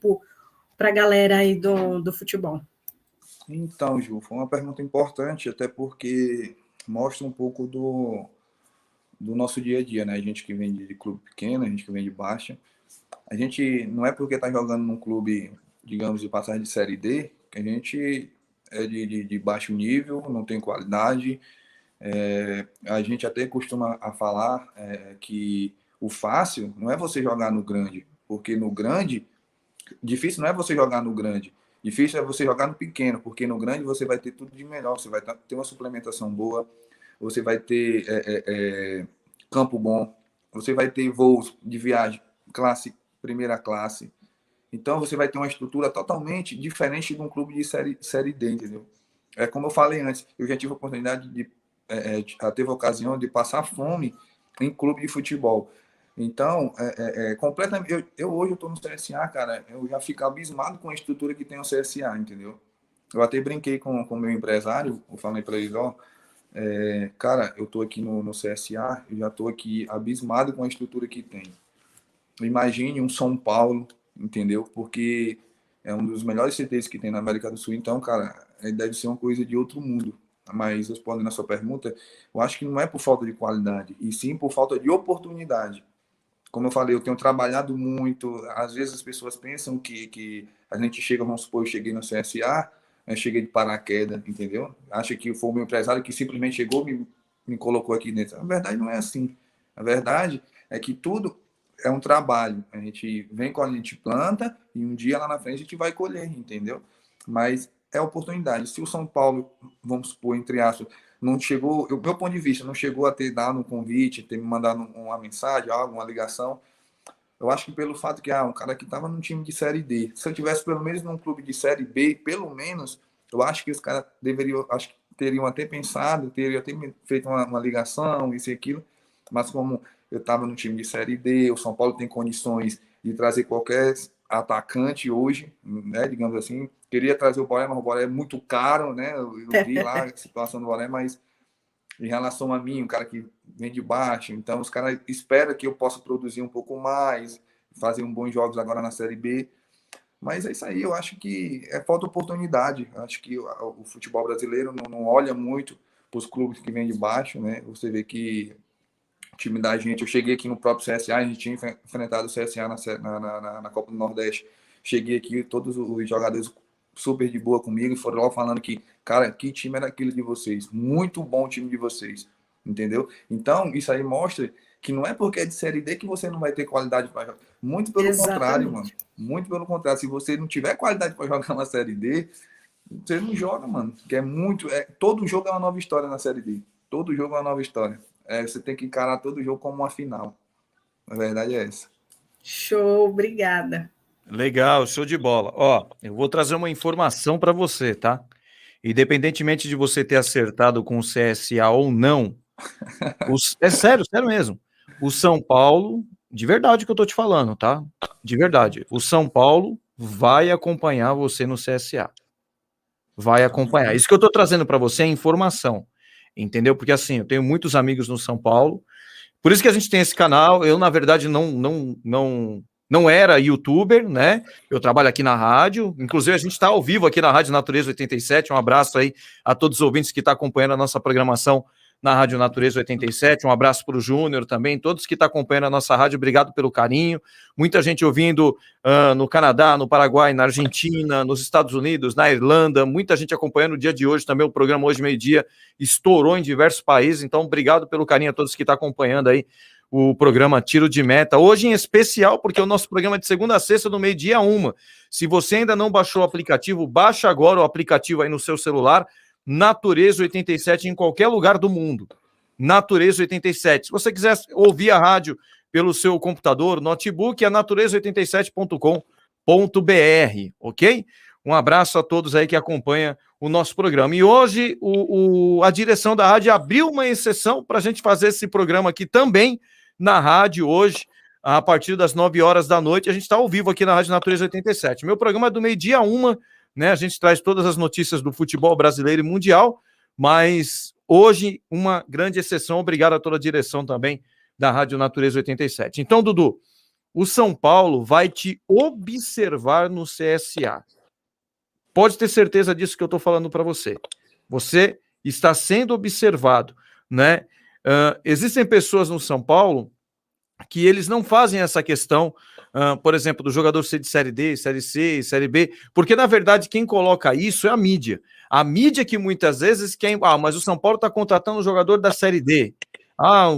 para a galera aí do futebol? Então, Ju, foi uma pergunta importante, até porque mostra um pouco do nosso dia a dia, né? A gente que vem de clube pequeno, a gente que vem de baixa. A gente não é porque está jogando num clube, digamos, de passagem de Série D, que a gente é de baixo nível, não tem qualidade. A gente até costuma a falar que o fácil não é você jogar no grande, porque no grande, difícil não é você jogar no grande, difícil é você jogar no pequeno, porque no grande você vai ter tudo de melhor, você vai ter uma suplementação boa, você vai ter campo bom, você vai ter voos de viagem, primeira classe. Então, você vai ter uma estrutura totalmente diferente de um clube de série D, entendeu? Como eu falei antes, eu já tive a oportunidade teve a ocasião de passar fome em clube de futebol. Então, completamente. Hoje eu estou no CSA, cara, eu já fico abismado com a estrutura que tem o CSA, entendeu? Eu até brinquei com o meu empresário, eu falei para ele, cara, eu estou aqui no CSA, eu já estou aqui abismado com a estrutura que tem. Imagine um São Paulo, entendeu? Porque é um dos melhores CTs que tem na América do Sul. Então, cara, deve ser uma coisa de outro mundo. Mas, respondendo a sua pergunta, eu acho que não é por falta de qualidade, e sim por falta de oportunidade. Como eu falei, eu tenho trabalhado muito. Às vezes as pessoas pensam que a gente chega, vamos supor, eu cheguei no CSA, eu cheguei de paraquedas, entendeu? Acha que foi o meu empresário que simplesmente chegou e me colocou aqui dentro. A verdade não é assim. A verdade é que tudo é um trabalho. A gente vem quando a gente planta e um dia lá na frente a gente vai colher, entendeu? Mas é oportunidade. Se o São Paulo, vamos supor, entre aspas, não chegou, do meu ponto de vista, não chegou a ter dado um convite, ter me mandado uma mensagem, uma ligação, eu acho que pelo fato que um cara que estava num time de Série D, se eu tivesse pelo menos num clube de Série B, pelo menos, eu acho que os caras teriam até pensado, teriam até feito uma ligação, isso e aquilo, mas como eu estava no time de Série D, o São Paulo tem condições de trazer qualquer atacante hoje, né, digamos assim. Queria trazer o Boré, mas o Boré é muito caro, né? Eu vi lá a situação do Boré, mas em relação a mim, um cara que vem de baixo, então os caras esperam que eu possa produzir um pouco mais, fazer bons jogos agora na Série B. Mas é isso aí, eu acho que falta oportunidade. Eu acho que o futebol brasileiro não olha muito para os clubes que vêm de baixo, né? Você vê que o time da gente, eu cheguei aqui no próprio CSA, a gente tinha enfrentado o CSA na Copa do Nordeste. Cheguei aqui, todos os jogadores super de boa comigo e foram lá falando que, cara, que time era aquele de vocês? Muito bom o time de vocês, entendeu? Então, isso aí mostra que não é porque é de Série D que você não vai ter qualidade para jogar. Muito pelo contrário, mano. Muito pelo contrário. Se você não tiver qualidade para jogar na Série D, você não joga, mano. Que todo jogo é uma nova história na Série D. Todo jogo é uma nova história. Você tem que encarar todo jogo como uma final. A verdade é essa. Show, obrigada. Legal, show de bola. Ó, eu vou trazer uma informação para você, tá? Independentemente de você ter acertado com o CSA ou não, é sério mesmo. O São Paulo, de verdade que eu tô te falando, tá? De verdade. O São Paulo vai acompanhar você no CSA. Vai acompanhar. Isso que eu tô trazendo para você é informação, entendeu? Porque assim, eu tenho muitos amigos no São Paulo, por isso que a gente tem esse canal. Eu, na verdade, não não era youtuber, né? Eu trabalho aqui na rádio, inclusive a gente está ao vivo aqui na Rádio Natureza 87, um abraço aí a todos os ouvintes que estão acompanhando a nossa programação na Rádio Natureza 87, um abraço para o Júnior também, todos que estão acompanhando a nossa rádio, obrigado pelo carinho, muita gente ouvindo no Canadá, no Paraguai, na Argentina, nos Estados Unidos, na Irlanda, muita gente acompanhando o dia de hoje também, o programa hoje meio-dia estourou em diversos países, então obrigado pelo carinho a todos que estão acompanhando aí o programa Tiro de Meta, hoje em especial, porque o nosso programa é de segunda a sexta, do meio-dia a 1. Se você ainda não baixou o aplicativo, baixa agora o aplicativo aí no seu celular, Natureza 87 em qualquer lugar do mundo. Natureza 87. Se você quiser ouvir a rádio pelo seu computador, notebook, é natureza87.com.br, ok? Um abraço a todos aí que acompanham o nosso programa. E hoje a direção da rádio abriu uma exceção para a gente fazer esse programa aqui também na rádio hoje, a partir das 9 horas da noite. A gente está ao vivo aqui na Rádio Natureza 87. Meu programa é do meio-dia a 1, né? A gente traz todas as notícias do futebol brasileiro e mundial, mas hoje uma grande exceção. Obrigado a toda a direção também da Rádio Natureza 87. Então, Dudu, o São Paulo vai te observar no CSA. Pode ter certeza disso que eu estou falando para você. Você está sendo observado, né? Existem pessoas no São Paulo que eles não fazem essa questão, por exemplo, do jogador ser de Série D, Série C, Série B, porque, na verdade, quem coloca isso é a mídia. A mídia que muitas vezes quer... mas o São Paulo está contratando um jogador da Série D.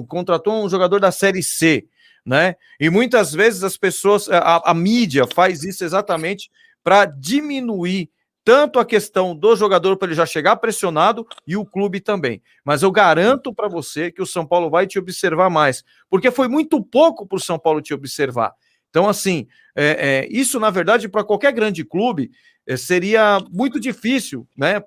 Contratou um jogador da Série C, né? E muitas vezes as pessoas... A mídia faz isso exatamente para diminuir tanto a questão do jogador para ele já chegar pressionado e o clube também. Mas eu garanto para você que o São Paulo vai te observar mais, porque foi muito pouco para o São Paulo te observar. Então, assim, isso, na verdade, para qualquer grande clube, seria muito difícil, né?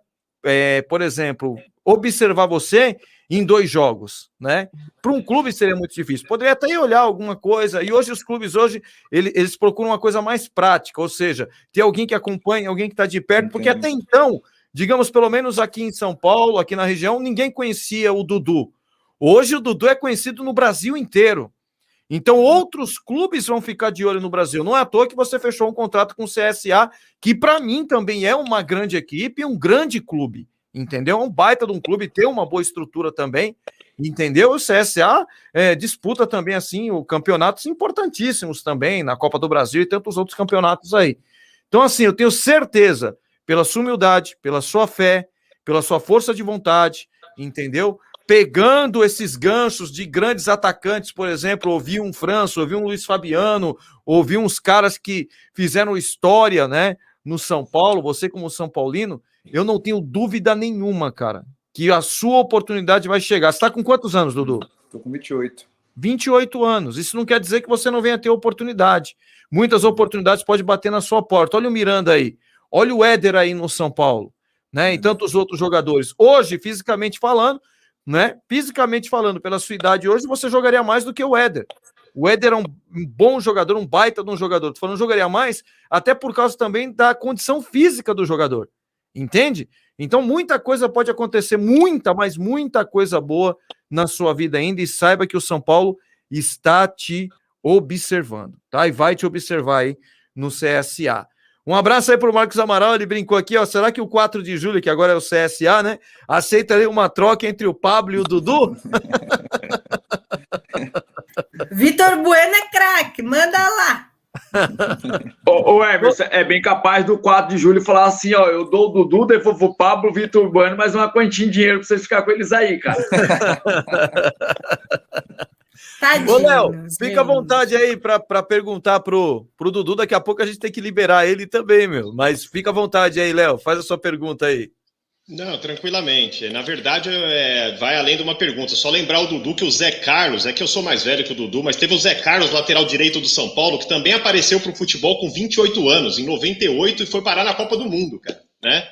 Por exemplo, observar você em 2 jogos, né? Para um clube seria muito difícil. Poderia até olhar alguma coisa, e hoje os clubes, eles procuram uma coisa mais prática, ou seja, ter alguém que acompanha, alguém que está de perto, porque até então, digamos, pelo menos aqui em São Paulo, aqui na região, ninguém conhecia o Dudu. Hoje o Dudu é conhecido no Brasil inteiro. Então outros clubes vão ficar de olho no Brasil. Não é à toa que você fechou um contrato com o CSA, que para mim também é uma grande equipe e um grande clube. Entendeu? É um baita de um clube, tem uma boa estrutura também, entendeu? O CSA disputa também, assim, campeonatos importantíssimos também, na Copa do Brasil e tantos outros campeonatos aí. Então, assim, eu tenho certeza, pela sua humildade, pela sua fé, pela sua força de vontade, entendeu? Pegando esses ganchos de grandes atacantes, por exemplo, ouvi um França, ouvi um Luiz Fabiano, ouvi uns caras que fizeram história, né, no São Paulo, você como São Paulino, eu não tenho dúvida nenhuma, cara, que a sua oportunidade vai chegar. Você está com quantos anos, Dudu? Estou com 28. 28 anos. Isso não quer dizer que você não venha ter oportunidade. Muitas oportunidades podem bater na sua porta. Olha o Miranda aí. Olha o Éder aí no São Paulo, né? E tantos outros jogadores. Hoje, fisicamente falando, né? Fisicamente falando, pela sua idade hoje, você jogaria mais do que o Éder. O Éder é um bom jogador, um baita de um jogador. Tô falando jogaria mais, até por causa também da condição física do jogador. Entende? Então muita coisa pode acontecer, mas muita coisa boa na sua vida ainda, e saiba que o São Paulo está te observando, tá? E vai te observar aí no CSA. Um abraço aí pro Marcos Amaral, ele brincou aqui, ó, será que o 4 de julho, que agora é o CSA, né, aceita ali uma troca entre o Pablo e o Dudu? Vitor Bueno é craque, manda lá. Ô Emerson, é bem capaz do 4 de julho falar assim, ó, eu dou o Dudu, devolvo o Pablo, o Vitor Bueno, mais uma quantia de dinheiro pra vocês ficarem com eles aí, cara. Tadinho, ô, Léo, fica à vontade aí para perguntar pro Dudu, daqui a pouco a gente tem que liberar ele também, meu, mas fica à vontade aí, Léo, faz a sua pergunta aí. Não, tranquilamente. Na verdade, vai além de uma pergunta. Só lembrar o Dudu que o Zé Carlos, é que eu sou mais velho que o Dudu, mas teve o Zé Carlos, lateral direito do São Paulo, que também apareceu para o futebol com 28 anos, em 98, e foi parar na Copa do Mundo, cara, né?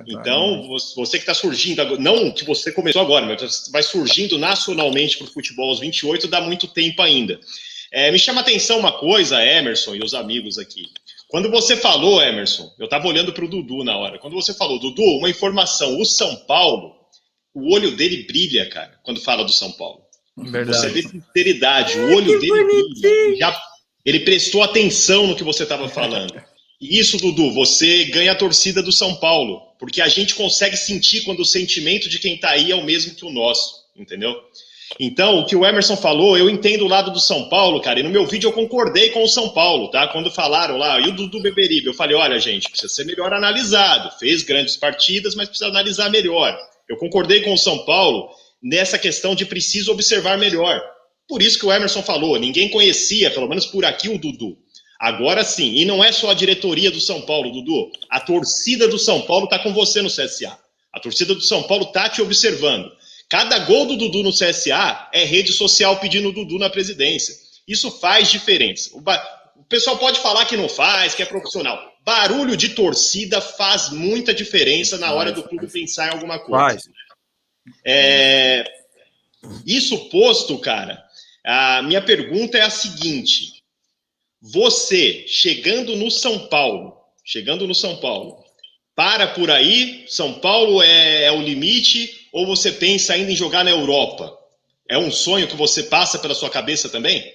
Então, você que está surgindo, não que você começou agora, mas vai surgindo nacionalmente para o futebol aos 28, dá muito tempo ainda. Me chama a atenção uma coisa, Emerson e os amigos aqui. Quando você falou, Emerson, eu estava olhando para o Dudu na hora. Quando você falou, Dudu, uma informação, o São Paulo, o olho dele brilha, cara, quando fala do São Paulo. Verdade. Você vê sinceridade, o olho dele brilha. Ele prestou atenção no que você estava falando. E isso, Dudu, você ganha a torcida do São Paulo, porque a gente consegue sentir quando o sentimento de quem está aí é o mesmo que o nosso, entendeu? Então, o que o Emerson falou, eu entendo o lado do São Paulo, cara, e no meu vídeo eu concordei com o São Paulo, tá? Quando falaram lá, e o Dudu Beberibe, eu falei, olha, gente, precisa ser melhor analisado, fez grandes partidas, mas precisa analisar melhor. Eu concordei com o São Paulo nessa questão de preciso observar melhor. Por isso que o Emerson falou, ninguém conhecia, pelo menos por aqui, o Dudu. Agora sim, e não é só a diretoria do São Paulo, Dudu, a torcida do São Paulo está com você no CSA. A torcida do São Paulo está te observando. Cada gol do Dudu no CSA é rede social pedindo o Dudu na presidência. Isso faz diferença. O pessoal pode falar que não faz, que é profissional. Barulho de torcida faz muita diferença na hora do clube pensar em alguma coisa. Isso posto, cara, a minha pergunta é a seguinte. Você, chegando no São Paulo, para por aí, São Paulo é o limite, ou você pensa ainda em jogar na Europa? É um sonho que você passa pela sua cabeça também?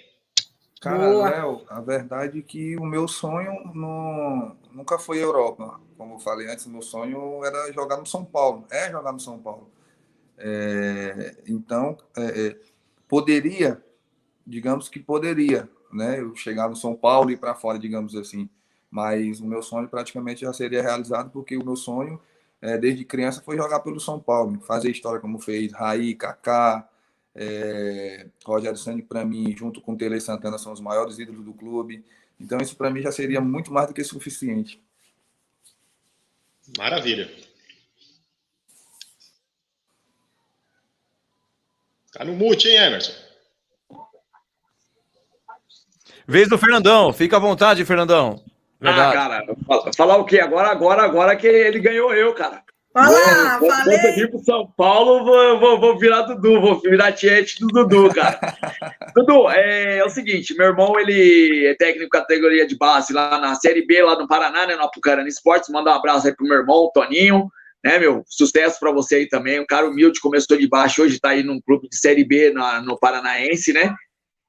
Cara, Léo, a verdade é que o meu sonho nunca foi Europa. Como eu falei antes, o meu sonho era jogar no São Paulo. Jogar no São Paulo. Então, poderia, digamos que poderia, né? Eu chegar no São Paulo e ir para fora, digamos assim. Mas o meu sonho praticamente já seria realizado, porque o meu sonho, desde criança, foi jogar pelo São Paulo. Fazer história como fez Raí, Kaká, Rogério Ceni, para mim, junto com o Tele Santana, são os maiores ídolos do clube. Então, isso para mim já seria muito mais do que suficiente. Maravilha. Tá no mute, hein, Emerson? Vez do Fernandão. Fica à vontade, Fernandão. Verdade. Cara, falar o quê? Agora que ele ganhou eu, cara. Olá, falei! Quando eu vir pro São Paulo, vou virar Dudu, vou virar tiete do Dudu, cara. Dudu, é o seguinte, meu irmão, ele é técnico categoria de base lá na Série B, lá no Paraná, né, no Apucarana Esportes. Manda um abraço aí pro meu irmão, Toninho, né, meu? Sucesso pra você aí também. Um cara humilde, começou de baixo, hoje tá aí num clube de Série B no Paranaense, né?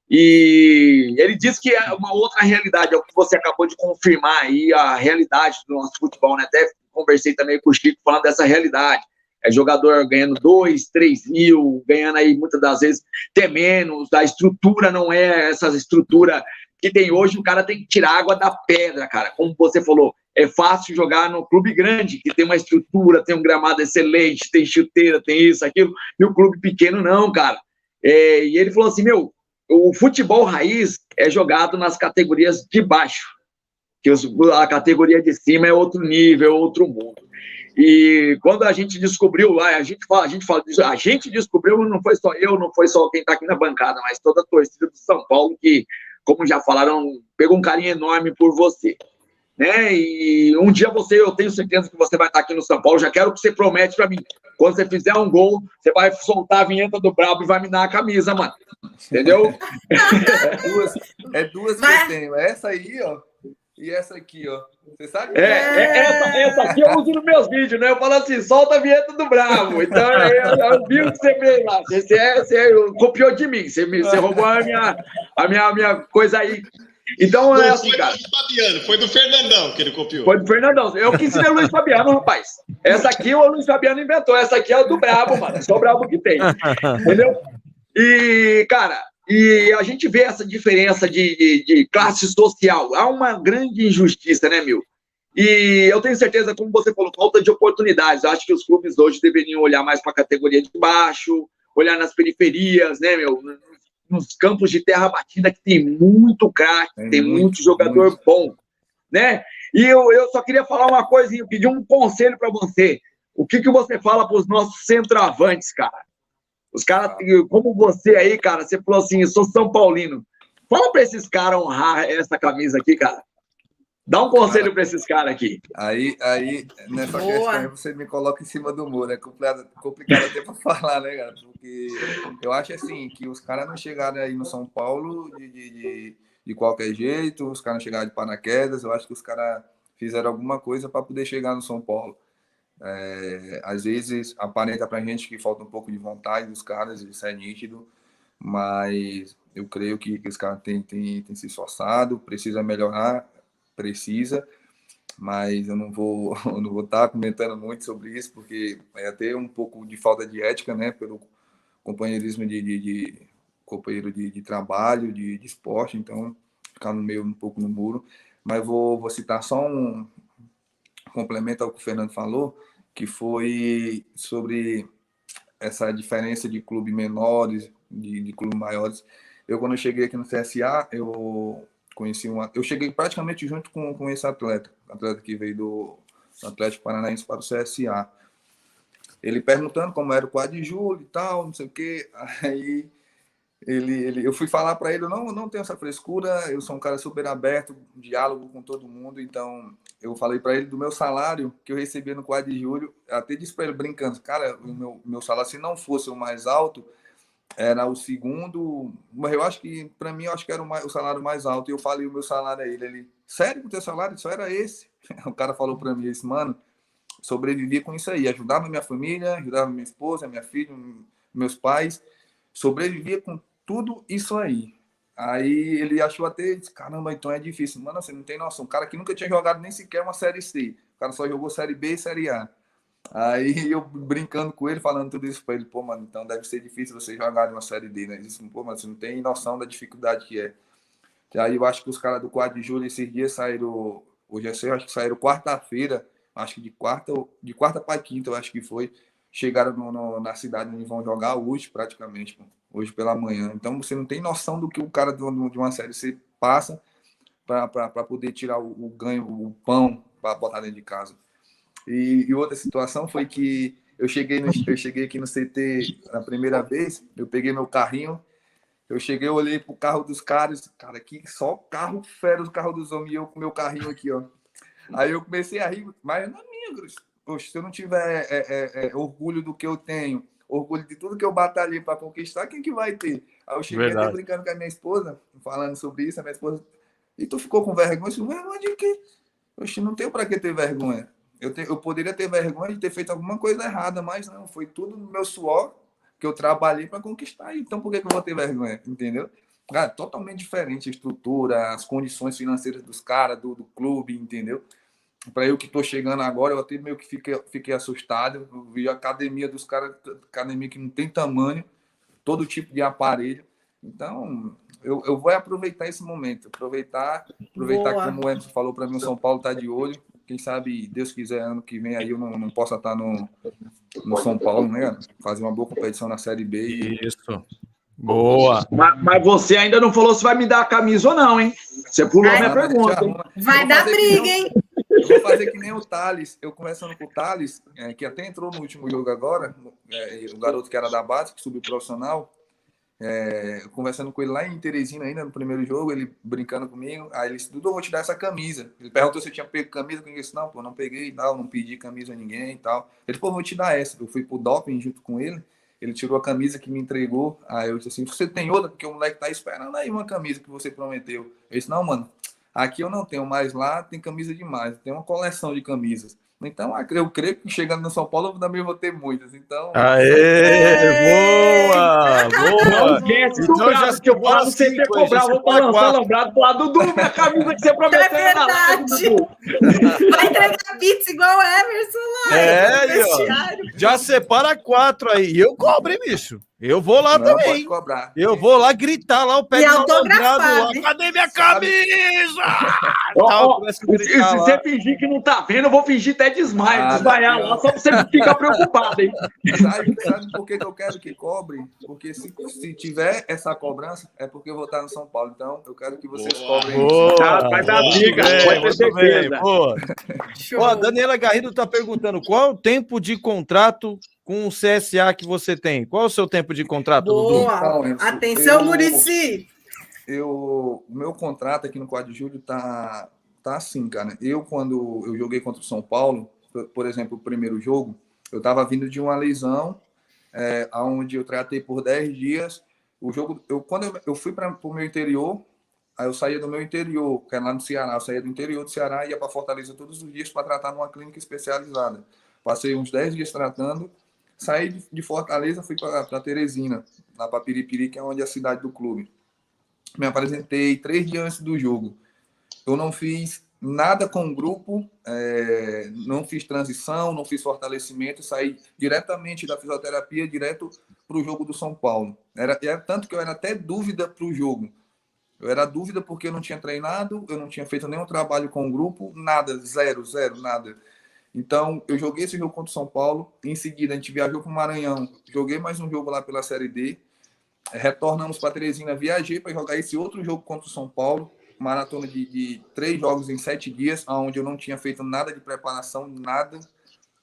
E ele disse que é uma outra realidade, é o que você acabou de confirmar aí, a realidade do nosso futebol, né? Até conversei também com o Chico falando dessa realidade. É jogador ganhando 2, 3 mil, ganhando aí muitas das vezes até menos, a estrutura não é essa estrutura que tem hoje, o cara tem que tirar água da pedra, cara. Como você falou, é fácil jogar no clube grande, que tem uma estrutura, tem um gramado excelente, tem chuteira, tem isso, aquilo, e o clube pequeno não, cara. E ele falou assim, o futebol raiz é jogado nas categorias de baixo, que a categoria de cima é outro nível, outro mundo. E quando a gente descobriu lá, a gente descobriu, não foi só eu, não foi só quem está aqui na bancada, mas toda a torcida do São Paulo, que, como já falaram, pegou um carinho enorme por você. Né? E um dia eu tenho certeza que você vai estar aqui no São Paulo, já quero que você promete para mim, quando você fizer um gol, você vai soltar a vinheta do Brabo e vai me dar a camisa, mano. Entendeu? É duas que eu tenho. Essa aí, ó, e essa aqui, ó. Você sabe? Essa aqui eu uso nos meus vídeos, né? Eu falo assim, solta a vinheta do Brabo. Então, eu vi o que você fez lá. Você copiou de mim, você roubou a minha coisa aí. Então, não, assim, foi cara. Do Fabiano, foi do Fernandão que ele copiou. Foi do Fernandão. Eu que ensinei o Luiz Fabiano, rapaz. Essa aqui o Luiz Fabiano inventou. Essa aqui é o do Brabo, mano. É só o Brabo que tem. Entendeu? E, cara, a gente vê essa diferença de classe social. Há uma grande injustiça, né, meu? E eu tenho certeza, como você falou, falta de oportunidades. Eu acho que os clubes hoje deveriam olhar mais para a categoria de baixo, olhar nas periferias, né, meu? Nos campos de terra batida, que tem muito craque, tem muito jogador bom, né? E eu só queria falar uma coisinha, pedir um conselho para você. O que você fala para os nossos centroavantes, cara? Os caras, como você aí, cara, você falou assim, eu sou São Paulino. Fala para esses caras honrar essa camisa aqui, cara. Dá um conselho para esses caras aqui. Aí nessa questão aí você me coloca em cima do muro. É complicado até para falar, né, cara? Porque eu acho assim, que os caras não chegaram aí no São Paulo de qualquer jeito, os caras não chegaram de paraquedas. Eu acho que os caras fizeram alguma coisa para poder chegar no São Paulo. Às vezes aparenta pra gente que falta um pouco de vontade dos caras, isso é nítido, mas eu creio que esse cara tem se esforçado, precisa melhorar, mas eu não vou estar comentando muito sobre isso, porque é até um pouco de falta de ética, né, pelo companheirismo de companheiro de trabalho, de esporte, então ficar no meio um pouco no muro. Mas vou citar só um complemento ao que o Fernando falou, que foi sobre essa diferença de clubes menores, de clubes maiores. Quando eu cheguei aqui no CSA, eu cheguei praticamente junto com esse atleta que veio do Atlético Paranaense para o CSA. Ele perguntando como era o quadro de julho e tal, não sei o quê. Aí eu fui falar para ele, eu não tenho essa frescura, eu sou um cara super aberto, diálogo com todo mundo, então eu falei para ele do meu salário que eu recebia no quadro de julho, até disse para ele brincando, cara, o meu salário, se não fosse o mais alto, era o segundo, mas eu acho que, para mim, eu acho que era o salário mais alto, e eu falei o meu salário a ele, sério que o teu salário só era esse? O cara falou para mim, mano, sobrevivia com isso aí, ajudava minha família, ajudava minha esposa, minha filha, meus pais, sobrevivia com tudo isso aí. Aí ele achou até, disse, caramba, então é difícil. Mano, você não tem noção. Um cara que nunca tinha jogado nem sequer uma Série C. O cara só jogou Série B e Série A. Aí eu brincando com ele, falando tudo isso para ele, pô, mano, então deve ser difícil você jogar numa Série D, né? Ele disse, pô, mano, você não tem noção da dificuldade que é. Aí eu acho que os caras do 4 de julho esses dias saíram, hoje eu acho que saíram quarta-feira, acho que de quarta para quinta, eu acho que foi, chegaram na cidade onde vão jogar hoje, praticamente, hoje pela manhã. Então você não tem noção do que o cara de uma Série C passa para poder tirar o ganho, o pão, para botar dentro de casa. E outra situação foi que eu cheguei aqui no CT na primeira vez, eu peguei meu carrinho, eu cheguei, eu olhei pro carro dos caras, cara, aqui só carro fera, os carros dos homens, e eu com meu carrinho aqui, ó. Aí eu comecei a rir, mas não é minha, Cruz. Poxa, se eu não tiver orgulho do que eu tenho, orgulho de tudo que eu batalhei para conquistar, quem que vai ter? Aí eu cheguei até brincando com a minha esposa, falando sobre isso, a minha esposa, e tu ficou com vergonha? Eu disse, vergonha de quê? Poxa, não tenho para que ter vergonha. Eu poderia ter vergonha de ter feito alguma coisa errada, mas não, foi tudo no meu suor que eu trabalhei para conquistar, então por que eu vou ter vergonha? Entendeu? Cara, totalmente diferente a estrutura, as condições financeiras dos caras, do clube, entendeu? Para eu que estou chegando agora, eu até meio que fiquei assustado. Eu vi a academia dos caras, academia que não tem tamanho, todo tipo de aparelho. Então, eu vou aproveitar esse momento, aproveitar como o Emerson falou para mim, o São Paulo está de olho. Quem sabe, Deus quiser, ano que vem aí eu não possa estar no São Paulo, né? Fazer uma boa competição na Série B. Isso. Boa. Mas você ainda não falou se vai me dar a camisa ou não, hein? Você pulou a minha pergunta. Vai dar briga, hein? Eu vou fazer que nem o Thales. Eu conversando com o Thales, que até entrou no último jogo agora, o garoto que era da base, que subiu profissional, conversando com ele lá em Teresina ainda no primeiro jogo, ele brincando comigo, aí ele disse, Dudu, eu vou te dar essa camisa. Ele perguntou se eu tinha pego camisa, eu disse, não, pô, não peguei e tal, não pedi camisa a ninguém e tal. Ele, pô, vou te dar essa. Eu fui pro doping junto com ele, ele tirou a camisa que me entregou, aí eu disse assim, você tem outra? Porque o moleque tá esperando aí uma camisa que você prometeu. Eu disse, não, mano, aqui eu não tenho, mas lá tem camisa demais, tem uma coleção de camisas. Então, eu creio que chegando no São Paulo eu também vou ter muitas. Então. Aê! Boa! Não esquece do braço que eu vou lá no CT cobrar, vou balançar lambrado pro lado do minha camisa que você prometeu. É verdade! Vai entregar pizza igual o Emerson lá. Aí, ó. Já separa 4 aí. E eu cobro, hein, bicho? Eu vou lá também. Pode cobrar. Eu vou lá gritar lá, o pé E do lambrado lá. autografado. Cadê minha camisa? Se você fingir que não tá vendo, eu vou fingir até desmaiar lá, só pra você ficar preocupado, hein? Sabe por que eu quero que cobre? Porque se tiver essa cobrança, é porque eu vou estar no São Paulo. Então, eu quero que vocês cobrem isso. Vai dar briga, pode ter certeza. Ó, a Daniela Garrido tá perguntando, qual é o tempo de contrato com o CSA que você tem? Qual é o seu tempo de contrato, Dudu? Boa! Então, Atenção, Muricy! O meu contrato aqui no 4 de julho tá assim, cara. Quando eu joguei contra o São Paulo, por exemplo, o primeiro jogo, eu tava vindo de uma lesão, onde eu tratei por 10 dias. O jogo, quando eu fui para o meu interior, aí eu saía do meu interior, que é lá no Ceará, eu saía do interior do Ceará e ia para Fortaleza todos os dias para tratar numa clínica especializada. Passei uns 10 dias tratando, saí de Fortaleza, fui para Teresina, lá para Piripiri, que é onde é a cidade do clube. me apresentei 3 dias antes do jogo. Eu não fiz nada com o grupo, não fiz transição, não fiz fortalecimento, saí diretamente da fisioterapia, direto para o jogo do São Paulo. Era tanto que eu era até dúvida para o jogo. Eu era dúvida porque eu não tinha treinado, eu não tinha feito nenhum trabalho com o grupo, nada, zero, nada. Então, eu joguei esse jogo contra o São Paulo, em seguida a gente viajou para o Maranhão, joguei mais um jogo lá pela Série D, retornamos para Teresina, viajei para jogar esse outro jogo contra o São Paulo, maratona de 3 jogos em 7 dias, onde eu não tinha feito nada de preparação, nada.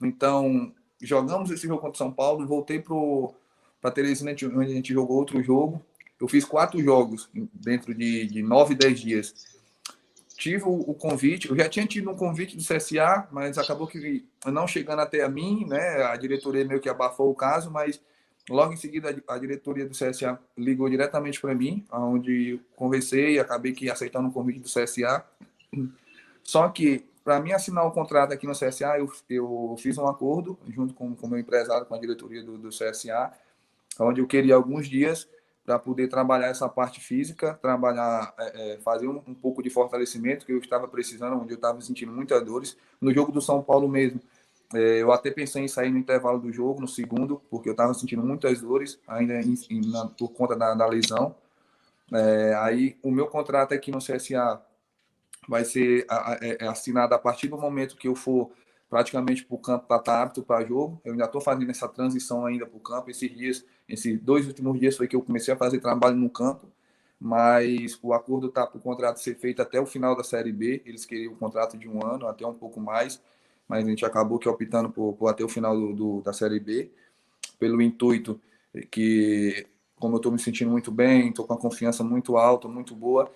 Então, jogamos esse jogo contra o São Paulo, voltei para Teresina, onde a gente jogou outro jogo. Eu fiz 4 jogos dentro de 9, 10 dias. Tive o convite, eu já tinha tido um convite do CSA, mas acabou que não chegando até a mim, né? A diretoria meio que abafou o caso, mas logo em seguida a diretoria do CSA ligou diretamente para mim, onde conversei e acabei que aceitando o convite do CSA. Só que, para mim assinar o contrato aqui no CSA, eu fiz um acordo junto com o meu empresário, com a diretoria do CSA, onde eu queria alguns dias para poder trabalhar essa parte física, fazer um pouco de fortalecimento, que eu estava precisando, onde eu estava sentindo muitas dores. No jogo do São Paulo mesmo, eu até pensei em sair no intervalo do jogo, no segundo, porque eu estava sentindo muitas dores, ainda por conta da lesão. Aí o meu contrato aqui no CSA vai ser assinado a partir do momento que eu for praticamente para o campo para estar apto para jogo. Eu ainda estou fazendo essa transição ainda para o campo. Esses 2 últimos dias foi que eu comecei a fazer trabalho no campo, mas o acordo está para o contrato ser feito até o final da Série B. Eles queriam um contrato de 1 ano, até um pouco mais, mas a gente acabou que optando por até o final da Série B, pelo intuito que, como eu estou me sentindo muito bem, estou com a confiança muito alta, muito boa,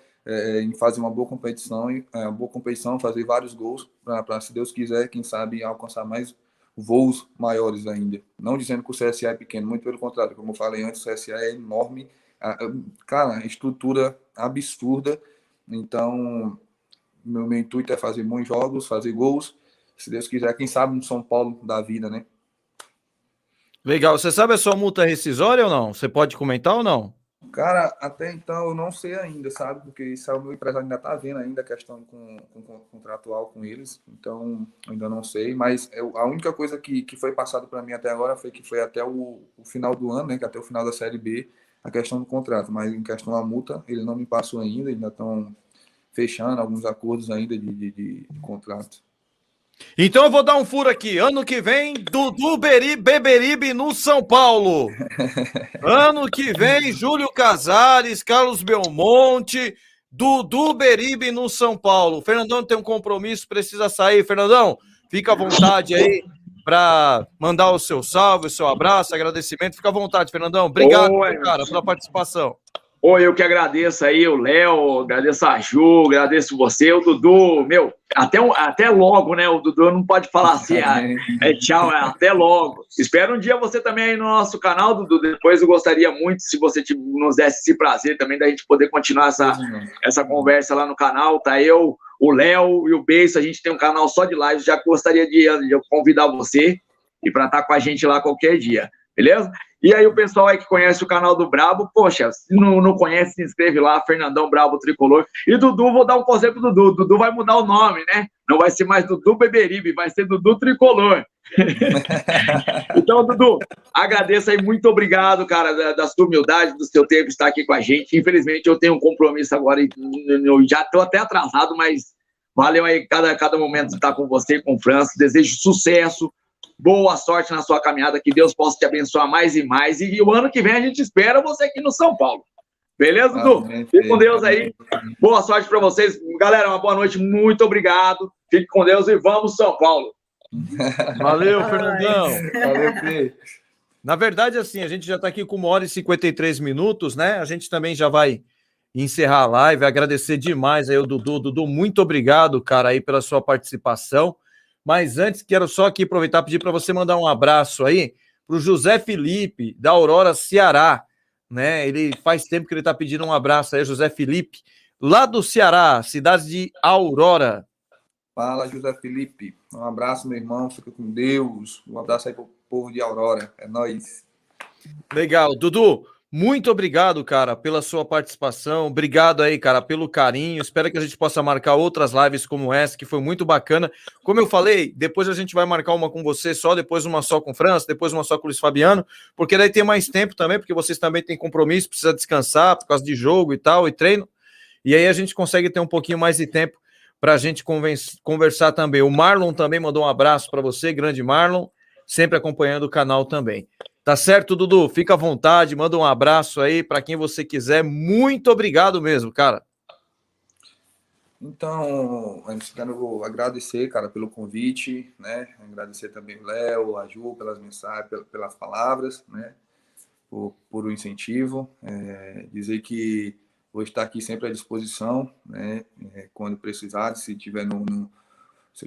em fazer uma boa competição, fazer vários gols, para, se Deus quiser, quem sabe, alcançar mais voos maiores ainda. Não dizendo que o CSA é pequeno, muito pelo contrário, como eu falei antes, o CSA é enorme, cara, estrutura absurda. Então, meu intuito é fazer bons jogos, fazer gols, se Deus quiser, quem sabe um São Paulo da vida, né? Legal. Você sabe a sua multa rescisória ou não? Você pode comentar ou não? Cara, até então eu não sei ainda, sabe? Porque isso o meu empresário ainda está vendo ainda a questão com contratual com eles, então ainda não sei, mas a única coisa que foi passado para mim até agora foi que foi até o final do ano, né? Que até o final da Série B, a questão do contrato, mas em questão da multa, ele não me passou ainda estão fechando alguns acordos ainda de contrato. Então eu vou dar um furo aqui. Ano que vem, Dudu Beberibe no São Paulo. Ano que vem, Júlio Casares, Carlos Belmonte, Dudu Beribe no São Paulo. Fernandão tem um compromisso, precisa sair. Fernandão, fica à vontade aí para mandar o seu salve, o seu abraço, agradecimento. Fica à vontade, Fernandão. Obrigado, cara, pela participação. Eu que agradeço aí o Léo, agradeço a Ju, agradeço você, o Dudu, meu, até logo, né? O Dudu não pode falar assim, tchau, até logo. Espero um dia você também aí no nosso canal, Dudu. Depois eu gostaria muito, se você nos desse esse prazer também, da gente poder continuar essa conversa lá no canal. Tá eu, o Léo e o Beiço, a gente tem um canal só de live, já gostaria de convidar você e para estar com a gente lá qualquer dia, beleza? E aí o pessoal aí que conhece o canal do Brabo, poxa, se não conhece, se inscreve lá, Fernandão Brabo Tricolor. E Dudu, vou dar um conselho pro Dudu. Dudu vai mudar o nome, né? Não vai ser mais Dudu Beberibe, vai ser Dudu Tricolor. Então, Dudu, agradeço aí, muito obrigado, cara, da sua humildade, do seu tempo estar aqui com a gente. Infelizmente, eu tenho um compromisso agora, eu já estou até atrasado, mas valeu aí cada momento de estar com você e com o França. Desejo sucesso. Boa sorte na sua caminhada, que Deus possa te abençoar mais e mais. E o ano que vem a gente espera você aqui no São Paulo. Beleza, Dudu? Fique com Deus aí. Boa sorte para vocês. Galera, uma boa noite. Muito obrigado. Fique com Deus e vamos, São Paulo. Valeu, Fernandão. Valeu, Fê. Na verdade, assim, a gente já está aqui com 1 hora e 53 minutos, né? A gente também já vai encerrar a live. Agradecer demais aí o Dudu. Dudu, muito obrigado, cara, aí pela sua participação. Mas antes, quero só aqui aproveitar e pedir para você mandar um abraço aí para o José Felipe, da Aurora, Ceará, né? Ele faz tempo que ele está pedindo um abraço aí, José Felipe, lá do Ceará, cidade de Aurora. Fala, José Felipe. Um abraço, meu irmão. Fica com Deus. Um abraço aí para o povo de Aurora. É nóis. Legal. Dudu, Muito obrigado, cara, pela sua participação. Obrigado aí, cara, pelo carinho. Espero que a gente possa marcar outras lives como essa, que foi muito bacana. Como eu falei, depois a gente vai marcar uma com você só, depois uma só com França, depois uma só com o Luiz Fabiano, porque daí tem mais tempo também, porque vocês também têm compromisso, precisa descansar por causa de jogo e tal, e treino. E aí a gente consegue ter um pouquinho mais de tempo para a gente conversar também. O Marlon também mandou um abraço para você, grande Marlon, sempre acompanhando o canal também. Tá certo, Dudu? Fica à vontade, manda um abraço aí para quem você quiser. Muito obrigado mesmo, cara. Então, antes quero agradecer, cara, pelo convite, né? Agradecer também o Léo, a Ju, pelas mensagens, pelas palavras, né? Por o incentivo. Dizer que vou estar aqui sempre à disposição, né? Quando precisar, se eu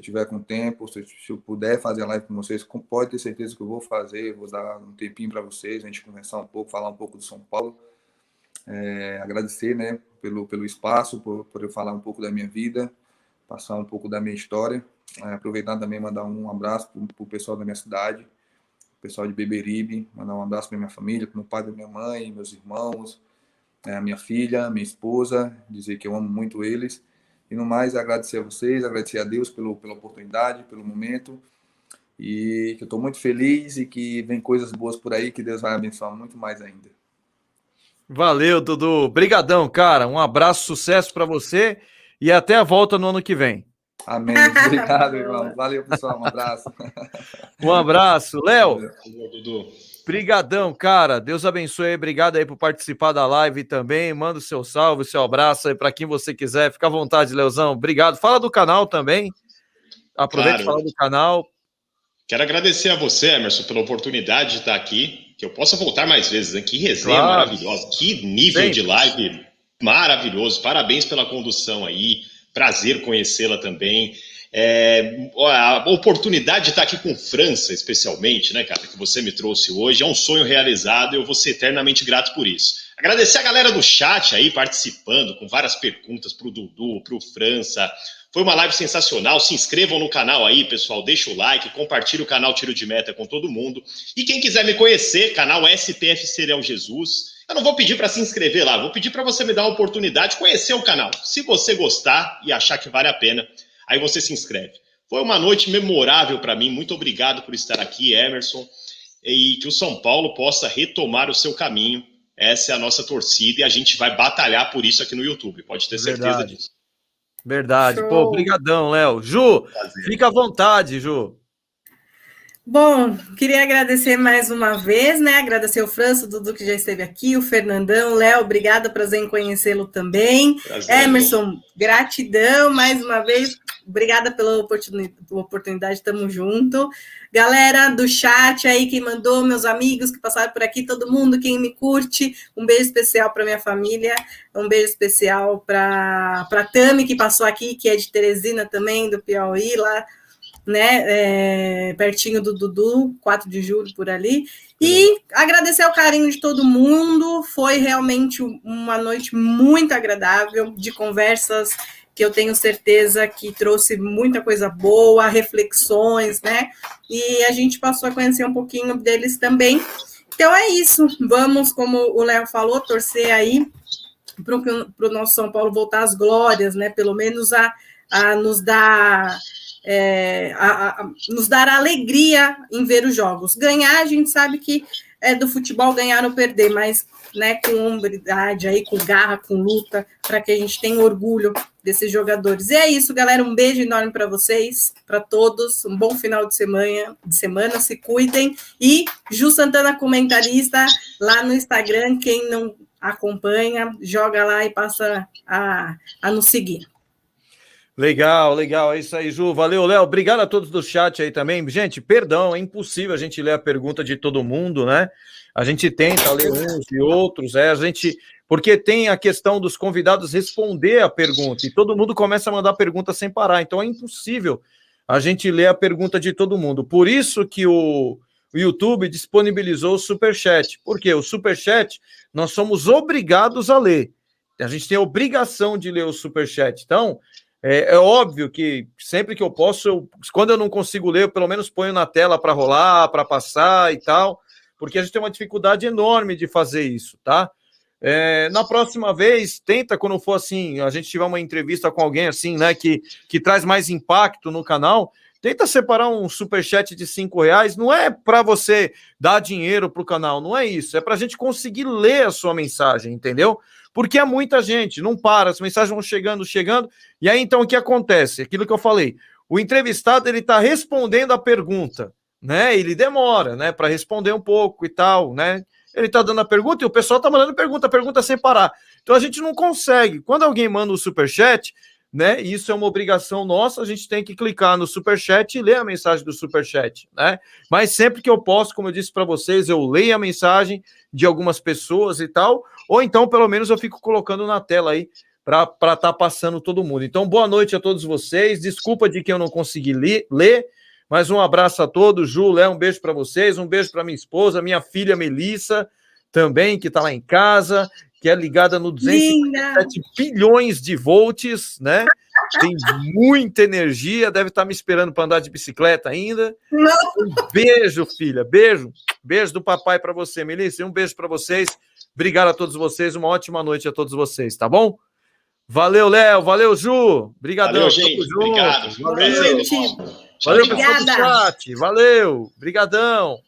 tiver com tempo, se eu puder fazer a live com vocês, pode ter certeza que eu vou fazer, vou dar um tempinho para vocês, a gente conversar um pouco, falar um pouco do São Paulo. Agradecer, né, pelo espaço, por eu falar um pouco da minha vida, passar um pouco da minha história. Aproveitar também mandar um abraço para o pessoal da minha cidade, o pessoal de Beberibe, mandar um abraço para minha família, para o pai da minha mãe, meus irmãos, a minha filha, minha esposa, dizer que eu amo muito eles. E no mais, agradecer a vocês, agradecer a Deus pela oportunidade, pelo momento. E que eu estou muito feliz e que vem coisas boas por aí, que Deus vai abençoar muito mais ainda. Valeu, Dudu. Brigadão, cara. Um abraço, sucesso para você e até a volta no ano que vem. Amém. Obrigado, irmão. Valeu, pessoal. Um abraço. Um abraço. Léo. Valeu, Dudu. Brigadão, cara. Deus abençoe. Obrigado aí por participar da live também. Manda o seu salve, o seu abraço aí para quem você quiser. Fica à vontade, Leozão. Obrigado. Fala do canal também. Aproveita e fala do canal. Quero agradecer a você, Emerson, pela oportunidade de estar aqui. Que eu possa voltar mais vezes, né? Que resenha maravilhosa. Que nível de live maravilhoso. Parabéns pela condução aí. Prazer conhecê-la também. A oportunidade de estar aqui com França, especialmente, né, cara, que você me trouxe hoje, é um sonho realizado e eu vou ser eternamente grato por isso. Agradecer a galera do chat aí participando, com várias perguntas pro Dudu, pro França. Foi uma live sensacional. Se inscrevam no canal aí, pessoal, deixa o like, compartilha o canal Tiro de Meta com todo mundo. E quem quiser me conhecer, canal SPFC Léo Jesus. Eu não vou pedir para se inscrever lá, vou pedir para você me dar uma oportunidade de conhecer o canal. Se você gostar e achar que vale a pena, aí você se inscreve. Foi uma noite memorável para mim. Muito obrigado por estar aqui, Emerson. E que o São Paulo possa retomar o seu caminho. Essa é a nossa torcida e a gente vai batalhar por isso aqui no YouTube. Pode ter certeza disso. Verdade. Show. Pô, brigadão, Léo. Ju, fica à vontade, Ju. Bom, queria agradecer mais uma vez, né? Agradecer o França, o Dudu que já esteve aqui, o Fernandão, o Léo, obrigada, prazer em conhecê-lo também. Prazer, Emerson, gratidão mais uma vez, obrigada pela oportunidade, tamo junto. Galera do chat aí, quem mandou, meus amigos que passaram por aqui, todo mundo, quem me curte, um beijo especial para minha família, um beijo especial para Tami, que passou aqui, que é de Teresina também, do Piauí, lá, né, pertinho do Dudu, 4 de julho, por ali, e agradecer o carinho de todo mundo. Foi realmente uma noite muito agradável, de conversas que eu tenho certeza que trouxe muita coisa boa, reflexões, né, e a gente passou a conhecer um pouquinho deles também. Então é isso, vamos, como o Léo falou, torcer aí para o nosso São Paulo voltar às glórias, né, pelo menos a nos dar... nos dar alegria em ver os jogos. Ganhar, a gente sabe que é do futebol ganhar ou perder, mas, né, com hombridade, aí, com garra, com luta, para que a gente tenha orgulho desses jogadores. E é isso, galera, um beijo enorme para vocês, para todos, um bom final de semana, se cuidem, e Ju Santana comentarista lá no Instagram, quem não acompanha, joga lá e passa a nos seguir. Legal, legal, é isso aí, Ju. Valeu, Léo. Obrigado a todos do chat aí também. Gente, perdão, é impossível a gente ler a pergunta de todo mundo, né? A gente tenta ler uns e outros, porque tem a questão dos convidados responder a pergunta, e todo mundo começa a mandar pergunta sem parar, então é impossível a gente ler a pergunta de todo mundo. Por isso que o YouTube disponibilizou o Superchat. Por quê? O Superchat, nós somos obrigados a ler. A gente tem a obrigação de ler o Superchat. Então, é óbvio que sempre que eu posso, quando eu não consigo ler, eu pelo menos ponho na tela para rolar, para passar e tal, porque a gente tem uma dificuldade enorme de fazer isso, tá? Na próxima vez, tenta, quando for assim, a gente tiver uma entrevista com alguém assim, né, que traz mais impacto no canal, tenta separar um superchat de R$5, não é para você dar dinheiro para o canal, não é isso, é para a gente conseguir ler a sua mensagem, entendeu? Porque é muita gente, não para, as mensagens vão chegando, e aí então o que acontece? Aquilo que eu falei, o entrevistado ele está respondendo a pergunta, né, ele demora, né, para responder um pouco e tal, né, ele está dando a pergunta e o pessoal está mandando pergunta sem parar. Então a gente não consegue. Quando alguém manda um superchat, né? Isso é uma obrigação nossa, a gente tem que clicar no superchat e ler a mensagem do superchat, né? Mas sempre que eu posso, como eu disse para vocês, eu leio a mensagem de algumas pessoas e tal, ou então pelo menos eu fico colocando na tela aí para estar passando todo mundo. Então, boa noite a todos vocês. Desculpa de que eu não consegui ler. Mas um abraço a todos, Ju, Léo, um beijo para vocês, um beijo para minha esposa, minha filha Melissa, também, que está lá em casa, que é ligada no 257 bilhões de volts, né? Tem muita energia, deve estar me esperando para andar de bicicleta ainda. Um beijo, filha, beijo do papai para você, Melissa, e um beijo para vocês. Obrigado a todos vocês, uma ótima noite a todos vocês, tá bom? Valeu, Léo, valeu, Ju. Obrigadão. Valeu, gente. Obrigado. Valeu, pessoal do chat. Valeu, brigadão.